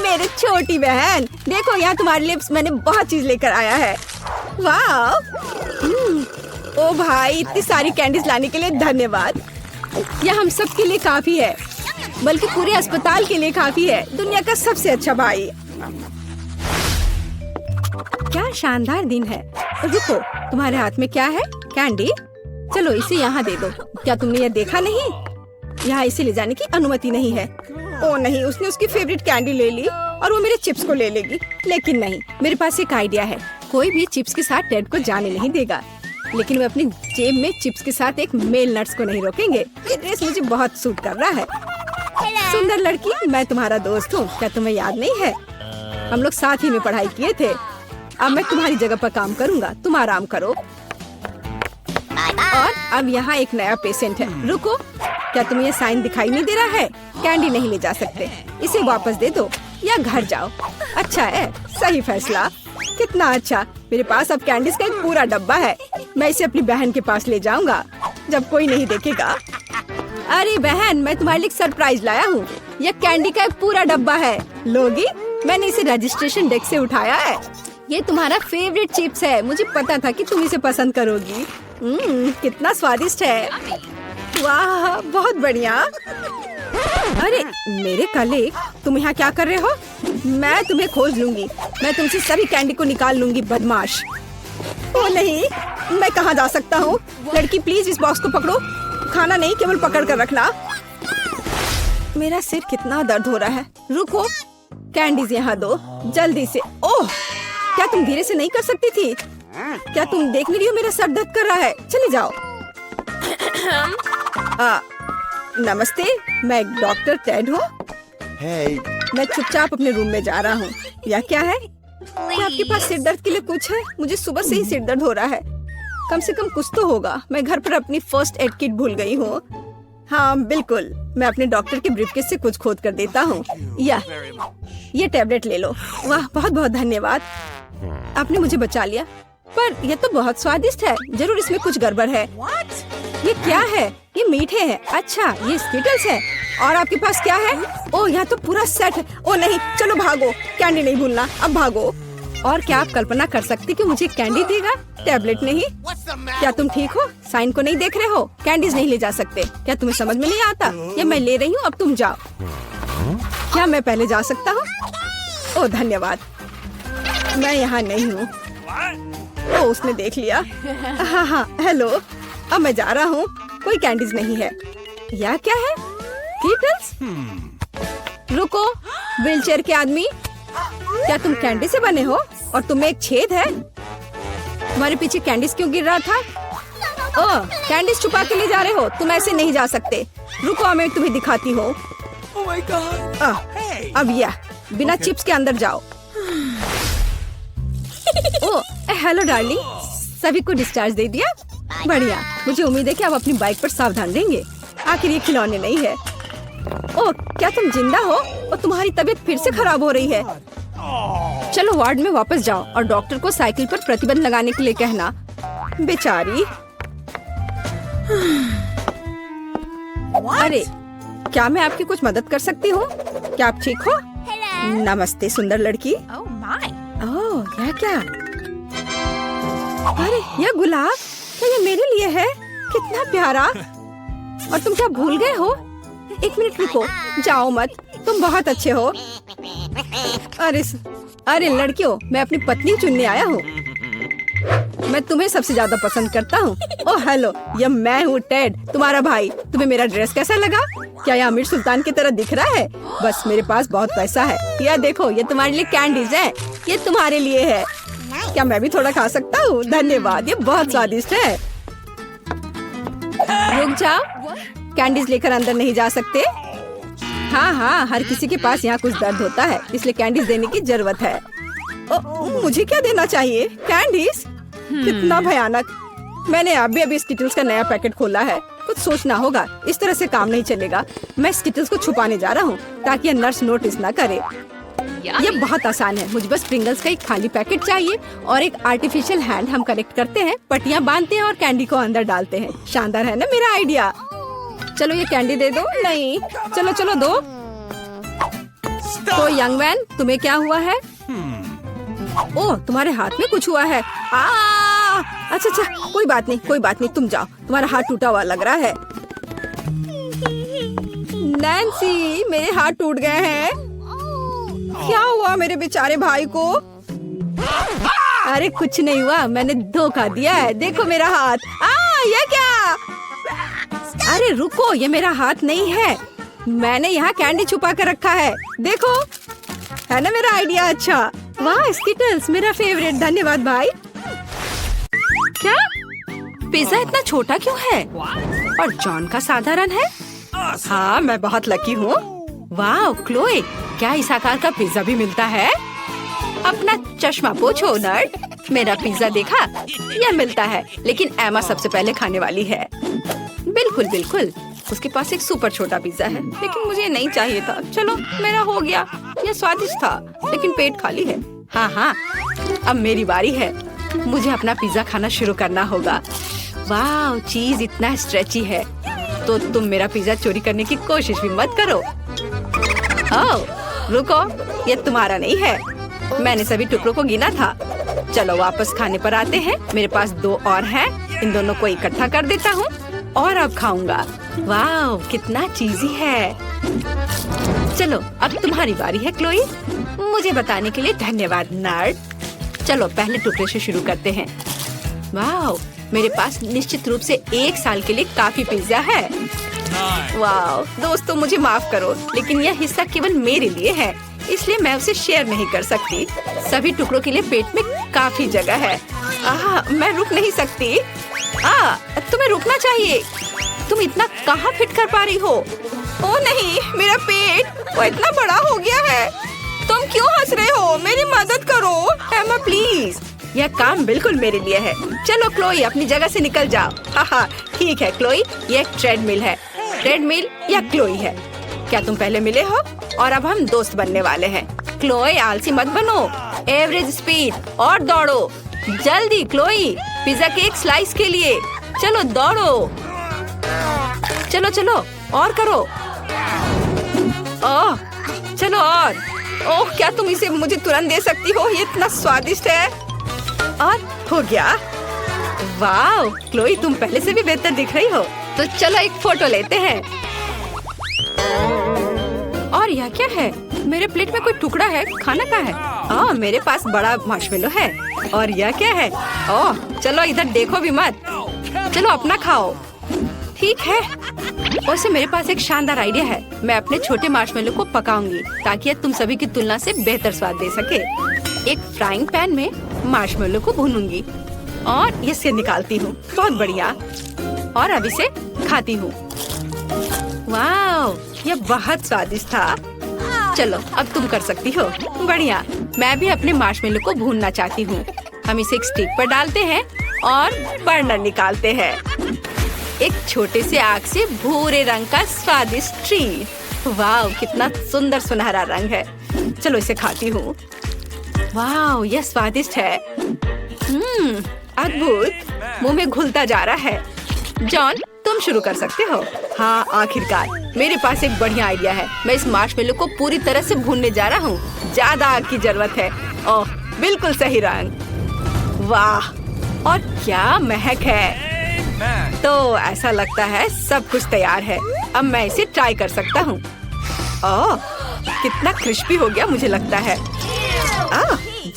मेरी छोटी बहन, देखो यहाँ तुम्हारे लिए मैंने बहुत चीज लेकर आया है। वाह। ओ भाई, इतनी सारी कैंडीज लाने के लिए धन्यवाद। यह हम सब के लिए काफी है, बल्कि पूरे अस्पताल के लिए काफी है। दुनिया का सबसे अच्छा भाई। क्या शानदार दिन है। रुको, तुम्हारे हाथ में क्या है? कैंडी। चलो इसे यहाँ दे दो। क्या तुमने यह देखा नहीं? यहाँ इसे ले जाने की अनुमति नहीं है। ओ नहीं, उसने उसकी फेवरेट कैंडी ले ली और वो मेरे चिप्स को ले लेगी। लेकिन नहीं, मेरे पास एक आइडिया है। कोई भी चिप्स के साथ टेड को जाने नहीं देगा, लेकिन वे अपनी जेब में चिप्स के साथ एक मेल नट्स को नहीं रोकेंगे। ये ड्रेस मुझे बहुत सूट कर रहा है। सुंदर लड़की, मैं तुम्हारा दोस्त हूँ। क्या तुम्हें याद नहीं है? हम लोग साथ ही में पढ़ाई किए थे। अब मैं तुम्हारी जगह पर काम करूँगा, तुम आराम करो। और अब यहाँ एक नया पेशेंट है। रुको, क्या तुम्हें ये साइन दिखाई नहीं दे रहा है? कैंडी नहीं ले जा सकते, इसे वापस दे दो या घर जाओ। अच्छा है, सही फैसला। कितना अच्छा, मेरे पास अब कैंडीज का एक पूरा डब्बा है। मैं इसे अपनी बहन के पास ले जाऊंगा जब कोई नहीं देखेगा। अरे बहन, मैं तुम्हारे लिए सरप्राइज लाया हूँ। यह कैंडी का एक पूरा डब्बा है। लोगी, मैंने इसे रजिस्ट्रेशन डेस्क से उठाया है। ये तुम्हारा फेवरेट चिप्स है। मुझे पता था कि तुम इसे पसंद करोगी। कितना स्वादिष्ट है। वाह, बहुत बढ़िया। अरे मेरे कलीग, तुम यहाँ क्या कर रहे हो? मैं तुम्हें खोज लूंगी। मैं तुमसे सभी कैंडी को निकाल लूंगी, बदमाश। ओ नहीं, मैं कहाँ जा सकता हूँ? लड़की प्लीज इस बॉक्स को पकड़ो। खाना नहीं, केवल पकड़ कर रखना। मेरा सिर कितना दर्द हो रहा है। रुको, कैंडीज यहाँ दो जल्दी से। ओह, क्या तुम धीरे से नहीं कर सकती थी? क्या तुम देख नहीं रही हो मेरा सर दर्द कर रहा है? चले जाओ। नमस्ते, मैं डॉक्टर टेड हूँ। Hey. मैं चुपचाप अपने रूम में जा रहा हूँ। या क्या है? क्या आपके पास सिर दर्द के लिए कुछ है? मुझे सुबह से ही सिर दर्द हो रहा है। कम से कम कुछ तो होगा। मैं घर पर अपनी फर्स्ट एड किट भूल गई हूँ। हाँ बिल्कुल, मैं अपने डॉक्टर के ब्रीफकेस से कुछ खोद कर देता हूँ। ये टैबलेट ले लो। वाह, बहुत बहुत धन्यवाद, आपने मुझे बचा लिया। पर यह तो बहुत स्वादिष्ट है। जरूर इसमें कुछ गड़बड़ है। ये क्या है? ये मीठे हैं। अच्छा, ये स्किटल्स है। और आपके पास क्या है? ओह, यहाँ तो पूरा सेट है। ओह नहीं, चलो भागो, कैंडी नहीं भूलना। अब भागो। और क्या आप कल्पना कर सकती कि मुझे कैंडी देगा, टैबलेट नहीं? क्या तुम ठीक हो? साइन को नहीं देख रहे हो? कैंडीज नहीं ले जा सकते। क्या तुम्हें समझ में नहीं आता? ये मैं ले रही हूँ, अब तुम जाओ। क्या मैं पहले जा सकता हूँ? ओह धन्यवाद, मैं यहाँ नहीं हूँ। ओह, उसने देख लिया। हाँ हाँ, हेलो, अब मैं जा रहा हूँ। कोई कैंडीज नहीं है। यह क्या है? कीटल्स? रुको, व्हीलचेयर के आदमी, क्या तुम कैंडी से बने हो? और तुम्हें एक छेद है। तुम्हारे पीछे कैंडीज क्यों गिर रहा था? ओह, कैंडीज छुपा के ले जा रहे हो? तुम ऐसे नहीं जा सकते। रुको, मैं तुम्हें दिखाती हूँ। अब यह बिना चिप्स के अंदर जाओ। ओ हेलो डार्लिंग, सभी को डिस्चार्ज दे दिया? बढ़िया, मुझे उम्मीद है कि आप अपनी बाइक पर सावधान रहेंगे। आखिर ये खिलौने नहीं है। ओह, क्या तुम जिंदा हो और तुम्हारी तबीयत फिर से खराब हो रही है? चलो वार्ड में वापस जाओ और डॉक्टर को साइकिल पर प्रतिबंध लगाने के लिए कहना। बेचारी। अरे, क्या मैं आपकी कुछ मदद कर सकती हूँ? क्या आप ठीक हो? नमस्ते सुंदर लड़की। ओह, यह क्या? अरे, यह गुलाब क्या ये मेरे लिए है? कितना प्यारा। और तुम क्या भूल गए हो? एक मिनट रुको, जाओ मत, तुम बहुत अच्छे हो। अरे लड़कियों, मैं अपनी पत्नी चुनने आया हूँ। मैं तुम्हें सबसे ज्यादा पसंद करता हूँ। ओह हेलो, यह मैं हूँ टेड, तुम्हारा भाई। तुम्हें मेरा ड्रेस कैसा लगा? क्या यह आमिर सुल्तान की तरह दिख रहा है? बस मेरे पास बहुत पैसा है। यह देखो, ये तुम्हारे लिए कैंडीज है। ये तुम्हारे लिए है। क्या मैं भी थोड़ा खा सकता हूँ? धन्यवाद, ये बहुत स्वादिष्ट है। रुक जाओ, कैंडीज लेकर अंदर नहीं जा सकते। हाँ, हर किसी के पास यहाँ कुछ दर्द होता है, इसलिए कैंडीज देने की जरूरत है। मुझे क्या देना चाहिए? कैंडीज? कितना भयानक। मैंने अभी स्किटल्स का नया पैकेट खोला है। कुछ सोचना होगा, इस तरह से काम नहीं चलेगा। मैं स्किटल्स को छुपाने जा रहा हूँ ताकि ये नर्स नोटिस न करे। ये बहुत आसान है, मुझे बस प्रिंगल्स का एक खाली पैकेट चाहिए और एक आर्टिफिशियल हैंड। हम कनेक्ट करते हैं, पट्टियाँ बांधते हैं और कैंडी को अंदर डालते हैं। शानदार है ना मेरा आइडिया? चलो ये कैंडी दे दो। नहीं, चलो दो। तो यंग मैन, तुम्हें क्या हुआ है? ओह, तुम्हारे हाथ में कुछ हुआ है। अच्छा, कोई बात नहीं, तुम जाओ। तुम्हारा हाथ टूटा हुआ लग रहा है। नैन्सी, मेरे हाथ टूट गए हैं। क्या हुआ मेरे बेचारे भाई को? अरे कुछ नहीं हुआ, मैंने धोखा दिया है। देखो मेरा हाथ। ये क्या? अरे रुको, ये मेरा हाथ नहीं है। मैंने यहाँ कैंडी छुपा कर रखा है। देखो, है ना मेरा आइडिया अच्छा? वाह, स्किटल्स मेरा फेवरेट। धन्यवाद भाई। क्या पिज्जा इतना छोटा क्यों है और जॉन का साधारण है? हाँ, मैं बहुत लकी हूँ। वाह क्लोए, क्या इस आकार का पिज्जा भी मिलता है? अपना चश्मा पोछो नर्ड। मेरा पिज्जा देखा? यह मिलता है, लेकिन एमा सबसे पहले खाने वाली है। बिल्कुल, उसके पास एक सुपर छोटा पिज्जा है, लेकिन मुझे नहीं चाहिए था। चलो, मेरा हो गया। यह स्वादिष्ट था, लेकिन पेट खाली है। हाँ, अब मेरी बारी है। मुझे अपना पिज्जा खाना शुरू करना होगा। वाह, चीज इतना स्ट्रेची है। तो तुम मेरा पिज्जा चोरी करने की कोशिश भी मत करो। ओह, रुको, ये तुम्हारा नहीं है। मैंने सभी टुकड़ों को गिना था। चलो वापस खाने पर आते हैं। मेरे पास 2 और हैं। इन दोनों को इकट्ठा कर देता हूँ और अब खाऊंगा। वाह, कितना चीजी है। चलो, अब तुम्हारी बारी है क्लोई। मुझे बताने के लिए धन्यवाद नर्ड। चलो पहले टुकड़े से शुरू करते हैं। वाह, मेरे पास निश्चित रूप से 1 साल के लिए काफी पिज्जा है। वाह दोस्तों, मुझे माफ करो, लेकिन यह हिस्सा केवल मेरे लिए है, इसलिए मैं उसे शेयर नहीं कर सकती। सभी टुकड़ों के लिए पेट में काफी जगह है। मैं रुक नहीं सकती। तुम्हें रुकना चाहिए। तुम इतना कहाँ फिट कर पा रही हो? ओ नहीं, मेरा पेट वो इतना बड़ा हो गया है। तुम क्यों हंस रहे हो? मेरी मदद करो एमा प्लीज। यह काम बिल्कुल मेरे लिए है। चलो क्लोई, अपनी जगह से निकल जाओ। ठीक है क्लोई, ये एक ट्रेडमिल है। ट्रेडमिल या क्लोई है? क्या तुम पहले मिले हो? और अब हम दोस्त बनने वाले हैं। क्लोई, आलसी मत बनो। एवरेज स्पीड और दौड़ो जल्दी। क्लोई, पिज्जा के एक स्लाइस के लिए। चलो दौड़ो। चलो और करो। ओह, चलो और। ओह, क्या तुम इसे मुझे तुरंत दे सकती हो? ये इतना स्वादिष्ट है। और हो गया। वाह क्लोई, तुम पहले से भी बेहतर दिख रही हो। तो चलो एक फोटो लेते हैं। और यह क्या है? मेरे प्लेट में कोई टुकड़ा है। खाना का है? मेरे पास बड़ा मार्शमेलो है। और यह क्या है? ओह, चलो इधर देखो भी मत। चलो अपना खाओ। ठीक है। वैसे मेरे पास एक शानदार आइडिया है। मैं अपने छोटे मार्शमेलो को पकाऊंगी ताकि यह तुम सभी की तुलना से बेहतर स्वाद दे सके। एक फ्राइंग पैन में मार्शमेलो को भूनूंगी और इसे निकालती हूँ। बहुत बढ़िया। और अब इसे खाती हूँ। वाह, यह बहुत स्वादिष्ट था। चलो अब तुम कर सकती हो। बढ़िया। मैं भी अपने मार्शमेलो को भूनना चाहती हूँ। हम इसे एक स्टिक पर डालते हैं और बर्नर निकालते हैं। एक छोटे से आग से भूरे रंग का स्वादिष्ट ट्रीट। वाह, कितना सुंदर सुनहरा रंग है। चलो इसे खाती हूँ। वाह, यह स्वादिष्ट है। अद्भुत। मुंह में घुलता जा रहा है। जॉन, तुम शुरू कर सकते हो। हाँ, आखिरकार मेरे पास एक बढ़िया आइडिया है। मैं इस मार्शमेलो को पूरी तरह से भूनने जा रहा हूँ। ज्यादा आग की जरूरत है। ओह, बिल्कुल सही रंग। वाह, और क्या महक है। तो ऐसा लगता है सब कुछ तैयार है। अब मैं इसे ट्राई कर सकता हूँ। ओह, कितना क्रिस्पी हो गया मुझे लगता है।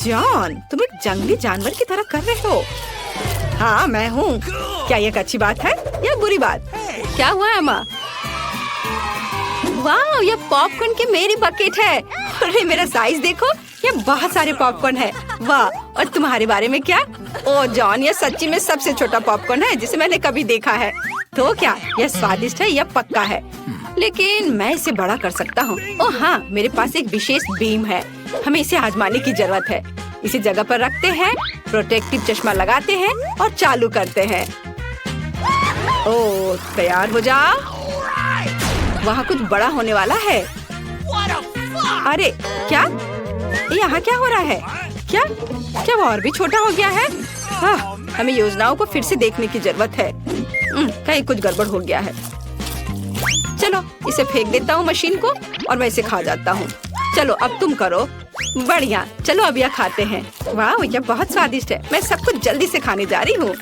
जॉन, तुम एक जंगली जानवर की तरह कर रहे हो। हाँ, मैं हूँ। क्या ये एक अच्छी बात है या बुरी बात? क्या हुआ एमा? वाह, ये पॉपकॉर्न की मेरी बकेट है। अरे मेरा साइज देखो, ये बहुत सारे पॉपकॉर्न है। वाह, और तुम्हारे बारे में क्या? ओह जॉन, ये सच्ची में सबसे छोटा पॉपकॉर्न है जिसे मैंने कभी देखा है। तो क्या यह स्वादिष्ट है? यह पक्का है, लेकिन मैं इसे बड़ा कर सकता हूँ। ओह हाँ, मेरे पास एक विशेष बीम है। हमें इसे आजमाने की जरूरत है। इसे जगह पर रखते हैं, प्रोटेक्टिव चश्मा लगाते हैं और चालू करते हैं। ओह, तैयार हो जा। वहाँ कुछ बड़ा होने वाला है। अरे क्या? यहाँ क्या हो रहा है? क्या क्या वो और भी छोटा हो गया है? हमें योजनाओं को फिर से देखने की जरूरत है। कहीं कुछ गड़बड़ हो गया है। चलो इसे फेंक देता हूँ मशीन को और मैं इसे खा जाता हूँ। चलो अब तुम करो। बढ़िया, चलो अब यह खाते हैं। वाह, यह बहुत स्वादिष्ट है। मैं सब कुछ जल्दी से खाने जा रही हूँ।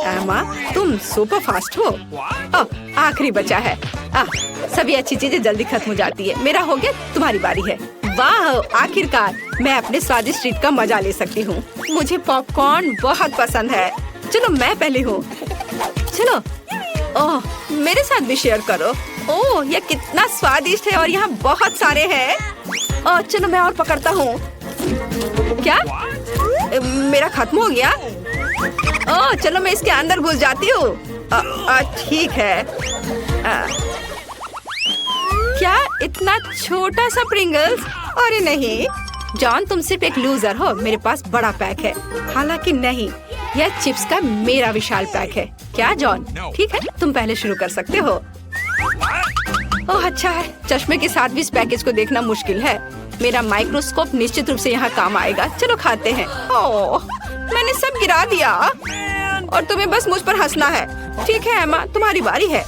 एमा, तुम सुपर फास्ट हो। आखिरी बचा है। सभी अच्छी चीजें जल्दी खत्म हो जाती है। मेरा हो गया, तुम्हारी बारी है। वाह, आखिरकार मैं अपने स्वादिष्ट ट्रीट का मजा ले सकती हूँ। मुझे पॉपकॉर्न बहुत पसंद है। चलो मैं पहले हूँ। चलो, ओह, मेरे साथ भी शेयर करो। ओह, यह कितना स्वादिष्ट है और यहाँ बहुत सारे हैं। ओह, चलो मैं और पकड़ता हूँ। क्या? मेरा खत्म हो गया? ओह, चलो मैं इसके अंदर घुस जाती हूँ। ठीक है। क्या इतना छोटा सा प्रिंगल्स? अरे नहीं जॉन, तुम सिर्फ एक लूजर हो। मेरे पास बड़ा पैक है। हालांकि नहीं, यह चिप्स का मेरा विशाल पैक है। क्या जॉन? ठीक है, तुम पहले शुरू कर सकते हो। ओह अच्छा है, चश्मे के साथ भी इस पैकेज को देखना मुश्किल है। मेरा माइक्रोस्कोप निश्चित रूप से यहाँ काम आएगा। चलो खाते हैं। ओह, मैंने सब गिरा दिया और तुम्हें बस मुझ पर हंसना है। ठीक है एमा, तुम्हारी बारी है।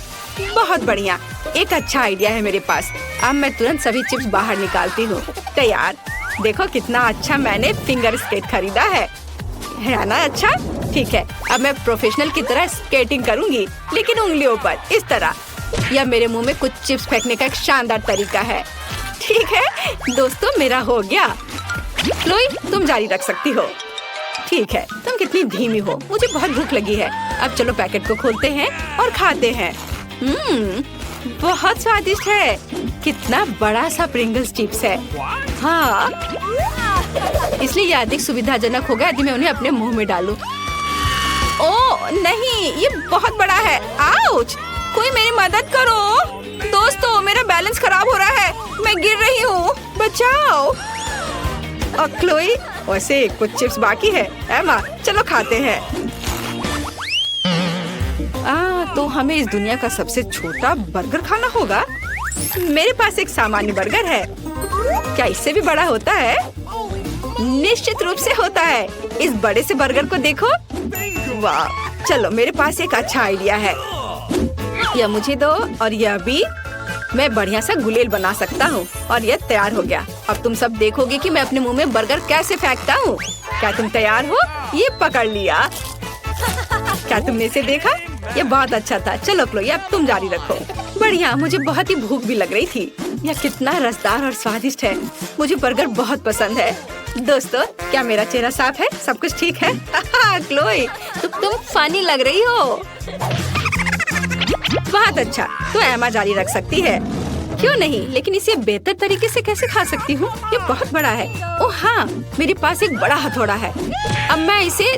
बहुत बढ़िया, एक अच्छा आइडिया है मेरे पास। अब मैं तुरंत सभी चिप्स बाहर निकालती हूँ। तैयार। देखो कितना अच्छा मैंने फिंगर स्केट खरीदा है ना? अच्छा ठीक है, अब मैं प्रोफेशनल की तरह स्केटिंग करूँगी, लेकिन उंगलियों पर इस तरह। यह मेरे मुंह में कुछ चिप्स फेंकने का एक शानदार तरीका है। ठीक है दोस्तों, मेरा हो गया। क्लोई, तुम जारी रख सकती हो। ठीक है, तुम कितनी धीमी हो। मुझे बहुत भूख लगी है। अब चलो पैकेट को खोलते हैं और खाते हैं। बहुत स्वादिष्ट है। कितना बड़ा सा प्रिंगल्स चिप्स है। हाँ, इसलिए ये अधिक सुविधाजनक होगा यदि मैं उन्हें अपने मुंह में डालूं। ओह नहीं, ये बहुत बड़ा है। आउच! कोई मेरी मदद करो। दोस्तों, मेरा बैलेंस खराब हो रहा है। मैं गिर रही हूँ, बचाओ। क्लोई, वैसे कुछ चिप्स बाकी है। एमा, चलो खाते हैं। तो हमें इस दुनिया का सबसे छोटा बर्गर खाना होगा। मेरे पास एक सामान्य बर्गर है। क्या इससे भी बड़ा होता है? निश्चित रूप से होता है। इस बड़े से बर्गर को देखो। वाह, चलो मेरे पास एक अच्छा आइडिया है। यह मुझे दो और यह भी। मैं बढ़िया सा गुलेल बना सकता हूँ और यह तैयार हो गया। अब तुम सब देखोगे कि मैं अपने मुंह में बर्गर कैसे फेंकता हूँ। क्या तुम तैयार हो? ये पकड़ लिया। क्या तुमने इसे देखा? यह बहुत अच्छा था। चलो क्लोई, अब तुम जारी रखो। बढ़िया, मुझे बहुत ही भूख भी लग रही थी। यह कितना रसदार और स्वादिष्ट है। मुझे बर्गर बहुत पसंद है। दोस्तों, क्या मेरा चेहरा साफ है? सब कुछ ठीक है? क्लोई, तुम फनी लग रही हो। बहुत अच्छा, तो एमा जारी रख सकती है। क्यों नहीं, लेकिन इसे बेहतर तरीके से कैसे खा सकती हूँ? ये बहुत बड़ा है। ओह हाँ, मेरे पास एक बड़ा हथौड़ा है। अब मैं इसे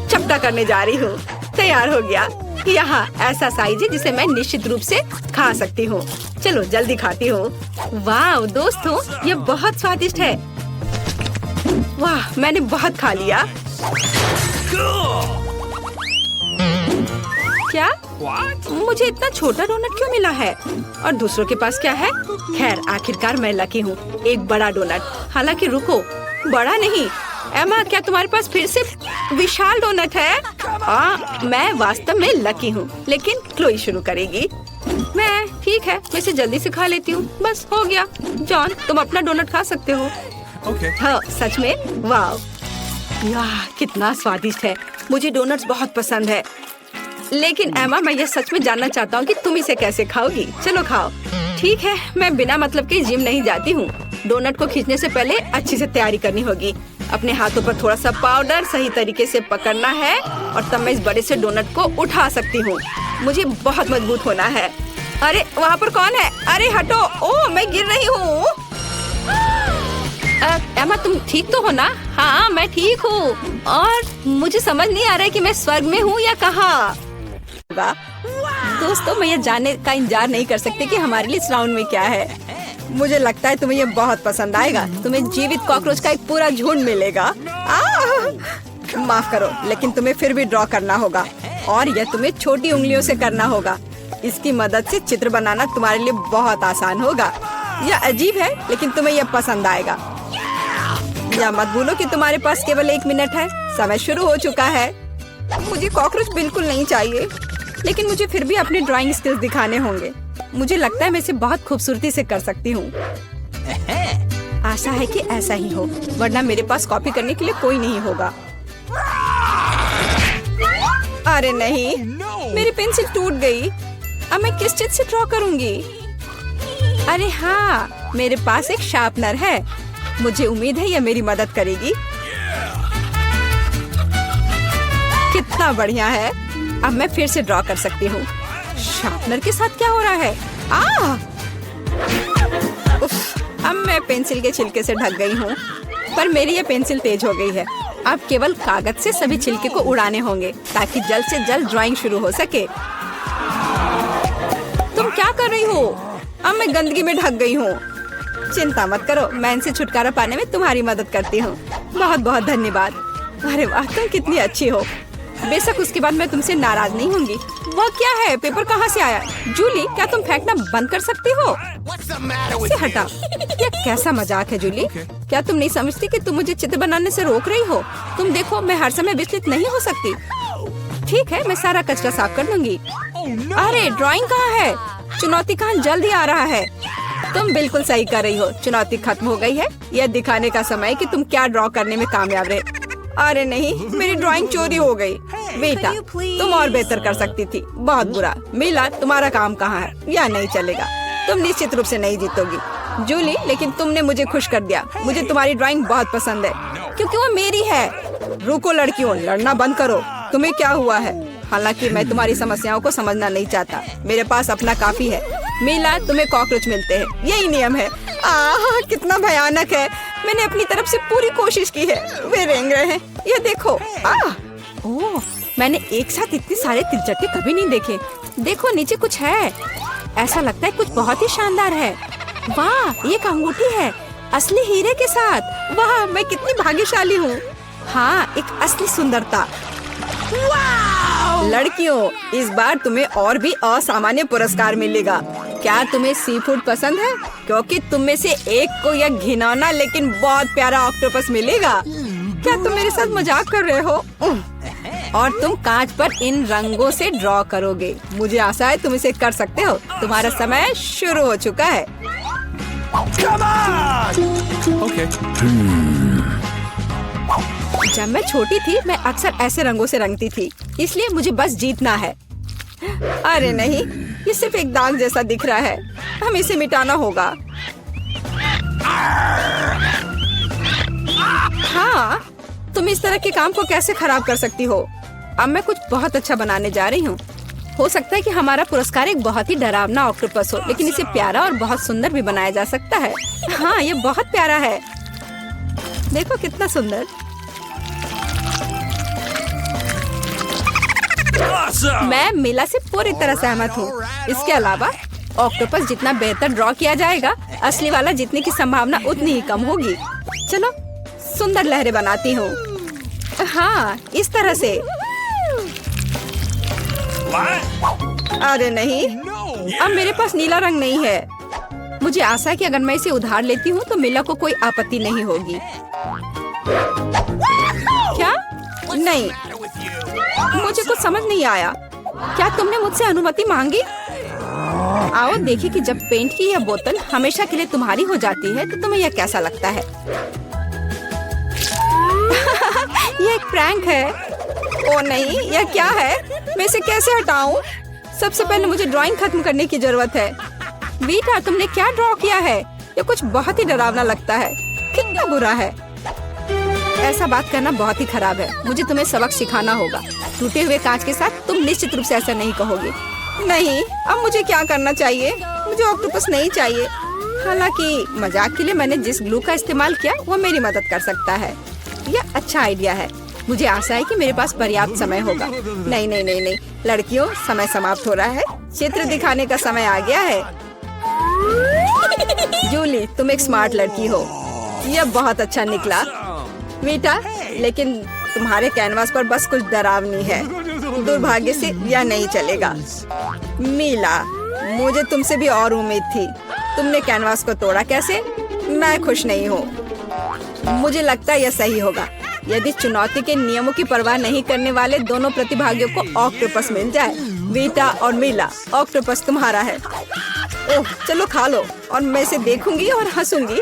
चपटा करने जा रही हूँ। तैयार हो गया। यहाँ ऐसा साइज है जिसे मैं निश्चित रूप से खा सकती हूँ। चलो जल्दी खाती हूँ। वाह दोस्तों, ये बहुत स्वादिष्ट है। वाह, मैंने बहुत खा लिया। क्या? मुझे इतना छोटा डोनट क्यों मिला है? और दूसरों के पास क्या है? खैर, आखिरकार मैं लकी हूँ। एक बड़ा डोनट। हालांकि रुको, बड़ा नहीं। एमा, क्या तुम्हारे पास फिर से विशाल डोनट है? मैं वास्तव में लकी हूँ। लेकिन क्लोई शुरू करेगी। ठीक है, मैं इसे जल्दी से खा लेती हूँ। बस हो गया। जॉन, तुम अपना डोनट खा सकते हो। हाँ, सच में? वाह, कितना स्वादिष्ट है। मुझे डोनट्स बहुत पसंद है। लेकिन एमा, मैं यह सच में जानना चाहता हूँ कि तुम इसे कैसे खाओगी। चलो खाओ। ठीक है, मैं बिना मतलब के जिम नहीं जाती हूँ। डोनट को खींचने से पहले अच्छी से तैयारी करनी होगी। अपने हाथों पर थोड़ा सा पाउडर सही तरीके से पकड़ना है और तब मैं इस बड़े से डोनट को उठा सकती हूँ। मुझे बहुत मजबूत होना है। अरे वहाँ पर कौन है? अरे हटो। ओह, मैं गिर रही हूँ। एमा, तुम ठीक तो हो ना? हाँ, मैं ठीक हूँ। और मुझे समझ नहीं आ रहा है कि मैं स्वर्ग में हूँ या कहाँ। दोस्तों, मैं ये जानने का इंतजार नहीं कर सकती कि हमारे लिए इस राउंड में क्या है। मुझे लगता है तुम्हें ये बहुत पसंद आएगा। तुम्हें जीवित कॉकरोच का एक पूरा झुंड मिलेगा। माफ करो, लेकिन तुम्हें फिर भी ड्रॉ करना होगा और यह तुम्हें छोटी उंगलियों से करना होगा। इसकी मदद से चित्र बनाना तुम्हारे लिए बहुत आसान होगा। यह अजीब है, लेकिन तुम्हें यह पसंद आएगा। या मत भूलो कि तुम्हारे पास केवल 1 मिनट है। समय शुरू हो चुका है। मुझे कॉकरोच बिल्कुल नहीं चाहिए, लेकिन मुझे फिर भी अपने ड्राइंग स्किल्स दिखाने होंगे। मुझे लगता है मैं इसे बहुत खूबसूरती से कर सकती हूँ। आशा है कि ऐसा ही हो, वरना मेरे पास कॉपी करने के लिए कोई नहीं होगा। अरे नहीं, मेरी पेंसिल टूट गई। अब मैं किस चीज से ड्रॉ करूंगी? अरे हाँ, मेरे पास एक शार्पनर है। मुझे उम्मीद है यह मेरी मदद करेगी। कितना बढ़िया है। अब मैं फिर से ड्रॉ कर सकती हूँ। शार्पनर के साथ क्या हो रहा है? उफ, अब मैं पेंसिल के छिलके से ढक गई हूँ, पर मेरी ये पेंसिल तेज हो गई है। अब केवल कागज से सभी छिलके को उड़ाने होंगे ताकि जल्द से जल्द ड्राइंग शुरू हो सके। तुम क्या कर रही हो? अब मैं गंदगी में ढक गई हूँ। चिंता मत करो, मैं इनसे छुटकारा पाने में तुम्हारी मदद करती हूँ। बहुत बहुत धन्यवाद। अरे वाह, तुम कितनी अच्छी हो। बेशक उसके बाद मैं तुमसे नाराज नहीं होंगी। वो क्या है? पेपर कहाँ से आया? जूली, क्या तुम फेंकना बंद कर सकती हो? इसे हटा। ये कैसा मजाक है जूली? क्या तुम नहीं समझती कि तुम मुझे चित्र बनाने से रोक रही हो? तुम देखो, मैं हर समय विचलित नहीं हो सकती। ठीक है, मैं सारा कचरा साफ कर लूंगी। अरे ड्राइंग कहाँ है? चुनौती कहाँ जल्द ही आ रहा है। तुम बिल्कुल सही कर रही हो। चुनौती खत्म हो गई है। यह दिखाने का समय कि तुम क्या ड्रॉ करने में कामयाब रहे। अरे नहीं, मेरी ड्राइंग चोरी हो गई। बेटा, तुम और बेहतर कर सकती थी। बहुत बुरा। मीला, तुम्हारा काम कहाँ है? यह नहीं चलेगा। तुम निश्चित रूप से नहीं जीतोगी। जूली, लेकिन तुमने मुझे खुश कर दिया। मुझे तुम्हारी ड्राइंग बहुत पसंद है क्योंकि वो मेरी है। रुको लड़कियों, लड़ना बंद करो। तुम्हें क्या हुआ है? हालांकि मैं तुम्हारी समस्याओं को समझना नहीं चाहता। मेरे पास अपना काफी है। मीला, तुम्हें कॉकरोच मिलते हैं, यही नियम है। कितना भयानक है। मैंने अपनी तरफ से पूरी कोशिश की है। वे रेंग रहे हैं। ये देखो। ओह, मैंने एक साथ इतने सारे तिलचट्टे कभी नहीं देखे। देखो, नीचे कुछ है। ऐसा लगता है कुछ बहुत ही शानदार है। वाह, ये एक अंगूठी है, असली हीरे के साथ। वाह, मैं कितनी भाग्यशाली हूँ। हाँ, एक असली सुंदरता। लड़कियों, इस बार तुम्हें और भी असामान्य पुरस्कार मिलेगा। क्या तुम्हें सी फूड पसंद है? क्योंकि तुम में से एक को यह घिनौना लेकिन बहुत प्यारा ऑक्टोपस मिलेगा। क्या तुम मेरे साथ मजाक कर रहे हो? और तुम कांच पर इन रंगों से ड्रॉ करोगे। मुझे आशा है तुम इसे कर सकते हो। तुम्हारा समय शुरू हो चुका है। Okay. जब मैं छोटी थी, मैं अक्सर ऐसे रंगों से रंगती थी, इसलिए मुझे बस जीतना है। अरे नहीं, ये सिर्फ एक दाग जैसा दिख रहा है। हमें इसे मिटाना होगा। हाँ, तुम इस तरह के काम को कैसे खराब कर सकती हो? अब मैं कुछ बहुत अच्छा बनाने जा रही हूँ। हो सकता है कि हमारा पुरस्कार एक बहुत ही डरावना ऑक्टोपस हो, लेकिन इसे प्यारा और बहुत सुंदर भी बनाया जा सकता है। हाँ, ये बहुत प्यारा है। देखो कितना सुंदर। मैं मिला से पूरी तरह सहमत हूँ। इसके अलावा ऑक्टोपस जितना बेहतर ड्रॉ किया जाएगा, असली वाला जीतने की संभावना उतनी ही कम होगी। चलो सुंदर लहरें बनाती हूँ। हाँ, इस तरह से। अरे नहीं, अब मेरे पास नीला रंग नहीं है। मुझे आशा है कि अगर मैं इसे उधार लेती हूँ तो मिला को कोई आपत्ति नहीं होगी। क्या? नहीं, मुझे कुछ समझ नहीं आया। क्या तुमने मुझसे अनुमति मांगी? आओ देखिए कि जब पेंट की यह बोतल हमेशा के लिए तुम्हारी हो जाती है तो तुम्हें यह कैसा लगता है। यह एक प्रैंक है। ओ नहीं, यह क्या है? मैं इसे कैसे हटाऊं? सबसे पहले मुझे ड्राइंग खत्म करने की जरूरत है। वीटा, तुमने क्या ड्रॉ किया है? यह कुछ बहुत ही डरावना लगता है। कितना बुरा है। ऐसा बात करना बहुत ही खराब है। मुझे तुम्हें सबक सिखाना होगा। टूटे हुए कांच के साथ तुम निश्चित रूप से ऐसा नहीं कहोगे। नहीं, अब मुझे क्या करना चाहिए? मुझे ऑक्टोपस नहीं चाहिए। हालांकि मजाक के लिए मैंने जिस ग्लू का इस्तेमाल किया वो मेरी मदद कर सकता है। यह अच्छा आइडिया है। मुझे आशा है कि मेरे पास पर्याप्त समय होगा। नहीं नहीं नहीं नहीं, लड़कियों, समय समाप्त हो रहा है। चित्र दिखाने का समय आ गया है। जूली, तुम एक स्मार्ट लड़की हो। यह बहुत अच्छा निकला। वीटा, लेकिन तुम्हारे कैनवास पर बस कुछ डरावनी है। दुर्भाग्य से यह नहीं चलेगा। मीला, मुझे तुमसे भी और उम्मीद थी। तुमने कैनवास को तोड़ा कैसे? मैं खुश नहीं हूँ। मुझे लगता है यह सही होगा यदि चुनौती के नियमों की परवाह नहीं करने वाले दोनों प्रतिभागियों को ऑक्टोपस मिल जाए। वीटा और मीला, ऑक्टोपस तुम्हारा है। ओह, चलो खा लो और मैं इसे देखूंगी और हंसूंगी।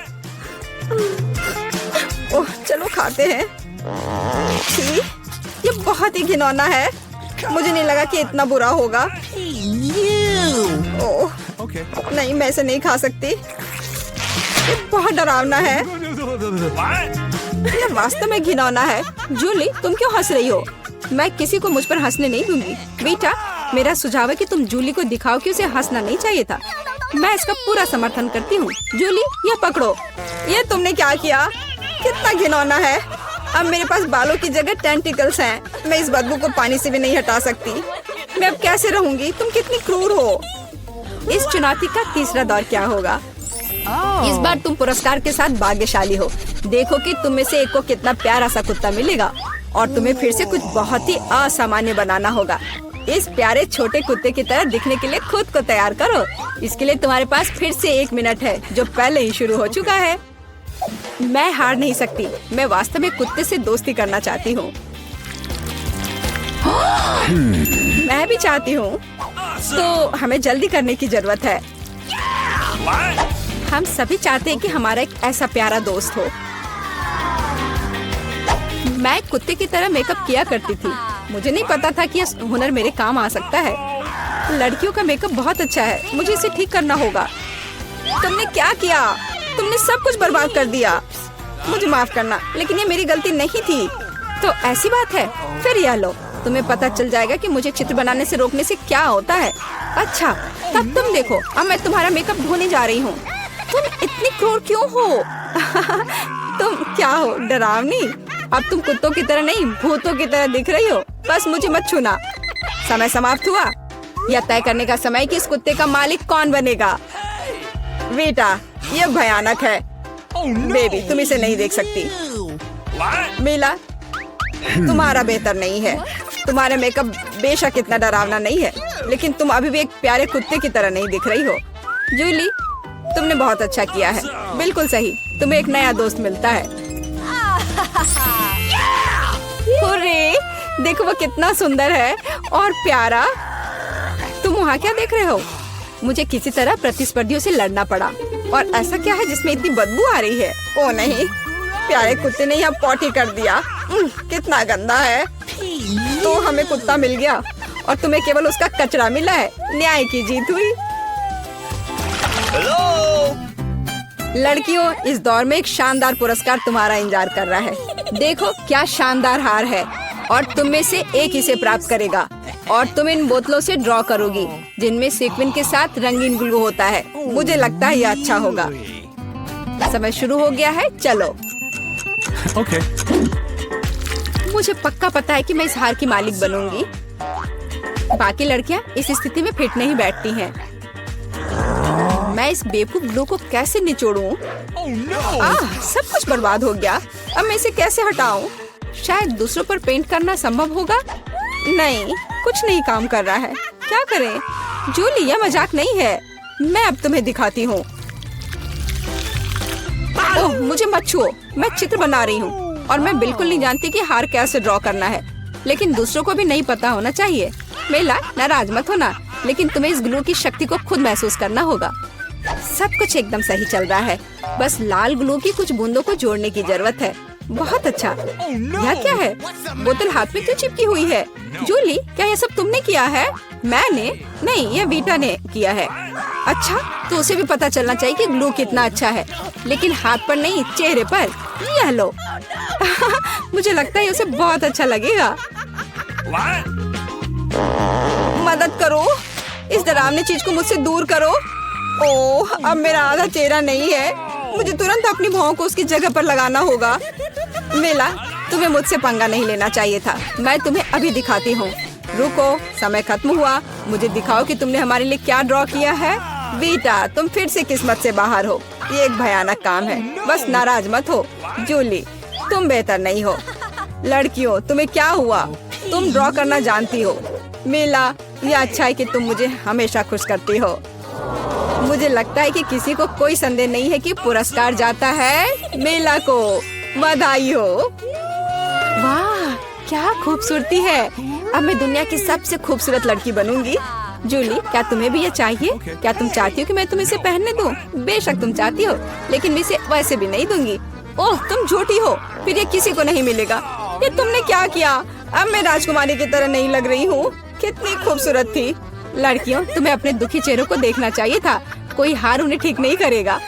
ओह, चलो खाते हैं। छी, ये बहुत ही घिनौना है। मुझे नहीं लगा कि इतना बुरा होगा। ओह, नहीं, मैं इसे नहीं खा सकती। ये बहुत डरावना है। ये वास्तव में घिनौना है। जूली, तुम क्यों हंस रही हो? मैं किसी को मुझ पर हंसने नहीं दूंगी। बेटा, मेरा सुझाव है कि तुम जूली को दिखाओ कि उसे हंसना नहीं चाहिए था। मैं इसका पूरा समर्थन करती हूँ। जूली, यह पकड़ो। ये तुमने क्या किया? कितना घिनौना है। अब मेरे पास बालों की जगह टेंटिकल्स हैं। मैं इस बदबू को पानी से भी नहीं हटा सकती। मैं अब कैसे रहूंगी? तुम कितनी क्रूर हो। इस चुनौती का तीसरा दौर क्या होगा? इस बार तुम पुरस्कार के साथ भाग्यशाली हो। देखो कि तुम में से एक को कितना प्यारा सा कुत्ता मिलेगा और तुम्हें फिर से कुछ बहुत ही असामान्य बनाना होगा। इस प्यारे छोटे कुत्ते की तरह दिखने के लिए खुद को तैयार करो। इसके लिए तुम्हारे पास फिर से 1 मिनट है, जो पहले ही शुरू हो चुका है। मैं हार नहीं सकती। मैं वास्तव में कुत्ते से दोस्ती करना चाहती हूँ। मैं भी चाहती हूँ। तो हमें जल्दी करने की जरूरत है। हम सभी चाहते हैं कि हमारा एक ऐसा प्यारा दोस्त हो। मैं कुत्ते की तरह मेकअप किया करती थी। मुझे नहीं पता था कि यह हुनर मेरे काम आ सकता है। लड़कियों का मेकअप बहुत अच्छा है। मुझे इसे ठीक करना होगा। तुमने क्या किया? तुमने सब कुछ बर्बाद कर दिया। मुझे माफ करना, लेकिन ये मेरी गलती नहीं थी। तो ऐसी बात है, फिर यह लो। तुम्हें पता चल जाएगा कि मुझे चित्र बनाने से रोकने से क्या होता है। अच्छा, तब तुम देखो। अब मैं तुम्हारा मेकअप धोने जा रही हूँ। तुम इतनी क्रूर क्यों हो? तुम क्या हो, डरावनी? अब तुम कुत्तों की तरह नहीं, भूतों की तरह दिख रही हो। बस मुझे मत छूना। समय समाप्त हुआ। यह तय करने का समय कि इस कुत्ते का मालिक कौन बनेगा। बेटा, यह भयानक है। बेबी, तुम इसे नहीं देख सकती। मीला, तुम्हारा बेहतर नहीं है। तुम्हारे मेकअप बेशक इतना डरावना नहीं है, लेकिन तुम अभी भी एक प्यारे कुत्ते की तरह नहीं दिख रही हो। जूली, तुमने बहुत अच्छा किया है। बिल्कुल सही, तुम्हें एक नया दोस्त मिलता है। हुर्रे, देखो वो कितना सुंदर है और प्यारा। तुम वहाँ क्या देख रहे हो? मुझे किसी तरह प्रतिस्पर्धियों से लड़ना पड़ा। और ऐसा क्या है जिसमें इतनी बदबू आ रही है? ओ नहीं, प्यारे कुत्ते ने यहाँ पॉटी कर दिया। कितना गंदा है। तो हमें कुत्ता मिल गया और तुम्हें केवल उसका कचरा मिला है। न्याय की जीत हुई। लड़कियों, इस दौर में एक शानदार पुरस्कार तुम्हारा इंतजार कर रहा है। देखो क्या शानदार हार है और तुम में से एक इसे प्राप्त करेगा। और तुम इन बोतलों से ड्रॉ करोगी जिनमें सीक्वेंस के साथ रंगीन ग्लू होता है। मुझे लगता है यह अच्छा होगा। समय शुरू हो गया है, चलो। Okay. मुझे पक्का पता है कि मैं इस हार की मालिक बनूंगी। बाकी लड़कियां इस स्थिति में फिट नहीं बैठती हैं। मैं इस बेवकूफ ग्लू को कैसे निचोड़ूं? सब कुछ बर्बाद हो गया। अब मैं इसे कैसे हटाऊं? शायद दूसरों पर पेंट करना संभव होगा। नहीं, कुछ नहीं काम कर रहा है। क्या करें? जूली, यह मजाक नहीं है। मैं अब तुम्हें दिखाती हूँ। ओह, मुझे मत छुओ। मैं चित्र बना रही हूँ और मैं बिल्कुल नहीं जानती कि हार कैसे ड्रॉ करना है। लेकिन दूसरों को भी नहीं पता होना चाहिए। मेला, नाराज मत होना, लेकिन तुम्हें इस ग्लू की शक्ति को खुद महसूस करना होगा। सब कुछ एकदम सही चल रहा है। बस लाल ग्लू की कुछ बूंदों को जोड़ने की जरूरत है। बहुत अच्छा। यह क्या है? बोतल हाथ में क्यों चिपकी हुई है? जूली, क्या यह सब तुमने किया है? मैंने नहीं, यह वीटा ने किया है। अच्छा, तो उसे भी पता चलना चाहिए कि ग्लू कितना अच्छा है, लेकिन हाथ पर नहीं, चेहरे पर। यह लो। मुझे लगता है उसे बहुत अच्छा लगेगा। मदद करो, इस डरावनी चीज को मुझसे दूर करो। ओह, अब मेरा आधा चेहरा नहीं है। मुझे तुरंत अपनी भौं को उसकी जगह पर लगाना होगा। मेला, तुम्हें मुझसे पंगा नहीं लेना चाहिए था। मैं तुम्हें अभी दिखाती हूँ। रुको, समय खत्म हुआ। मुझे दिखाओ कि तुमने हमारे लिए क्या ड्रॉ किया है। वीटा, तुम फिर से किस्मत से बाहर हो। ये एक भयानक काम है। बस नाराज मत हो। जूली, तुम बेहतर नहीं हो। लड़कियों, तुम्हें क्या हुआ? तुम ड्रॉ करना जानती हो। मेला, यह अच्छा है कि तुम मुझे हमेशा खुश करती हो। मुझे लगता है कि किसी को कोई संदेह नहीं है कि पुरस्कार जाता है मेला को। बधाई हो। वाह, क्या खूबसूरती है। अब मैं दुनिया की सबसे खूबसूरत लड़की बनूंगी। जूली, क्या तुम्हें भी ये चाहिए? क्या तुम चाहती हो कि मैं तुम्हें इसे पहनने दूं? बेशक तुम चाहती हो, लेकिन मैं इसे वैसे भी नहीं दूंगी। ओह, तुम झूठी हो। फिर ये किसी को नहीं मिलेगा। ये तुमने क्या किया? अब मैं राजकुमारी की तरह नहीं लग रही हूँ। कितनी खूबसूरत थी। लड़कियों, तुम्हें अपने दुखी चेहरों को देखना चाहिए था। कोई हार उन्हें ठीक नहीं करेगा।